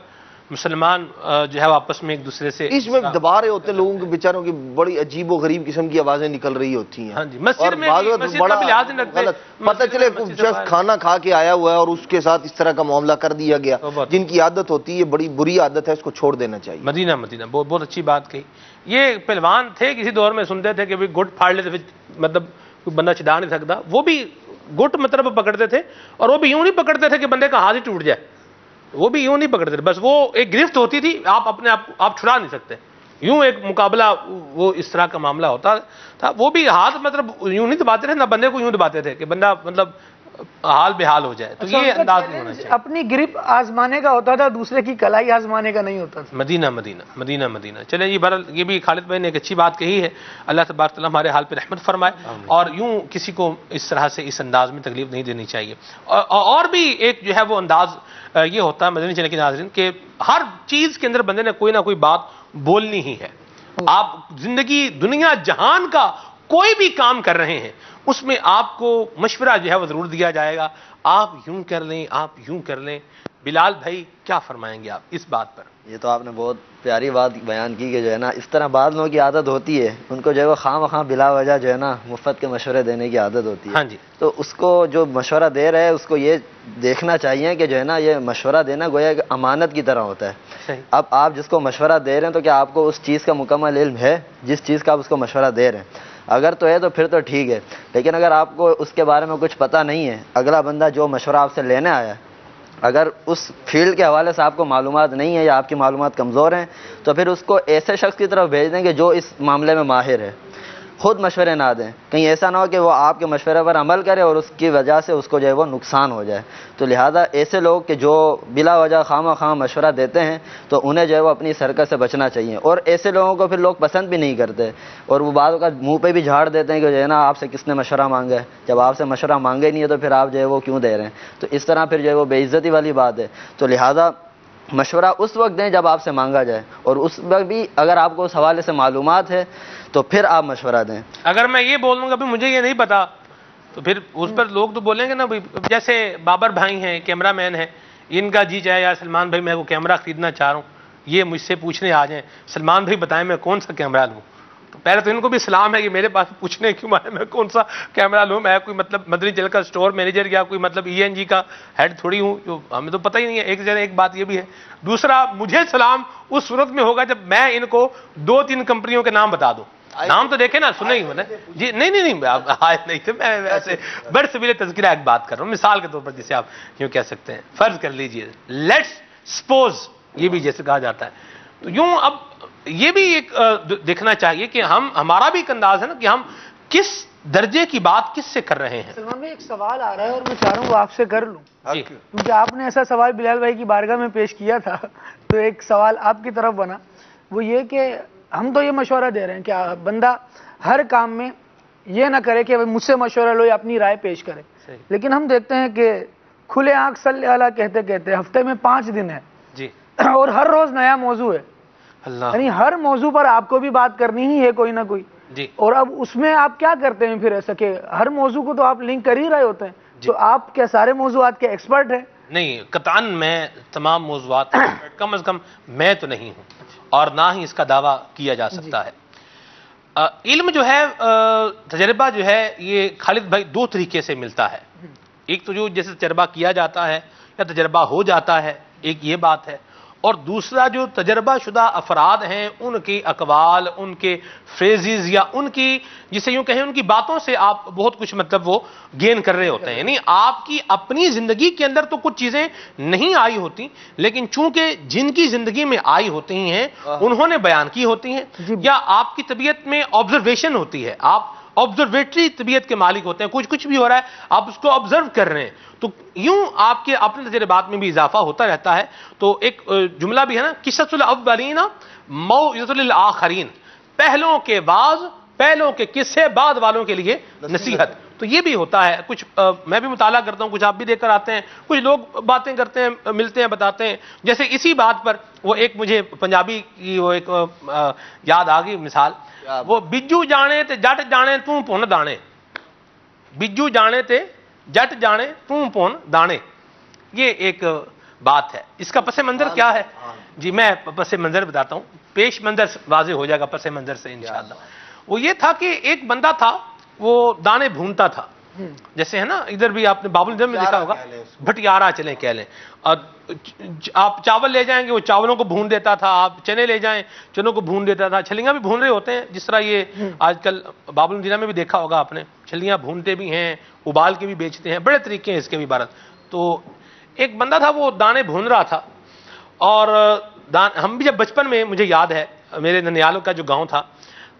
Speaker 1: مسلمان جو ہے آپس میں ایک دوسرے سے
Speaker 3: اس میں دبا رہے ہوتے ہیں، لوگوں کے بیچاروں کی بڑی عجیب و غریب قسم کی آوازیں نکل رہی ہوتی ہیں۔
Speaker 1: ہاں جی، مسجد میں بڑا لحاظ نہیں رکھتے،
Speaker 3: پتہ چلے شخص کھانا کھا کے آیا ہوا ہے اور اس کے ساتھ اس طرح کا معاملہ کر دیا گیا، جن کی عادت ہوتی ہے بڑی بری عادت ہے، اس کو چھوڑ دینا چاہیے۔
Speaker 1: مدینہ بہت اچھی بات کہی۔ یہ پہلوان تھے کسی دور میں، سنتے تھے کہ گٹ پھاڑ لیتے، مطلب کوئی بندہ چڑھا نہیں سکتا، وہ بھی گٹ مطلب پکڑتے تھے، اور وہ بھی یوں نہیں پکڑتے تھے کہ بندے کا ہاتھ ہی ٹوٹ جائے، وہ بھی یوں نہیں پکڑتے تھے، بس وہ ایک گرفت ہوتی تھی، آپ اپنے آپ چھڑا نہیں سکتے، یوں ایک مقابلہ وہ اس طرح کا معاملہ ہوتا تھا۔ وہ بھی ہاتھ مطلب یوں نہیں دباتے تھے، نہ بندے کو یوں دباتے تھے کہ بندہ مطلب حال بحال ہو جائے، تو یہ انداز نہیں ہونا چاہیے۔
Speaker 12: اپنی گرپ آزمانے کا ہوتا تھا، دوسرے کی کلائی آزمانے کا نہیں ہوتا تھا۔
Speaker 1: مدینہ چلیں جی، بہرحال یہ بھی خالد بھائی نے ایک اچھی بات کہی ہے، اللہ تبارک تعالیٰ ہمارے حال پہ رحمت فرمائے، اور یوں کسی کو اس طرح سے اس انداز میں تکلیف نہیں دینی چاہیے۔ اور بھی ایک جو ہے وہ انداز یہ ہوتا ہے مدنی چینل کے ناظرین کہ ہر چیز کے اندر بندے نے کوئی نہ کوئی بات بولنی ہی ہے۔ آپ زندگی دنیا جہان کا کوئی بھی کام کر رہے ہیں، اس میں آپ کو مشورہ جو ہے وہ ضرور دیا جائے گا، آپ یوں کر لیں، آپ یوں کر لیں۔ بلال بھائی کیا فرمائیں گے آپ اس بات پر؟
Speaker 13: یہ تو آپ نے بہت پیاری بات بیان کی کہ جو ہے نا اس طرح بعض لوگوں کی عادت ہوتی ہے، ان کو جو ہے وہ خواہ مخواہ بلا وجہ جو ہے نا مفت کے مشورے دینے کی عادت ہوتی ہے۔
Speaker 1: ہاں جی،
Speaker 13: تو اس کو جو مشورہ دے رہے ہے اس کو یہ دیکھنا چاہیے کہ جو ہے نا یہ مشورہ دینا گویا کہ امانت کی طرح ہوتا ہے۔ اب آپ جس کو مشورہ دے رہے ہیں تو کیا آپ کو اس چیز کا مکمل علم ہے جس چیز کا آپ اس کو مشورہ دے رہے ہیں؟ اگر تو ہے تو پھر تو ٹھیک ہے، لیکن اگر آپ کو اس کے بارے میں کچھ پتہ نہیں ہے، اگلا بندہ جو مشورہ آپ سے لینے آیا ہے اگر اس فیلڈ کے حوالے سے آپ کو معلومات نہیں ہے یا آپ کی معلومات کمزور ہیں تو پھر اس کو ایسے شخص کی طرف بھیج دیں کہ جو اس معاملے میں ماہر ہے. خود مشورے نہ دیں, کہیں ایسا نہ ہو کہ وہ آپ کے مشورے پر عمل کرے اور اس کی وجہ سے اس کو جو ہے وہ نقصان ہو جائے. تو لہٰذا ایسے لوگ کہ جو بلا وجہ خواہ مشورہ دیتے ہیں تو انہیں جو ہے وہ اپنی حرکت سے بچنا چاہیے. اور ایسے لوگوں کو پھر لوگ پسند بھی نہیں کرتے اور وہ بعض اوقات منہ پہ بھی جھاڑ دیتے ہیں کہ جو ہے نا آپ سے کس نے مشورہ مانگا ہے, جب آپ سے مشورہ مانگا ہی نہیں ہے تو پھر آپ جو ہے وہ کیوں دے رہے ہیں. تو اس طرح پھر جو ہے وہ بے عزتی والی بات ہے. تو لہٰذا مشورہ اس وقت دیں جب آپ سے مانگا جائے, اور اس وقت بھی اگر آپ کو اس حوالے سے معلومات ہے تو پھر آپ مشورہ دیں.
Speaker 1: اگر میں یہ بول دوں گا بھی مجھے یہ نہیں پتا تو پھر اس پر لوگ تو بولیں گے نا, جیسے بابر بھائی ہیں, کیمرہ مین ہیں, ان کا جی چاہے یا سلمان بھائی میں وہ کیمرہ خریدنا چاہ رہا ہوں, یہ مجھ سے پوچھنے آ جائیں سلمان بھائی بتائیں میں کون سا کیمرہ لوں. تو پہلے تو ان کو بھی سلام ہے کہ میرے پاس پوچھنے کیوں آئے میں کون سا کیمرہ لوں. میں کوئی مطلب مدنی چینل کا اسٹور مینیجر یا کوئی مطلب ENG کا ہیڈ تھوڑی ہوں, جو ہمیں تو پتہ ہی نہیں ہے. ایک بات یہ بھی ہے. دوسرا, مجھے سلام اس صورت میں ہوگا جب میں ان کو 2-3 کمپنیوں کے نام بتا دوں. نام تو دیکھیں نا, سنے ہی ہونا جی. نہیں آئے نہیں تھے, میں ویسے بڑے سبیل تذکرہ ایک بات کر رہا ہوں مثال کے طور پر, جسے آپ یوں کہہ سکتے ہیں. فرض کر لیجئے, لیٹس سپوز, یہ بھی جیسے کہا جاتا ہے. تو یوں اب یہ بھی ایک دیکھنا چاہیے کہ ہمارا بھی ایک انداز ہے نا کہ ہم کس درجے کی بات کس سے کر رہے ہیں.
Speaker 12: سلمان بھائی ایک سوال آ رہا ہے اور میں چاہ رہا ہوں وہ آپ سے کر لوں, کیونکہ آپ نے ایسا سوال بلال بھائی کی بارگاہ میں پیش کیا تھا تو ایک سوال آپ کی طرف بنا. وہ یہ کہ ہم تو یہ مشورہ دے رہے ہیں کہ بندہ ہر کام میں یہ نہ کرے کہ مجھ سے مشورہ لو یا اپنی رائے پیش کرے, لیکن ہم دیکھتے ہیں کہ کھلے آنکھ صلی اللہ کہتے کہتے ہفتے میں 5 دن ہے
Speaker 1: جی,
Speaker 12: اور ہر روز نیا موضوع ہے. یعنی ہر موضوع پر آپ کو بھی بات کرنی ہی ہے کوئی نہ کوئی
Speaker 1: جی.
Speaker 12: اور اب اس میں آپ کیا کرتے ہیں پھر ایسا کہ ہر موضوع کو تو آپ لنک کر ہی رہے ہوتے ہیں جی. تو آپ کیا سارے موضوعات کے ایکسپرٹ ہیں؟
Speaker 1: نہیں, قطعاً میں تمام موضوعات کم از کم میں تو نہیں ہوں اور نہ ہی اس کا دعویٰ کیا جا سکتا ہے. علم جو ہے, تجربہ جو ہے, یہ خالد بھائی 2 طریقے سے ملتا ہے. ایک تو جو جیسے تجربہ کیا جاتا ہے یا تجربہ ہو جاتا ہے, ایک یہ بات ہے. اور دوسرا جو تجربہ شدہ افراد ہیں ان کی اقوال, ان کے فریزز یا ان کی جسے یوں کہیں ان کی باتوں سے آپ بہت کچھ مطلب وہ گین کر رہے ہوتے ہیں. یعنی آپ کی اپنی زندگی کے اندر تو کچھ چیزیں نہیں آئی ہوتی, لیکن چونکہ جن کی زندگی میں آئی ہوتی ہیں انہوں نے بیان کی ہوتی ہیں, یا آپ کی طبیعت میں آبزرویشن ہوتی ہے, آپ آبزرویٹری طبیعت کے مالک ہوتے ہیں, کچھ بھی ہو رہا ہے آپ اس کو آبزرو کر رہے ہیں, تو یوں آپ کے اپنے تجربات میں بھی اضافہ ہوتا رہتا ہے. تو ایک جملہ بھی ہے نا, قصص الاولین موعظۃ للآخرین, پہلوں کے بعض, پہلوں کے قصے بعد والوں کے لیے نصیحت. تو یہ بھی ہوتا ہے. کچھ میں بھی مطالعہ کرتا ہوں, کچھ آپ بھی دیکھ کر آتے ہیں, کچھ لوگ باتیں کرتے ہیں, ملتے ہیں, بتاتے ہیں. جیسے اسی بات پر وہ ایک مجھے پنجابی کی وہ ایک یاد آ گئی مثال, وہ بجو جانے تے جٹ جانے توں پن دانے, بجو جانے تے جٹ جانے توں پن دانے. یہ ایک بات ہے. اس کا پس منظر کیا ہے جی, میں پس منظر بتاتا ہوں, پیش منظر واضح ہو جائے گا پس منظر سے انشاءاللہ. وہ یہ تھا کہ ایک بندہ تھا, وہ دانے بھونتا تھا, جیسے ہے نا ادھر بھی آپ نے باب الجم میں دیکھا ہوگا, بھٹیارا چلیں کہہ لیں. اور آپ چاول لے جائیں گے وہ چاولوں کو بھون دیتا تھا, آپ چنے لے جائیں چنوں کو بھون دیتا تھا, چھلیاں بھی بھون رہے ہوتے ہیں جس طرح یہ آج کل باب المدینہ میں بھی دیکھا ہوگا آپ نے, چھلیاں بھونتے بھی ہیں, ابال کے بھی بیچتے ہیں, بڑے طریقے ہیں اس کے بھی بارت. تو ایک بندہ تھا وہ دانے بھون رہا تھا, اور ہم بھی جب بچپن میں, مجھے یاد ہے میرے ننیالوں کا جو گاؤں تھا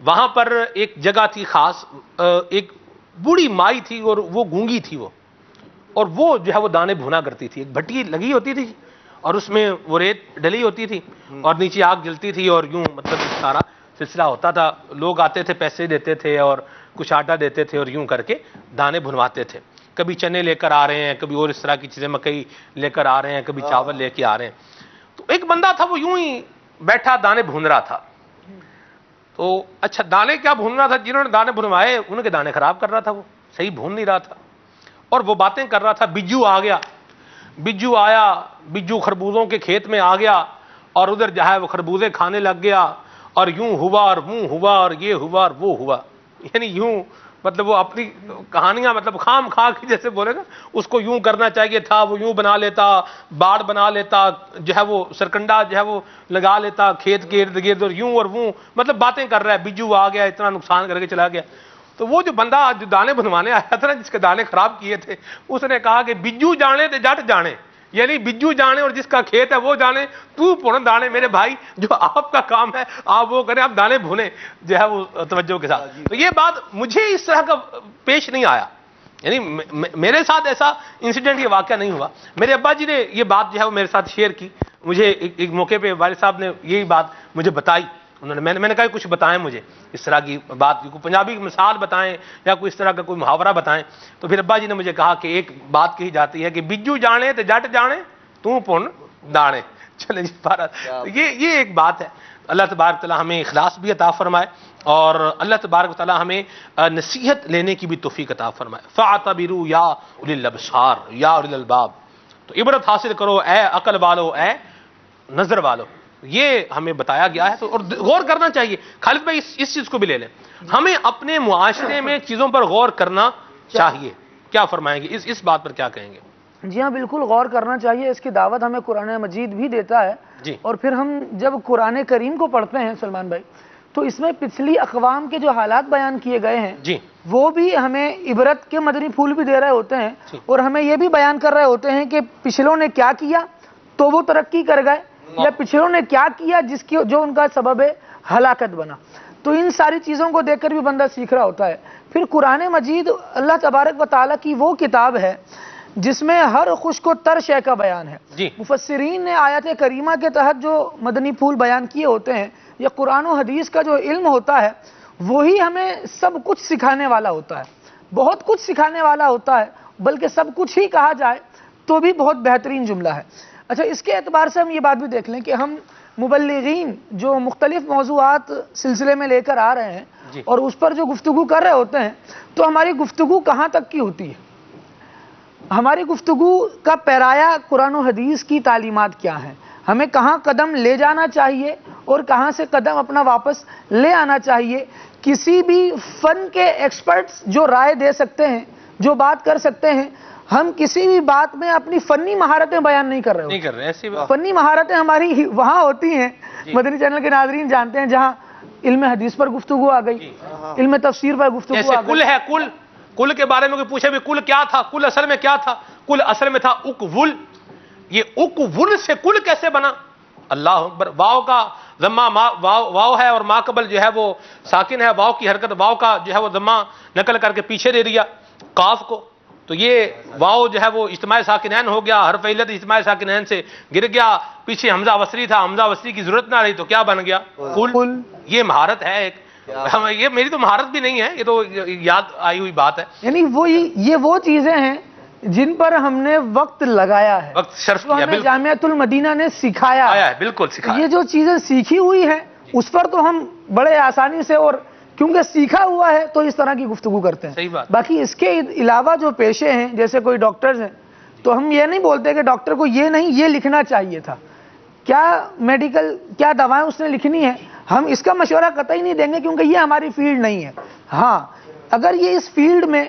Speaker 1: وہاں پر ایک جگہ تھی خاص, ایک بوڑھی مائی تھی اور وہ گونگی تھی وہ, اور وہ جو ہے وہ دانے بھونا کرتی تھی. ایک بھٹی لگی ہوتی تھی اور اس میں وہ ریت ڈلی ہوتی تھی اور نیچے آگ جلتی تھی, اور یوں مطلب سارا سلسلہ ہوتا تھا. لوگ آتے تھے, پیسے دیتے تھے اور کچھ آٹا دیتے تھے, اور یوں کر کے دانے بھنواتے تھے. کبھی چنے لے کر آ رہے ہیں, کبھی اور اس طرح کی چیزیں, مکئی لے کر آ رہے ہیں, کبھی چاول لے کے آ رہے ہیں. تو ایک بندہ تھا وہ یوں ہی بیٹھا دانے بھون رہا تھا. تو اچھا دانے کیا بھون رہا تھا, جنہوں نے دانے بھنوائے ان کے دانے خراب کر رہا تھا, وہ صحیح بھون نہیں رہا تھا, اور وہ باتیں کر رہا تھا. بجو آ گیا, بجو آیا, بجو خربوزوں کے کھیت میں آ گیا, اور ادھر جو ہے وہ خربوزے کھانے لگ گیا, اور یوں ہوا اور وہ ہوا اور یہ ہوا اور وہ ہوا. یعنی یوں مطلب وہ اپنی کہانیاں مطلب خام خواہ کی جیسے بولے نا, اس کو یوں کرنا چاہیے تھا, وہ یوں بنا لیتا, باڑ بنا لیتا, جو ہے وہ سرکنڈا جو ہے وہ لگا لیتا کھیت کے ارد گرد, اور یوں اور وہ مطلب باتیں کر رہا ہے. بجو آ گیا, اتنا نقصان کر کے چلا گیا. تو وہ جو بندہ جو دانے بنوانے آیا تھا نا, جس کے دانے خراب کیے تھے, اس نے کہا کہ بجو جانے تے جٹ جانے, یعنی بجو جانے اور جس کا کھیت ہے وہ جانے، تو پون دانے. میرے بھائی جو آپ کا کام ہے آپ وہ کریں، آپ دانے بھونے جو ہے وہ توجہ کے ساتھ. تو یہ بات مجھے اس طرح کا پیش نہیں آیا، یعنی میرے ساتھ ایسا انسیڈنٹ یہ واقعہ نہیں ہوا. میرے ابا جی نے یہ بات جو ہے وہ میرے ساتھ شیئر کی. مجھے ایک موقع پہ والد صاحب نے یہی بات مجھے بتائی. میں نے کہا کچھ بتائیں مجھے اس طرح کی بات، کوئی پنجابی کی مثال بتائیں یا کوئی اس طرح کا کوئی محاورہ بتائیں. تو پھر ابا جی نے مجھے کہا کہ ایک بات کہی جاتی ہے کہ بجو جانے تو جٹ جانے تو پون دانے. چلیں جی بھارت، یہ ایک بات ہے. اللہ تبارک تعالیٰ ہمیں اخلاص بھی عطا فرمائے اور اللہ تبارک تعالیٰ ہمیں نصیحت لینے کی بھی توفیق عطا فرمائے. فاعتبروا یا اولی الابصار یا اولی الالباب، تو عبرت حاصل کرو اے عقل والو، اے نظر والو. یہ ہمیں بتایا گیا ہے. تو اور غور کرنا چاہیے. خالد بھائی اس چیز کو بھی لے لیں، ہمیں اپنے معاشرے میں چیزوں پر غور کرنا چاہیے. کیا فرمائیں گے اس بات پر، کیا کہیں گے؟
Speaker 12: جی ہاں بالکل غور کرنا چاہیے. اس کی دعوت ہمیں قرآن مجید بھی دیتا ہے. اور پھر ہم جب قرآن کریم کو پڑھتے ہیں سلمان بھائی، تو اس میں پچھلی اقوام کے جو حالات بیان کیے گئے ہیں وہ بھی ہمیں عبرت کے مدنی پھول بھی دے رہے ہوتے ہیں، اور ہمیں یہ بھی بیان کر رہے ہوتے ہیں کہ پچھلوں نے کیا کیا تو وہ ترقی کر گئے، یا پچھلوں نے کیا کیا جو ان کا سبب ہلاکت بنا. تو ان ساری چیزوں کو دیکھ کر بھی بندہ سیکھ رہا ہوتا ہے. پھر قرآن مجید اللہ تبارک و تعالیٰ کی وہ کتاب ہے جس میں ہر خشک و تر شے کا بیان ہے. مفسرین نے آیت کریمہ کے تحت جو مدنی پھول بیان کیے ہوتے ہیں، یا قرآن و حدیث کا جو علم ہوتا ہے وہی ہمیں سب کچھ سکھانے والا ہوتا ہے. بہت کچھ سکھانے والا ہوتا ہے، بلکہ سب کچھ ہی کہا جائے تو بھی بہت بہترین جملہ ہے. اچھا، اس کے اعتبار سے ہم یہ بات بھی دیکھ لیں کہ ہم مبلغین جو مختلف موضوعات سلسلے میں لے کر آ رہے ہیں اور اس پر جو گفتگو کر رہے ہوتے ہیں، تو ہماری گفتگو کہاں تک کی ہوتی ہے؟ ہماری گفتگو کا پیرایا قرآن و حدیث کی تعلیمات کیا ہیں؟ ہمیں کہاں قدم لے جانا چاہیے اور کہاں سے قدم اپنا واپس لے آنا چاہیے؟ کسی بھی فن کے ایکسپرٹس جو رائے دے سکتے ہیں، جو بات کر سکتے ہیں، ہم کسی بھی بات میں اپنی فنی مہارتیں بیان نہیں کر رہے
Speaker 1: ایسی بات.
Speaker 12: فنی مہارتیں ہماری وہاں ہوتی ہیں، مدنی چینل کے ناظرین جانتے ہیں، جہاں علم حدیث پر گفتگو آ گئی، علم تفسیر پر گفتگو آ گئی.
Speaker 1: کل ہے، کل کے بارے میں کوئی پوچھے بھی کل کیا تھا، کل اصل میں کیا تھا؟ کل اصل میں تھا اکول. یہ اکول سے کل کیسے بنا؟ اللہ اکبر. واو کا ضمہ واو ہے اور ما قبل جو ہے وہ ساکن ہے. واو کی حرکت، واو کا جو ہے وہ ضمہ نقل کر کے پیچھے دے دیا قاف کو. تو یہ واو جو ہے وہ اجتماع ساکنین ہو گیا، حرف علت اجتماع ساکنین سے گر گیا. پیچھے حمزہ وصلی تھا، حمزہ وصلی کی ضرورت نہ رہی تو کیا بن گیا؟ کل. یہ مہارت ہے ایک. یہ میری تو مہارت بھی نہیں ہے، یہ تو یاد آئی ہوئی بات ہے.
Speaker 12: یعنی یہ وہ چیزیں ہیں جن پر ہم نے وقت لگایا ہے،
Speaker 1: وقت صرف کیا.
Speaker 12: ہمیں جامعۃ المدینہ نے سکھایا
Speaker 1: ہے، بالکل سکھایا.
Speaker 12: یہ جو چیزیں سیکھی ہوئی ہیں اس پر تو ہم بڑے آسانی سے، اور کیونکہ سیکھا ہوا ہے تو اس طرح کی گفتگو کرتے ہیں.
Speaker 1: صحیح بات.
Speaker 12: باقی اس کے علاوہ جو پیشے ہیں، جیسے کوئی ڈاکٹرز ہیں، تو ہم یہ نہیں بولتے کہ ڈاکٹر کو یہ نہیں یہ لکھنا چاہیے تھا، کیا میڈیکل کیا دوائیں اس نے لکھنی ہے، ہم اس کا مشورہ قطعی نہیں دیں گے کیونکہ یہ ہماری فیلڈ نہیں ہے. ہاں، اگر یہ اس فیلڈ میں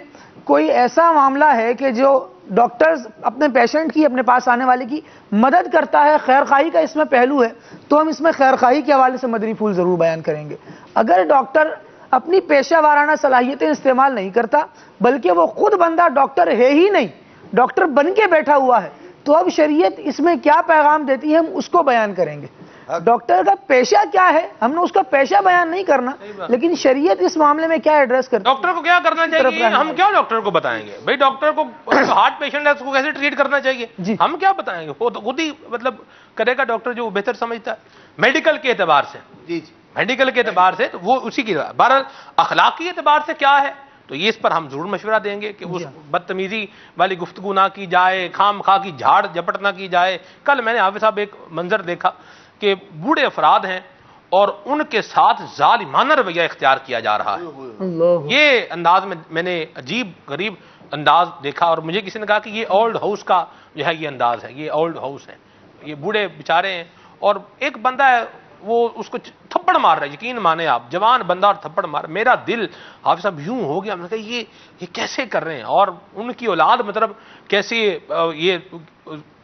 Speaker 12: کوئی ایسا معاملہ ہے کہ جو ڈاکٹرز اپنے پیشنٹ کی، اپنے پاس آنے والے کی مدد کرتا ہے، خیر خواہی کا اس میں پہلو ہے، تو ہم اس میں خیر خواہی کے حوالے سے مدنی پھول ضرور بیان کریں گے. اگر ڈاکٹر اپنی پیشہ وارانہ صلاحیتیں استعمال نہیں کرتا، بلکہ وہ خود بندہ ڈاکٹر ہے ہی نہیں، ڈاکٹر بن کے بیٹھا ہوا ہے، تو اب شریعت اس میں کیا پیغام دیتی ہے ہم اس کو بیان کریں گے. ڈاکٹر کا پیشہ کیا ہے ہم نے اس کا پیشہ بیان نہیں کرنا، لیکن شریعت اس معاملے میں کیا ایڈریس کرتی ہے.
Speaker 1: ڈاکٹر کو کیا کرنا چاہیے ہم کیا ڈاکٹر کو بتائیں گے؟ بھائی ڈاکٹر کو ہارٹ پیشنٹ ہے اس کو کیسے ٹریٹ کرنا چاہیے ہم کیا بتائیں گے؟ وہ تو خود ہی مطلب کرے گا ڈاکٹر جو بہتر سمجھتا ہے میڈیکل کے اعتبار سے. میڈیکل کے اعتبار سے تو وہ اسی کی. بہرحال اخلاقی اعتبار سے کیا ہے تو یہ اس پر ہم ضرور مشورہ دیں گے کہ اس بدتمیزی والی گفتگو نہ کی جائے، خام خواہ کی جھاڑ جھپٹ نہ کی جائے. کل میں نے حافظ صاحب ایک منظر دیکھا کہ بوڑھے افراد ہیں اور ان کے ساتھ ظالمانہ رویہ اختیار کیا جا رہا ہے. یہ انداز میں نے عجیب غریب انداز دیکھا، اور مجھے کسی نے کہا کہ یہ اولڈ ہاؤس کا جو ہے یہ انداز ہے، یہ اولڈ ہاؤس ہے، یہ بوڑھے بیچارے ہیں اور ایک بندہ ہے وہ اس کو تھپڑ مار رہا ہے. یقین مانے آپ، جوان بندہ اور تھپڑ مار. میرا دل حافظ صاحب یوں ہو گیا، میں نے کہا یہ کیسے کر رہے ہیں، اور ان کی اولاد مطلب کیسے یہ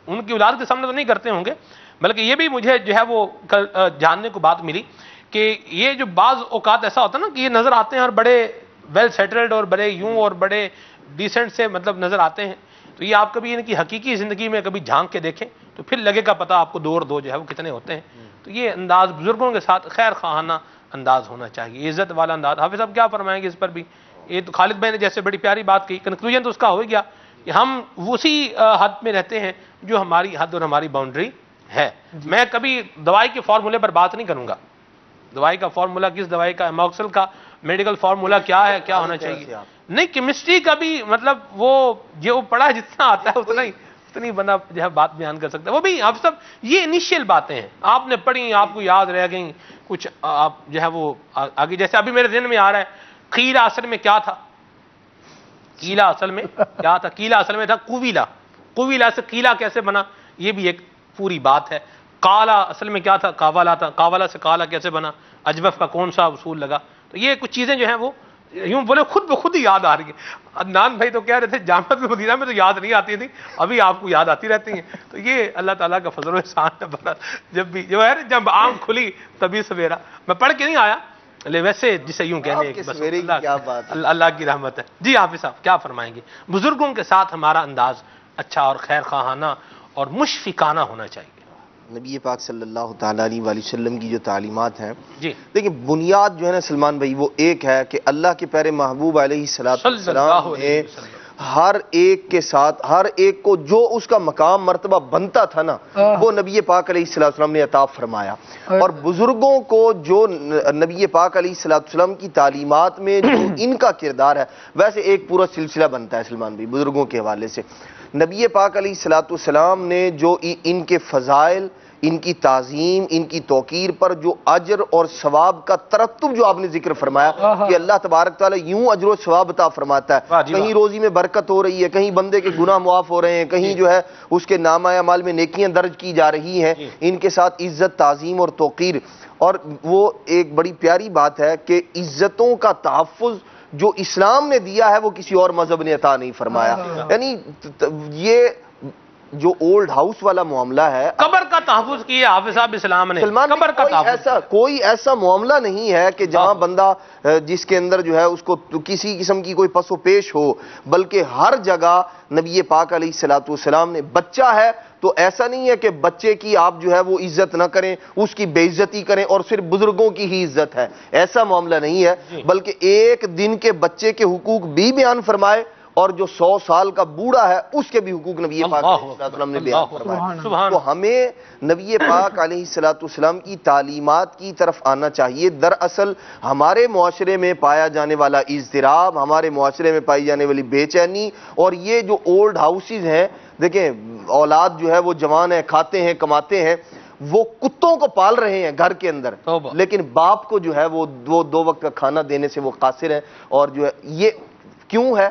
Speaker 1: ان کی اولاد کے سامنے تو نہیں کرتے ہوں گے. بلکہ یہ بھی مجھے جو ہے وہ جاننے کو بات ملی کہ یہ جو بعض اوقات ایسا ہوتا ہے نا کہ یہ نظر آتے ہیں اور بڑے ویل سیٹلڈ اور بڑے یوں اور بڑے ڈیسنٹ سے مطلب نظر آتے ہیں، تو یہ آپ کبھی ان کی حقیقی زندگی میں کبھی جھانک کے دیکھیں تو پھر لگے گا پتہ آپ کو 2 اور 2 جو ہے وہ کتنے ہوتے ہیں. تو یہ انداز بزرگوں کے ساتھ خیر خواہانہ انداز ہونا چاہیے، عزت والا انداز. حافظ صاحب کیا فرمائیں گے اس پر بھی؟ یہ تو خالد بھائی نے جیسے بڑی پیاری بات کی، کنکلوژن تو اس کا ہو گیا کہ ہم اسی حد میں رہتے ہیں جو ہماری حد اور ہماری باؤنڈری ہے. میں کبھی دوائی کے فارمولے پر بات نہیں کروں گا. دوائی کا فارمولا کس دوائی کا، ایموکسل کا میڈیکل فارمولا کیا ہے، کیا ہونا چاہیے. نہیں، کیمسٹری کا بھی مطلب وہ جو پڑھا جتنا آتا ہے اتنی بندہ جو ہے بات بیان کر سکتا ہے. وہ بھی آپ سب یہ انیشیل باتیں ہیں، آپ نے پڑھی، آپ کو یاد رہ گئیں کچھ، آپ جو ہے وہ آگے. جیسے ابھی میرے ذہن میں آ رہا ہے قیلہ اصل میں کیا تھا، قیلہ اصل میں کیا تھا. قیلہ اصل میں تھا قویلہ. قویلہ سے قیلہ کیسے بنا، یہ بھی ایک پوری بات ہے. قالا اصل میں کیا تھا، قاولہ تھا. قاولہ سے قالا کیسے بنا، اجوف کا کون سا اصول لگا. تو یہ کچھ چیزیں جو ہیں وہ یوں بولے خود بخود ہی یاد آ رہی ہیں. عدنان بھائی تو کہہ رہے تھے جامعۃ المدینہ میں تو یاد نہیں آتی تھی، ابھی آپ کو یاد آتی رہتی ہیں. تو یہ اللہ تعالیٰ کا فضل و احسان ہے. بڑا جب بھی جو ہے جب آنکھ کھلی تبھی سویرا. میں پڑھ کے نہیں آیا، ویسے جسے یوں کہنے کہ بس اللہ کی رحمت ہے. جی حافظ صاحب کیا فرمائیں گے؟ بزرگوں کے ساتھ ہمارا انداز اچھا اور خیر خواہانہ اور مشفقانہ ہونا چاہیے.
Speaker 3: نبی پاک صلی اللہ تعالیٰ علیہ وآلہ وسلم کی جو تعلیمات ہیں،
Speaker 1: جی
Speaker 3: دیکھیں بنیاد جو ہے نا سلمان بھائی، وہ ایک ہے کہ اللہ کے پیارے محبوب علیہ السلام نے ہر ایک کے ساتھ، ہر ایک کو جو اس کا مقام مرتبہ بنتا تھا نا، وہ نبی پاک علیہ السلام نے عطا فرمایا. اور بزرگوں کو جو نبی پاک علیہ السلام کی تعلیمات میں جو ان کا کردار ہے، ویسے ایک پورا سلسلہ بنتا ہے سلمان بھائی بزرگوں کے حوالے سے. نبی پاک علیہ السلام نے جو ان کے فضائل، ان کی تعظیم، ان کی توقیر پر جو اجر اور ثواب کا ترتب جو آپ نے ذکر فرمایا کہ اللہ تبارک تعالیٰ یوں اجر و ثواب عطا فرماتا ہے. کہیں روزی میں برکت ہو رہی ہے، کہیں بندے کے گناہ معاف ہو رہے ہیں، کہیں جو ہے اس کے نامہ اعمال میں نیکیاں درج کی جا رہی ہیں. ان کے ساتھ عزت، تعظیم اور توقیر. اور وہ ایک بڑی پیاری بات ہے کہ عزتوں کا تحفظ جو اسلام نے دیا ہے وہ کسی اور مذہب نے عطا نہیں فرمایا. یعنی یہ جو اولڈ ہاؤس والا معاملہ ہے،
Speaker 1: قبر کا تحفظ کیا حافظ صاحب اسلام نے. قبر کا تحفظ
Speaker 3: کوئی ایسا معاملہ نہیں ہے کہ جہاں بندہ جس کے اندر جو ہے اس کو کسی قسم کی کوئی پس و پیش ہو، بلکہ ہر جگہ نبی پاک علیہ السلام نے بچہ ہے تو ایسا نہیں ہے کہ بچے کی آپ جو ہے وہ عزت نہ کریں، اس کی بے عزتی کریں اور صرف بزرگوں کی ہی عزت ہے. ایسا معاملہ نہیں ہے، بلکہ ایک دن کے بچے کے حقوق بھی بیان فرمائے اور جو 100 سال کا بوڑھا ہے اس کے بھی حقوق نبی پاک علیہ السلام نے بیان فرمائے. تو ہمیں نبی پاک علیہ السلام کی تعلیمات کی طرف آنا چاہیے. دراصل ہمارے معاشرے میں پایا جانے والا اضطراب، ہمارے معاشرے میں پائی جانے والی بے چینی اور یہ جو اولڈ ہاؤسز ہیں، دیکھیں اولاد جو ہے وہ جوان ہے، کھاتے ہیں، کماتے ہیں، وہ کتوں کو پال رہے ہیں گھر کے اندر، لیکن باپ کو جو ہے وہ 2 وقت کا کھانا دینے سے وہ قاصر ہیں. اور جو ہے یہ کیوں ہے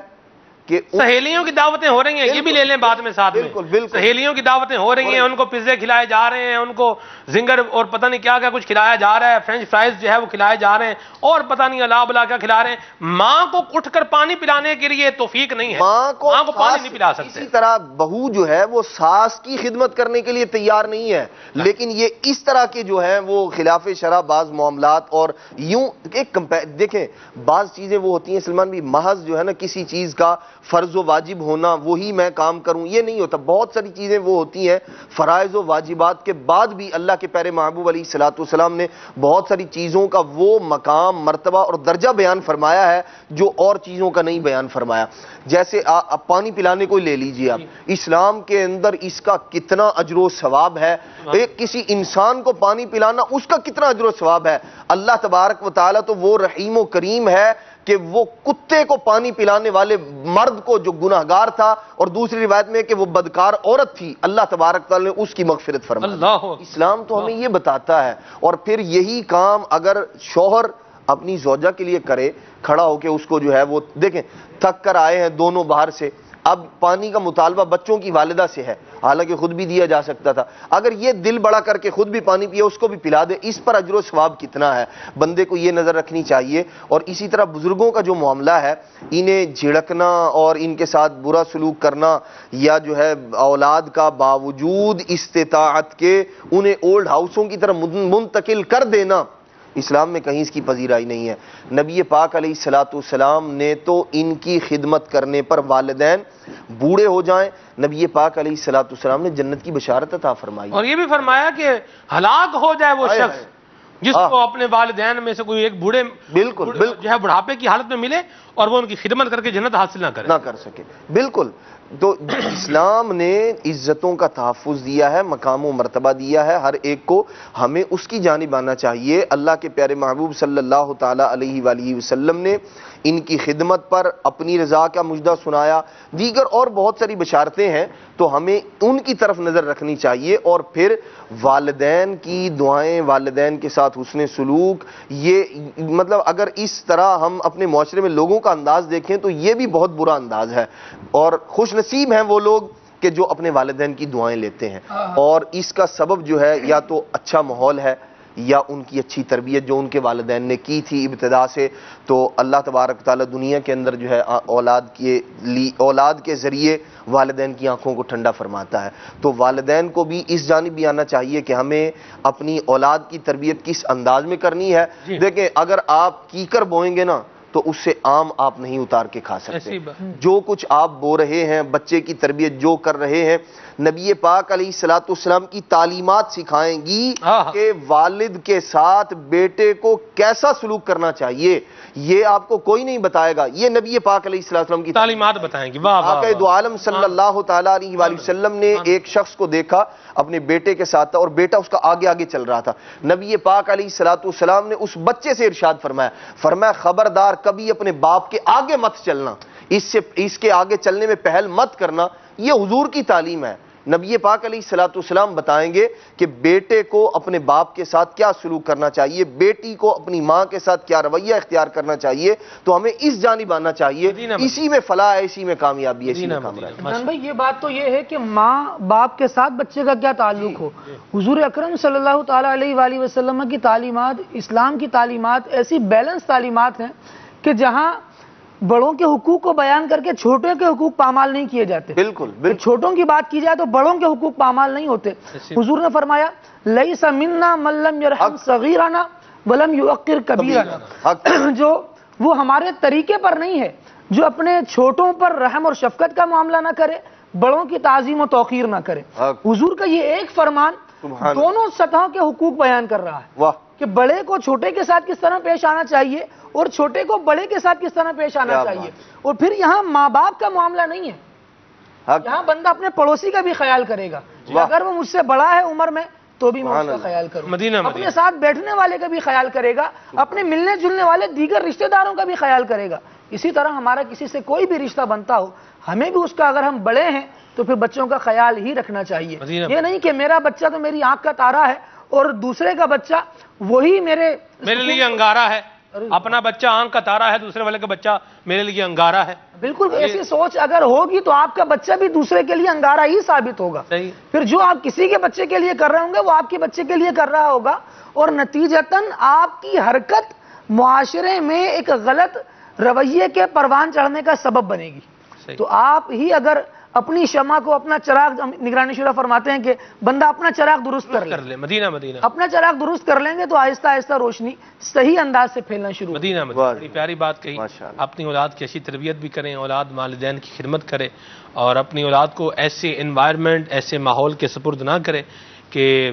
Speaker 3: کہ
Speaker 1: سہیلیوں کی دعوتیں ہو رہی ہیں، یہ بھی لے لیں بعد میں ساتھ میں. سہیلیوں کی دعوتیں ہو رہی ہیں، ان کو پیزے کھلائے جا رہے ہیں، ان کو زنگر اور پتہ نہیں کیا کیا کچھ کھلایا جا رہا ہے، فرینچ فرائز جو ہے وہ کھلائے جا رہے ہیں اور پتہ نہیں اللہ بلا کیا کھلا رہے ہیں. ماں کو اٹھ کر پانی پلانے کے لیے توفیق نہیں ہے، ماں کو پانی نہیں پلا سکتے.
Speaker 3: اسی طرح بہو جو ہے وہ ساس کی خدمت کرنے کے لیے تیار نہیں ہے، لیکن یہ اس طرح کے جو ہیں وہ خلاف شرع بعض معاملات اور یوں ایک دیکھیں بعض چیزیں وہ ہوتی ہیں سلمان بھی محض جو ہے نا کسی چیز کا فرض و واجب ہونا وہی میں کام کروں یہ نہیں ہوتا. بہت ساری چیزیں وہ ہوتی ہیں فرائض و واجبات کے بعد بھی اللہ کے پیارے محبوب علیہ السلام نے بہت ساری چیزوں کا وہ مقام، مرتبہ اور درجہ بیان فرمایا ہے جو اور چیزوں کا نہیں بیان فرمایا. جیسے پانی پلانے کو لے لیجئے آپ، اسلام کے اندر اس کا کتنا اجر و ثواب ہے. ایک کسی انسان کو پانی پلانا اس کا کتنا اجر و ثواب ہے. اللہ تبارک و تعالیٰ تو وہ رحیم و کریم ہے کہ وہ کتے کو پانی پلانے والے مرد کو جو گناہگار تھا اور دوسری روایت میں کہ وہ بدکار عورت تھی، اللہ تبارک تعالیٰ نے اس کی مغفرت فرمائی. اسلام تو ہمیں یہ بتاتا ہے. اور پھر یہی کام اگر شوہر اپنی زوجہ کے لیے کرے، کھڑا ہو کے اس کو جو ہے وہ دیکھیں تھک کر آئے ہیں دونوں باہر سے، اب پانی کا مطالبہ بچوں کی والدہ سے ہے، حالانکہ خود بھی دیا جا سکتا تھا. اگر یہ دل بڑا کر کے خود بھی پانی پیے اس کو بھی پلا دے، اس پر اجر و ثواب کتنا ہے بندے کو یہ نظر رکھنی چاہیے. اور اسی طرح بزرگوں کا جو معاملہ ہے، انہیں جھڑکنا اور ان کے ساتھ برا سلوک کرنا یا جو ہے اولاد کا باوجود استطاعت کے انہیں اولڈ ہاؤسوں کی طرح منتقل کر دینا، اسلام میں کہیں اس کی پذیرائی نہیں ہے۔ نبی پاک علیہ الصلوۃ والسلام نے تو ان کی خدمت کرنے پر والدین بوڑھے ہو جائیں، نبی پاک علیہ الصلوۃ والسلام نے جنت کی بشارت عطا فرمائی،
Speaker 1: اور یہ بھی فرمایا کہ ہلاک ہو جائے وہ شخص جس کو اپنے والدین میں سے کوئی ایک بوڑھے
Speaker 3: بالکل
Speaker 1: جو ہے بڑھاپے کی حالت میں ملے اور وہ ان کی خدمت کر کے جنت حاصل نہ کر
Speaker 3: سکے۔ بالکل، تو اسلام نے عزتوں کا تحفظ دیا ہے، مقام و مرتبہ دیا ہے ہر ایک کو، ہمیں اس کی جانب آنا چاہیے۔ اللہ کے پیارے محبوب صلی اللہ تعالی علیہ وآلہ وسلم نے ان کی خدمت پر اپنی رضا کا مجدہ سنایا، دیگر اور بہت ساری بشارتیں ہیں، تو ہمیں ان کی طرف نظر رکھنی چاہیے، اور پھر والدین کی دعائیں، والدین کے ساتھ حسن سلوک، یہ مطلب اگر اس طرح ہم اپنے معاشرے میں لوگوں کا انداز دیکھیں تو یہ بھی بہت برا انداز ہے، اور خوش نصیب ہیں وہ لوگ کہ جو اپنے والدین کی دعائیں لیتے ہیں، اور اس کا سبب جو ہے یا تو اچھا ماحول ہے یا ان کی اچھی تربیت جو ان کے والدین نے کی تھی ابتدا سے، تو اللہ تبارک تعالیٰ دنیا کے اندر جو ہے اولاد کے ذریعے والدین کی آنکھوں کو ٹھنڈا فرماتا ہے۔ تو والدین کو بھی اس جانب بھی آنا چاہیے کہ ہمیں اپنی اولاد کی تربیت کس انداز میں کرنی ہے۔ دیکھیں، اگر آپ کیکر بوئیں گے نا تو اس سے آم آپ نہیں اتار کے کھا سکتے۔ جو کچھ آپ بو رہے ہیں، بچے کی تربیت جو کر رہے ہیں، نبی پاک علیہ الصلوۃ والسلام کی تعلیمات سکھائیں گی کہ والد کے ساتھ بیٹے کو کیسا سلوک کرنا چاہیے، یہ آپ کو کوئی نہیں بتائے گا، یہ نبی پاک علیہ الصلوۃ والسلام کی
Speaker 1: تعلیمات بتائیں گی۔
Speaker 3: آقا دو عالم صلی اللہ تعالیٰ علیہ وآلہ وسلم نے ایک شخص کو دیکھا اپنے بیٹے کے ساتھ تھا، اور بیٹا اس کا آگے آگے چل رہا تھا، نبی پاک علیہ الصلوۃ والسلام نے اس بچے سے ارشاد فرمایا خبردار کبھی اپنے باپ کے آگے مت چلنا، اس کے آگے چلنے میں پہل مت کرنا۔ یہ حضور کی تعلیم ہے۔ نبی پاک علیہ الصلوۃ والسلام بتائیں گے کہ بیٹے کو اپنے باپ کے ساتھ کیا سلوک کرنا چاہیے، بیٹی کو اپنی ماں کے ساتھ کیا رویہ اختیار کرنا چاہیے، تو ہمیں اس جانب آنا چاہیے، اسی میں فلاح ہے، اسی میں کامیابی ہے، اسی میں کامیابی ہے۔
Speaker 12: عمران بھائی، یہ بات تو یہ ہے کہ ماں باپ کے ساتھ بچے کا کیا تعلق ہو۔ حضور اکرم صلی اللہ تعالیٰ علیہ وآلہ وسلم کی تعلیمات، اسلام کی تعلیمات ایسی بیلنس تعلیمات ہیں کہ جہاں بڑوں کے حقوق کو بیان کر کے چھوٹوں کے حقوق پامال نہیں کیے جاتے۔
Speaker 3: بالکل
Speaker 12: چھوٹوں کی بات کی جائے تو بڑوں کے حقوق پامال نہیں ہوتے۔ حضور نے فرمایا لیس منا من لم یرحم صغیرنا ولم یوقر کبیرنا، جو وہ ہمارے طریقے پر نہیں ہے جو اپنے چھوٹوں پر رحم اور شفقت کا معاملہ نہ کرے، بڑوں کی تعظیم و توقیر نہ کرے۔ حضور کا یہ ایک فرمان دونوں سطحوں کے حقوق بیان کر رہا ہے کہ بڑے کو چھوٹے کے ساتھ کس طرح پیش آنا چاہیے اور چھوٹے کو بڑے کے ساتھ کس طرح پیش آنا چاہیے۔ اور پھر یہاں ماں باپ کا معاملہ نہیں ہے، یہاں بندہ اپنے پڑوسی کا بھی خیال کرے گا، اگر وہ مجھ سے بڑا ہے عمر میں تو بھی میں اس کا خیال کروں، اپنے ساتھ بیٹھنے والے کا بھی خیال کرے گا، اپنے ملنے جلنے والے دیگر رشتہ داروں کا بھی خیال کرے گا۔ اسی طرح ہمارا کسی سے کوئی بھی رشتہ بنتا ہو، ہمیں بھی اس کا، اگر ہم بڑے ہیں تو پھر بچوں کا خیال ہی رکھنا چاہیے۔ یہ نہیں کہ میرا بچہ تو میری آنکھ کا تارا ہے اور دوسرے کا بچہ وہی میرے
Speaker 1: لیے انگارہ ہے، اپنا بچہ آنکھ کا تارا ہے، دوسرے والے کا بچہ میرے لیے انگارہ ہے۔
Speaker 12: بالکل ایسی سوچ اگر ہوگی تو آپ کا بچہ بھی دوسرے کے لیے انگارہ ہی ثابت ہوگا۔ پھر جو آپ کسی کے بچے کے لیے کر رہے ہوں گے وہ آپ کے بچے کے لیے کر رہا ہوگا، اور نتیجتاً آپ کی حرکت معاشرے میں ایک غلط رویے کے پروان چڑھنے کا سبب بنے گی۔ تو آپ ہی اگر اپنی شمع کو، اپنا چراغ، نگرانی شورا فرماتے ہیں کہ بندہ اپنا چراغ درست کر لے،
Speaker 1: مدینہ
Speaker 12: اپنا چراغ درست کر لیں گے تو آہستہ آہستہ روشنی صحیح انداز سے پھیلنا شروع۔
Speaker 1: مدینہ بڑی پیاری بات کہی۔ اپنی اولاد کی اچھی تربیت بھی کریں، اولاد والدین کی خدمت کرے، اور اپنی اولاد کو ایسے انوائرمنٹ، ایسے ماحول کے سپرد نہ کرے کہ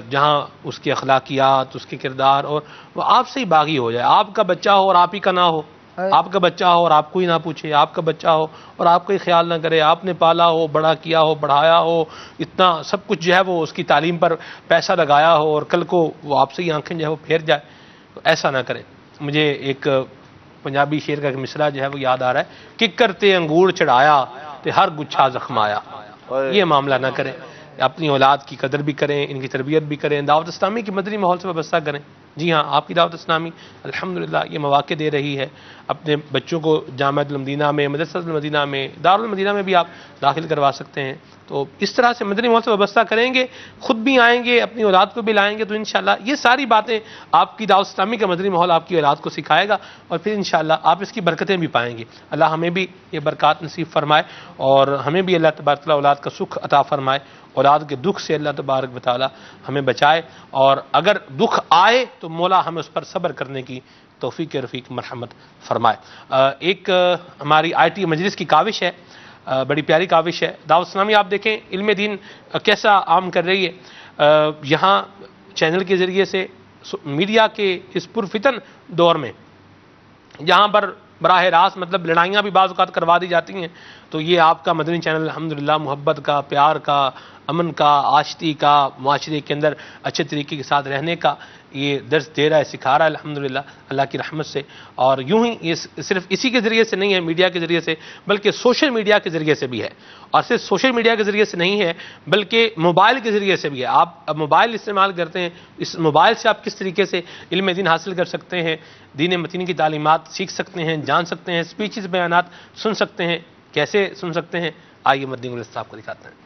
Speaker 1: جہاں اس کی اخلاقیات، اس کے کردار اور وہ آپ سے ہی باغی ہو جائے۔ آپ کا بچہ ہو اور آپ ہی کا نہ ہو، آپ کا بچہ ہو اور آپ کو ہی نہ پوچھے، آپ کا بچہ ہو اور آپ کو ہی خیال نہ کرے، آپ نے پالا ہو، بڑا کیا ہو، بڑھایا ہو، اتنا سب کچھ جو ہے وہ اس کی تعلیم پر پیسہ لگایا ہو، اور کل کو وہ آپ سے ہی آنکھیں جو ہے وہ پھیر جائے، تو ایسا نہ کرے۔ مجھے ایک پنجابی شعر کا مصرع جو ہے وہ یاد آ رہا ہے، ککر تے انگور چڑھایا تے ہر گچھا زخمایا۔ یہ معاملہ نہ کریں، اپنی اولاد کی قدر بھی کریں، ان کی تربیت بھی کریں، دعوت اسلامی کی مدنی ماحول سے وابستہ کریں۔ جی ہاں، آپ کی دعوت اسلامی الحمدللہ یہ مواقع دے رہی ہے، اپنے بچوں کو جامعۃ المدینہ میں، مدرسۃ المدینہ میں، دارالمدینہ میں بھی آپ داخل کروا سکتے ہیں۔ تو تو اس طرح سے مدنی ماحول سے وابستہ کریں گے، خود بھی آئیں گے، اپنی اولاد کو بھی لائیں گے، تو انشاءاللہ یہ ساری باتیں آپ کی دعوت اسلامی کا مدنی ماحول آپ کی اولاد کو سکھائے گا، اور پھر انشاءاللہ آپ اس کی برکتیں بھی پائیں گے۔ اللہ ہمیں بھی یہ برکات نصیب فرمائے، اور ہمیں بھی اللہ تبارک و تعالیٰ اولاد کا سکھ عطا فرمائے، اولاد کے دکھ سے اللہ تبارک و تعالیٰ ہمیں بچائے، اور اگر دکھ آئے تو مولا ہمیں اس پر صبر کرنے کی توفیق رفیق مرحمت فرمائے۔ ایک ہماری آئی ٹی مجلس کی کاوش ہے، بڑی پیاری کاوش ہے۔ دعوت اسلامی آپ دیکھیں علم دین کیسا عام کر رہی ہے، یہاں چینل کے ذریعے سے میڈیا کے اس پرفتن دور میں یہاں پر براہ راست مطلب لڑائیاں بھی بعض اوقات کروا دی جاتی ہیں، تو یہ آپ کا مدنی چینل الحمدللہ محبت کا، پیار کا، امن کا، آشتی کا، معاشرے کے اندر اچھے طریقے کے ساتھ رہنے کا یہ درس دے رہا ہے، سکھا رہا ہے الحمدللہ اللہ کی رحمت سے۔ اور یوں ہی یہ صرف اسی کے ذریعے سے نہیں ہے، میڈیا کے ذریعے سے، بلکہ سوشل میڈیا کے ذریعے سے بھی ہے، اور صرف سوشل میڈیا کے ذریعے سے نہیں ہے بلکہ موبائل کے ذریعے سے بھی ہے۔ آپ اب موبائل استعمال کرتے ہیں، اس موبائل سے آپ کس طریقے سے علم دین حاصل کر سکتے ہیں، دین متین کی تعلیمات سیکھ سکتے ہیں، جان سکتے ہیں، سپیچز بیانات سن سکتے ہیں، کیسے سن سکتے ہیں، آئیے مدنی گلستہ آپ کو دکھاتے ہیں۔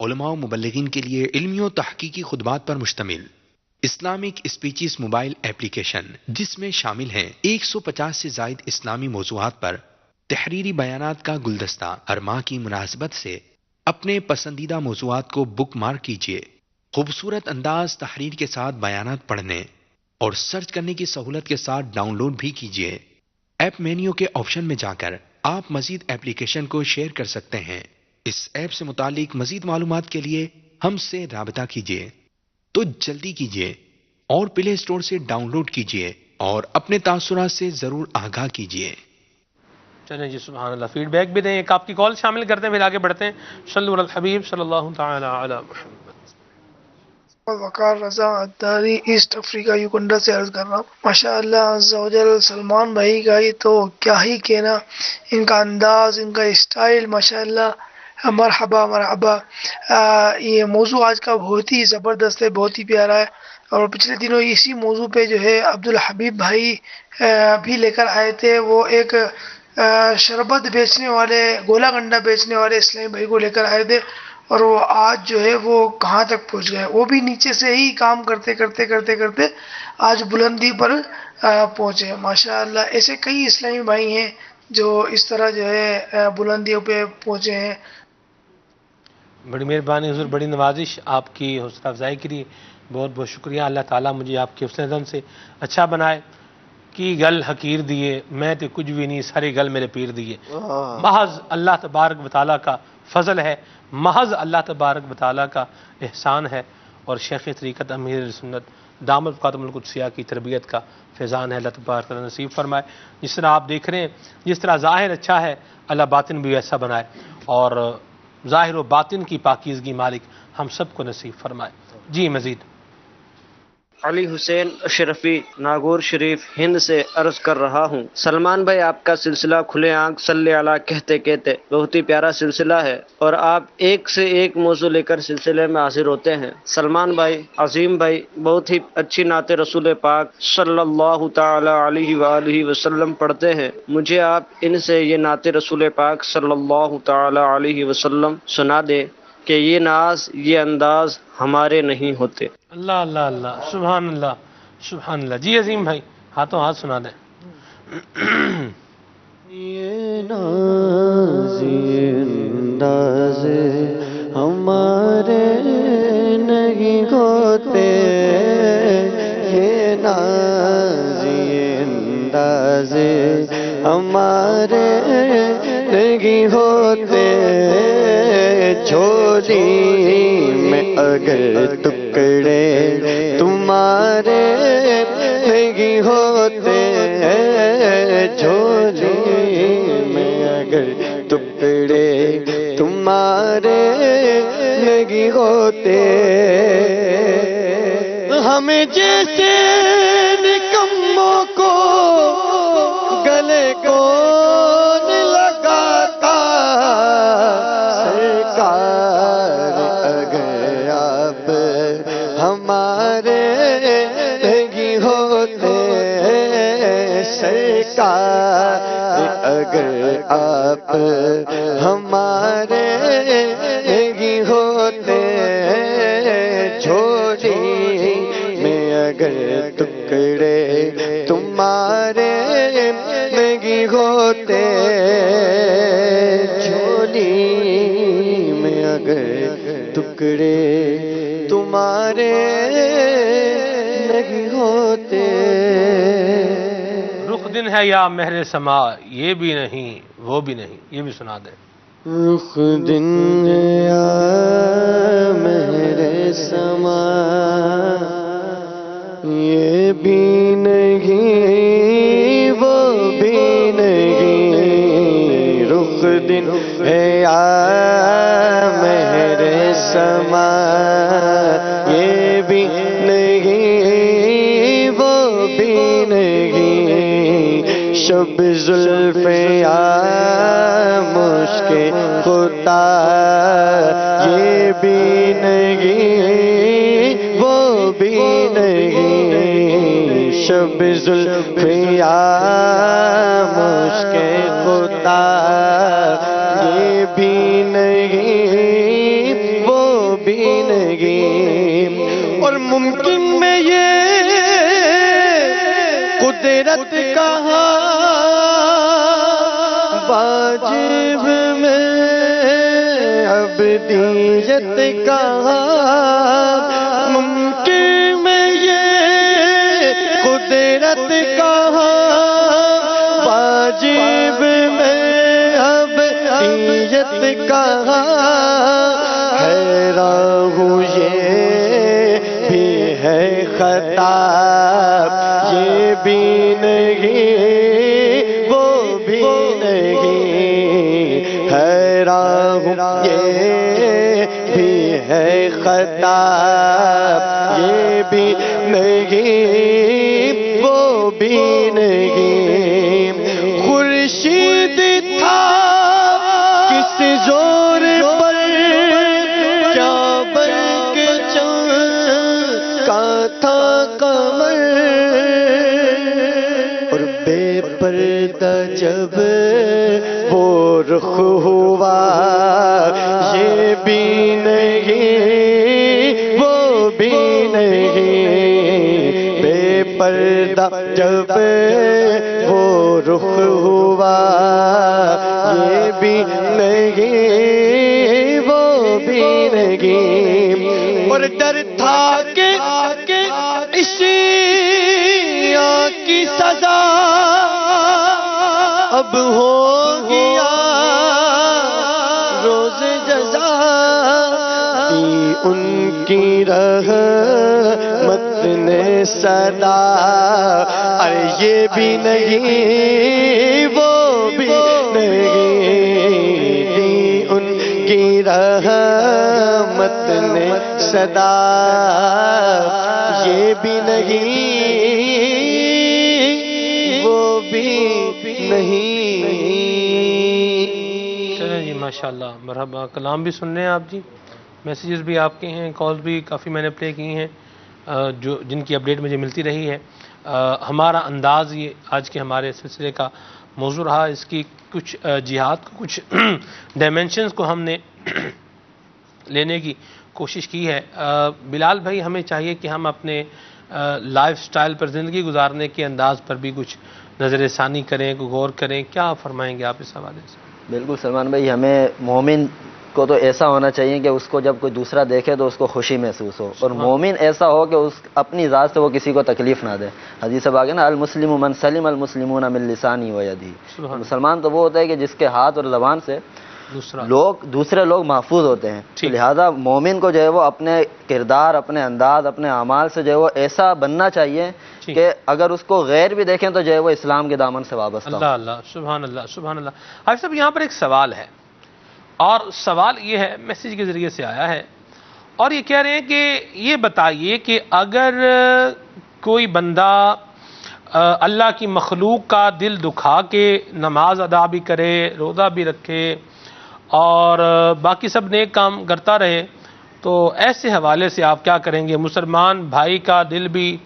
Speaker 14: علماء و مبلغین کے لیے علمی و تحقیقی خطبات پر مشتمل اسلامک اسپیچز موبائل ایپلیکیشن، جس میں شامل ہیں 150 سے زائد اسلامی موضوعات پر تحریری بیانات کا گلدستہ۔ ہر ماہ کی مناسبت سے اپنے پسندیدہ موضوعات کو بک مارک کیجیے۔ خوبصورت انداز تحریر کے ساتھ بیانات پڑھنے اور سرچ کرنے کی سہولت کے ساتھ ڈاؤن لوڈ بھی کیجیے۔ ایپ مینیو کے آپشن میں جا کر آپ مزید ایپلیکیشن کو شیئر کر سکتے ہیں۔ اس ایپ سے متعلق مزید معلومات کے لیے ہم سے رابطہ کیجیے، تو جلدی کیجیے اور پلے اسٹور سے ڈاؤن لوڈ کیجیے اور اپنے تاثرات سے ضرور آگاہ کیجیے۔
Speaker 1: چلیں جی سبحان اللہ، فیڈ بیک بھی دیں، ایک آپ کی کال شامل کرتے ہیں پھر آگے بڑھتے ہیں۔ صلو علی الحبیب صلی اللہ تعالی علی محمد۔
Speaker 15: وقار رضا عطاری ایسٹ افریقہ یوگنڈا سے عرض کر رہا ہوں۔ ماشاء اللہ عز و جل، سلمان بھائی کا یہ تو کیا ہی کہنا، ان کا انداز، ان کا اسٹائل، ماشاء اللہ مرحبا مرحبا۔ یہ موضوع آج کا بہت ہی زبردست ہے، بہت ہی پیارا ہے، اور پچھلے دنوں اسی موضوع پہ جو ہے عبدالحبیب بھائی بھی لے کر آئے تھے، وہ ایک شربت بیچنے والے، گولا گنڈا بیچنے والے اسلامی بھائی کو لے کر آئے تھے، اور وہ آج جو ہے وہ کہاں تک پہنچ گئے، وہ بھی نیچے سے ہی کام کرتے کرتے کرتے کرتے آج بلندی پر پہنچے۔ ماشاء اللہ ایسے کئی اسلامی بھائی ہیں جو اس طرح جو ہے بلندیوں پہ پہنچے ہیں۔
Speaker 1: بڑی مہربانی حضور، بڑی نوازش آپ کی، حوصلہ افزائی کے لیے بہت بہت شکریہ۔ اللہ تعالیٰ مجھے آپ کے حسن زن سے اچھا بنائے۔ کی گل حقیر دیے، میں تو کچھ بھی نہیں، ساری گل میرے پیر دیے۔ محض اللہ تبارک و تعالیٰ کا فضل ہے، محض اللہ تبارک و تعالیٰ کا احسان ہے، اور شیخ طریقت امیر سنت دامت قاتم القدسیہ کی تربیت کا فیضان ہے۔ اللہ تبارک و تعالیٰ نصیب فرمائے۔ جس طرح آپ دیکھ رہے ہیں، جس طرح ظاہر اچھا ہے، اللہ باطن بھی ویسا بنائے، اور ظاہر و باطن کی پاکیزگی مالک ہم سب کو نصیب فرمائے۔ جی مزید
Speaker 16: علی حسین اشرفی ناگور شریف ہند سے عرض کر رہا ہوں۔ سلمان بھائی، آپ کا سلسلہ کھلے آنکھ صلی علی کہتے کہتے بہت ہی پیارا سلسلہ ہے، اور آپ ایک سے ایک موضوع لے کر سلسلے میں حاضر ہوتے ہیں۔ سلمان بھائی، عظیم بھائی بہت ہی اچھی نعت رسول پاک صلی اللہ تعالی علیہ وآلہ وسلم پڑھتے ہیں۔ مجھے آپ ان سے یہ نعت رسول پاک صلی اللہ تعالی علیہ وسلم سنا دے کہ یہ ناز، یہ انداز ہمارے نہیں ہوتے۔
Speaker 1: اللہ اللہ اللہ، سبحان اللہ سبحان اللہ۔ جی عظیم بھائی، ہاتھوں ہاتھ سنا دیں۔
Speaker 2: یہ ناز یہ انداز ہمارے نہیں ہوتے، یہ ناز یہ انداز ہمارے نہیں ہوتے، جھولی میں اگر ٹکڑے تمہارے نہیں ہوتے، جھولی میں اگر ٹکڑے تمہارے نہیں ہوتے، ہمیں جیسے نکموں کو گلے کو لگاتا سرکار، اگر آپ ہمارے نہیں ہوتے، سرکار اگر آپ ہمارے ٹکڑے تمہارے نہیں ہوتے، جھولی میں اگر ٹکڑے تمہارے نہیں ہوتے۔
Speaker 1: رخ دن ہے یا مہر سما، یہ بھی نہیں وہ بھی نہیں، یہ بھی سنا دیں۔
Speaker 2: رخ دن یا مہر سما، یہ بھی نہیں وہ بھی نہیں، رخ دن ہے یا مہر سما، یہ بھی نہیں وہ بھی نہیں، شب زلف یا مشک خدا، یہ بھی نہیں وہ بھی نہیں، شب زلف یا مشک خدا، یہ بھی نہیں وہ بھی نہیں۔ اور ممکن میں یہ قدرت کہاں، واجب میں عبدیت کہاں، ممکن میں یہ قدرت کہاں، واجب میں عبدیت کہاں، حیران ہوں یہ بھی ہے خطا، یہ بھی نہیں وہ بھی نہیں، حیران ہوں یہ بھی ہے خطا، یہ بھی نہیں وہ بھی نہیں۔ خورشید تھا کس زور پر، کیا برق چمکا تھا قمر، اور بے پردہ جب وہ رخ ہوا، یہ بھی نہیں وہ بھی نہیں، بے پردہ جب وہ رخ ہوا، یہ بھی نہیں وہ بھی نہیں۔ اور ڈر تھا کہ اشیاء کی سزا اب ہو گیا روز جزا، دی ان کی رحمت نے صدا، ارے یہ بھی نہیں وہ بھی نہیں، دی ان کی رحمت نے صدا، یہ بھی نہیں وہ بھی نہیں۔
Speaker 1: چلیں جی ماشاءاللہ، مرحبا، کلام بھی سن رہے ہیں آپ جی، میسیجز بھی آپ کے ہیں، کالز بھی کافی میں نے پلے کی ہیں جن کی اپڈیٹ مجھے ملتی رہی ہے۔ ہمارا انداز یہ آج کے ہمارے سلسلے کا موضوع رہا، اس کی کچھ جہاد کو کچھ ڈائمینشنز کو ہم نے لینے کی کوشش کی ہے۔ بلال بھائی، ہمیں چاہیے کہ ہم اپنے لائف سٹائل پر، زندگی گزارنے کے انداز پر بھی کچھ نظر ثانی کریں، غور کریں، کیا فرمائیں گے آپ اس حوالے سے؟
Speaker 13: بالکل سلمان بھائی، ہمیں مومن کو تو ایسا ہونا چاہیے کہ اس کو جب کوئی دوسرا دیکھے تو اس کو خوشی محسوس ہو، اور مومن ایسا ہو کہ اس اپنی ذات سے وہ کسی کو تکلیف نہ دے۔ حدیث میں آگے نا، المسلم من سلم المسلمون من لسانی و یدی، مسلمان تو وہ ہوتا ہے کہ جس کے ہاتھ اور زبان سے دوسرے لوگ محفوظ ہوتے ہیں۔ لہذا مومن کو جو ہے وہ اپنے کردار، اپنے انداز، اپنے اعمال سے جو ہے وہ ایسا بننا چاہیے کہ اگر اس کو غیر بھی دیکھیں تو جو ہے وہ اسلام کے دامن سے وابستہ ہو۔
Speaker 1: اللہ اللہ، سبحان اللہ سبحان اللہ۔ حافظ صاحب، یہاں پر ایک سوال ہے، اور سوال یہ ہے، میسیج کے ذریعے سے آیا ہے، اور یہ کہہ رہے ہیں کہ یہ بتائیے کہ اگر کوئی بندہ اللہ کی مخلوق کا دل دکھا کے نماز ادا بھی کرے، روزہ بھی رکھے اور باقی سب نیک کام کرتا رہے، تو ایسے حوالے سے آپ کیا کریں گے؟ مسلمان بھائی کا دل بھی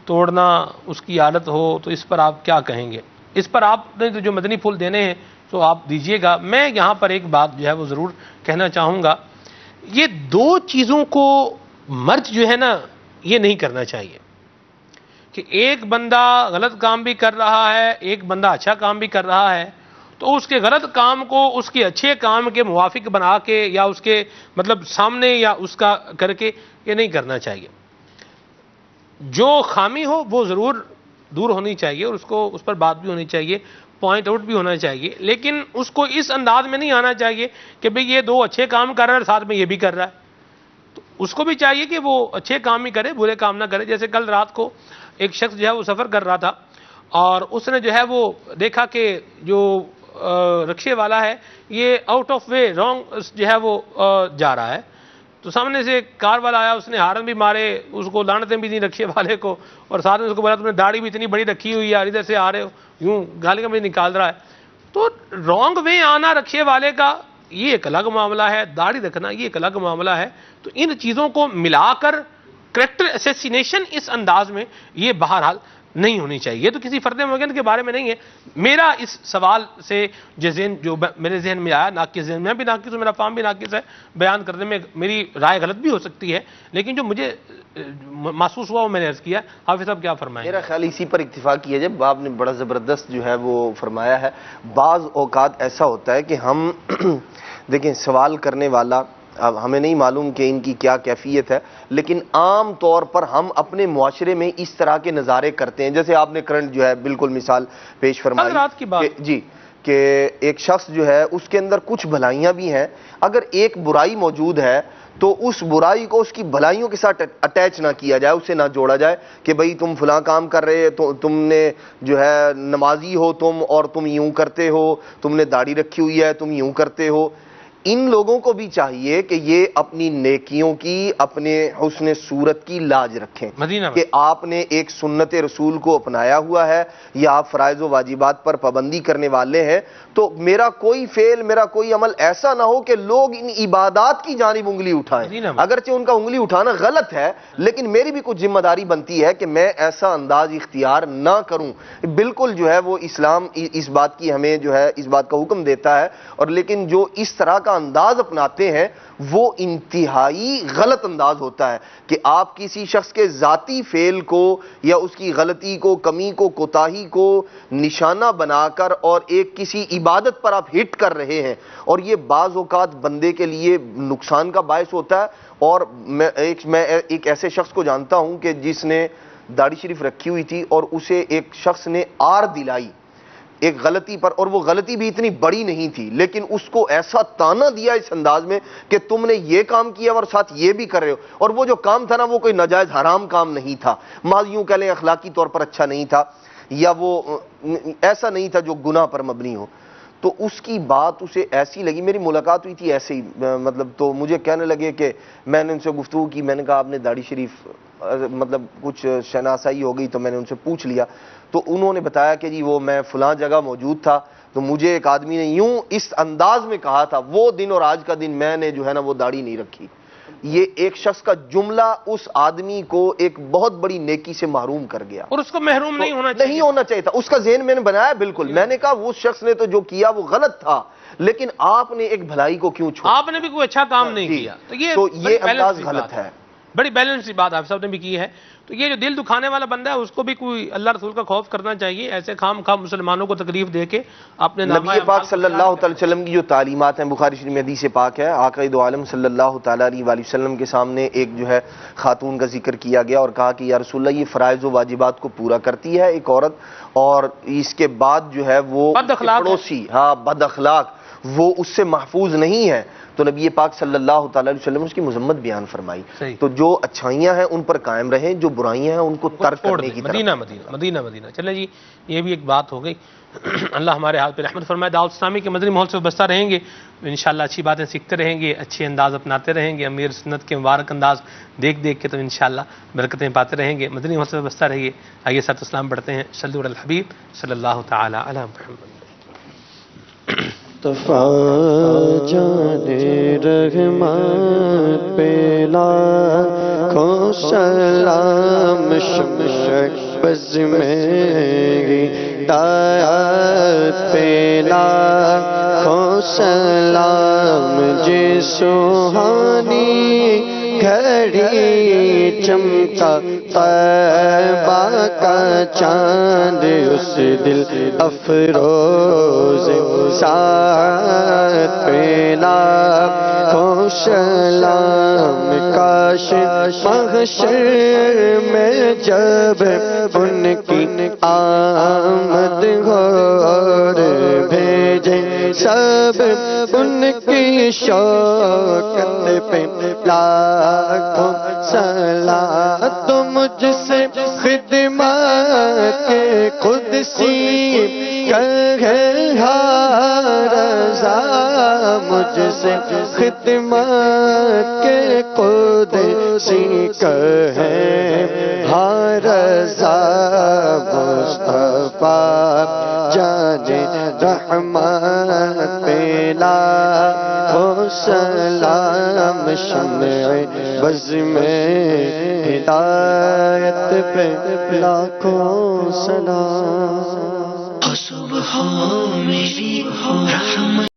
Speaker 1: توڑنا اس کی عادت ہو تو اس پر آپ کیا کہیں گے؟ اس پر آپ نے جو مدنی پھول دینے ہیں تو آپ دیجئے گا۔ میں یہاں پر ایک بات جو ہے وہ ضرور کہنا چاہوں گا، یہ دو چیزوں کو مرج جو ہے نا، یہ نہیں کرنا چاہیے، کہ ایک بندہ غلط کام بھی کر رہا ہے، ایک بندہ اچھا کام بھی کر رہا ہے، تو اس کے غلط کام کو اس کے اچھے کام کے موافق بنا کے یا اس کے مطلب سامنے یا اس کا کر کے یہ نہیں کرنا چاہیے. جو خامی ہو وہ ضرور دور ہونی چاہیے اور اس پر بات بھی ہونی چاہیے، پوائنٹ آؤٹ بھی ہونا چاہیے، لیکن اس کو اس انداز میں نہیں آنا چاہیے کہ بھئی یہ دو اچھے کام کر رہا ہے اور ساتھ میں یہ بھی کر رہا ہے. تو اس کو بھی چاہیے کہ وہ اچھے کام ہی کرے، برے کام نہ کرے. جیسے کل رات کو ایک شخص جو ہے وہ سفر کر رہا تھا اور اس نے جو ہے وہ دیکھا کہ جو رکشے والا ہے یہ آؤٹ آف وے رانگ جو ہے وہ جا رہا ہے. تو سامنے سے کار والا آیا، اس نے ہارن بھی مارے، اس کو لعنتیں بھی دیں رکشے والے کو، اور ساتھ میں اس کو بولا تم نے داڑھی بھی اتنی بڑی رکھی ہوئی ہے، ادھر سے آ رہے ہو، یوں گالیاں بھی نکال رہا ہے. تو رانگ وے آنا رکشے والے کا یہ ایک الگ معاملہ ہے، داڑھی رکھنا یہ ایک الگ معاملہ ہے. تو ان چیزوں کو ملا کر کریکٹر اسیسینیشن اس انداز میں یہ بہرحال نہیں ہونی چاہیے. یہ تو کسی فرد معین کے بارے میں نہیں ہے. میرا اس سوال سے جو میرے ذہن میں آیا، ناقص ذہن میں بھی ناقص ہوں، میرا فام بھی ناقص ہے، بیان کرنے میں میری رائے غلط بھی ہو سکتی ہے، لیکن جو مجھے محسوس ہوا وہ میں نے عرض کیا. حافظ صاحب کیا فرمائیں؟
Speaker 3: میرا خیال اسی پر اتفاق کیا جب آپ نے بڑا زبردست جو ہے وہ فرمایا ہے. بعض اوقات ایسا ہوتا ہے کہ ہم دیکھیں سوال کرنے والا، اب ہمیں نہیں معلوم کہ ان کی کیا کیفیت ہے، لیکن عام طور پر ہم اپنے معاشرے میں اس طرح کے نظارے کرتے ہیں. جیسے آپ نے کرنٹ جو ہے بالکل مثال پیش فرمائی
Speaker 1: رات کی بات
Speaker 3: جی، کہ ایک شخص جو ہے اس کے اندر کچھ بھلائیاں بھی ہیں، اگر ایک برائی موجود ہے تو اس برائی کو اس کی بھلائیوں کے ساتھ اٹیچ نہ کیا جائے، اسے نہ جوڑا جائے کہ بھئی تم فلاں کام کر رہے تو تم نے جو ہے نمازی ہو تم، اور تم یوں کرتے ہو، تم نے داڑھی رکھی ہوئی ہے تم یوں کرتے ہو. ان لوگوں کو بھی چاہیے کہ یہ اپنی نیکیوں کی، اپنے حسن صورت کی لاج رکھیں کہ آپ نے ایک سنت رسول کو اپنایا ہوا ہے یا آپ فرائض و واجبات پر پابندی کرنے والے ہیں. تو میرا کوئی فعل، میرا کوئی عمل ایسا نہ ہو کہ لوگ ان عبادات کی جانب انگلی اٹھائیں. اگرچہ ان کا انگلی اٹھانا غلط ہے، لیکن میری بھی کچھ ذمہ داری بنتی ہے کہ میں ایسا انداز اختیار نہ کروں. بالکل جو ہے وہ اسلام اس بات کی ہمیں جو ہے اس بات کا حکم دیتا ہے، اور لیکن جو اس طرح کا انداز اپناتے ہیں وہ انتہائی غلط انداز ہوتا ہے کہ آپ کسی شخص کے ذاتی فعل کو یا اس کی غلطی کو، کمی کو، کوتاہی کو نشانہ بنا کر اور ایک کسی عبادت پر آپ ہٹ کر رہے ہیں، اور یہ بعض اوقات بندے کے لیے نقصان کا باعث ہوتا ہے. اور میں ایک ایسے شخص کو جانتا ہوں کہ جس نے داڑھی شریف رکھی ہوئی تھی اور اسے ایک شخص نے آر دلائی ایک غلطی پر، اور وہ غلطی بھی اتنی بڑی نہیں تھی، لیکن اس کو ایسا تانا دیا اس انداز میں کہ تم نے یہ کام کیا اور ساتھ یہ بھی کر رہے ہو. اور وہ جو کام تھا نا وہ کوئی ناجائز حرام کام نہیں تھا، یوں کہہ لیں اخلاقی طور پر اچھا نہیں تھا، یا وہ ایسا نہیں تھا جو گناہ پر مبنی ہو. تو اس کی بات اسے ایسی لگی، میری ملاقات ہوئی تھی ایسے ہی مطلب، تو مجھے کہنے لگے کہ میں نے ان سے گفتگو کی، میں نے کہا آپ نے داڑھی شریف مطلب کچھ شناسائی ہو گئی تو میں نے ان سے پوچھ لیا. تو انہوں نے بتایا کہ جی وہ میں فلاں جگہ موجود تھا تو مجھے ایک آدمی نے یوں اس انداز میں کہا تھا، وہ دن اور آج کا دن میں نے جو ہے نا وہ داڑھی نہیں رکھی. یہ ایک شخص کا جملہ اس آدمی کو ایک بہت بڑی نیکی سے محروم کر گیا،
Speaker 1: اور اس کو محروم نہیں ہونا
Speaker 3: چاہیے تھا. اس کا ذہن میں نے بنایا بالکل، میں نے کہا وہ شخص نے تو جو کیا وہ غلط تھا، لیکن آپ نے ایک بھلائی کو کیوں چھوڑا؟
Speaker 1: آپ نے بھی کوئی اچھا کام نہیں کیا.
Speaker 3: تو یہ انداز غلط ہے.
Speaker 1: بڑی بیلنس کی بات آپ صاحب نے بھی کی ہے. تو یہ جو دل دکھانے والا بندہ ہے اس کو بھی کوئی اللہ رسول کا خوف کرنا چاہیے. ایسے خام خام مسلمانوں کو تکلیف دے کے اپنے
Speaker 3: نبی پاک صلی اللہ تعالی وسلم کی جو تعلیمات ہیں، بخاری شریف میں حدیث پاک ہے، آقا دو عالم صلی اللہ تعالی علیہ وآلہ وسلم کے سامنے ایک جو ہے خاتون کا ذکر کیا گیا اور کہا کہ یا رسول اللہ یہ فرائض و واجبات کو پورا کرتی ہے ایک عورت، اور اس کے بعد جو ہے وہ پڑوسی بد اخلاق وہ اس سے محفوظ نہیں ہے. تو نبی پاک صلی اللہ تعالی علیہ وسلم اس کی مذمت بیان فرمائی. تو جو اچھائیاں ہیں ان پر قائم رہیں، جو برائیاں ہیں ان کو ترک کرنے کی طرف.
Speaker 1: مدینہ. چلیں جی، یہ بھی ایک بات ہو گئی. اللہ ہمارے حال پہ رحمت فرمائے. دعوت اسلامی کے مدنی ماحول سے بستا رہیں گے، انشاءاللہ اچھی باتیں سیکھتے رہیں گے، اچھے انداز اپناتے رہیں گے، امیر سنت کے مبارک انداز دیکھ کے تو انشاءاللہ برکتیں پاتے رہیں گے. مدنی ماحول سے بستا رہیے. آئیے ساتھ اسلام پڑھتے ہیں. صلو علی الحبیب صلی اللہ تعالی علی محمد.
Speaker 2: جانے رحمت پہ لاکھوں سلام، بز میں ہدایت پہ لاکھوں سلام، جی سبحانی گھڑی چمکا طیبہ کا چاند اس دل افروز ساتھ پہ لاکھوں سلام کاش محشر میں جب ان کی آمد ہو اور بھیجے سب ان کی شوکت پہ لاکھوں سلام تو مجھ سے خدمت کے قدسی کہے رضا مجھ سے خدمت کے قدسی کہے رضا مصطفیٰ جان رحمت پہ لاکھوں سلام شمع بز میں ہدایت پہ لاکھوں سلام۔
Speaker 17: صبح میری رحمت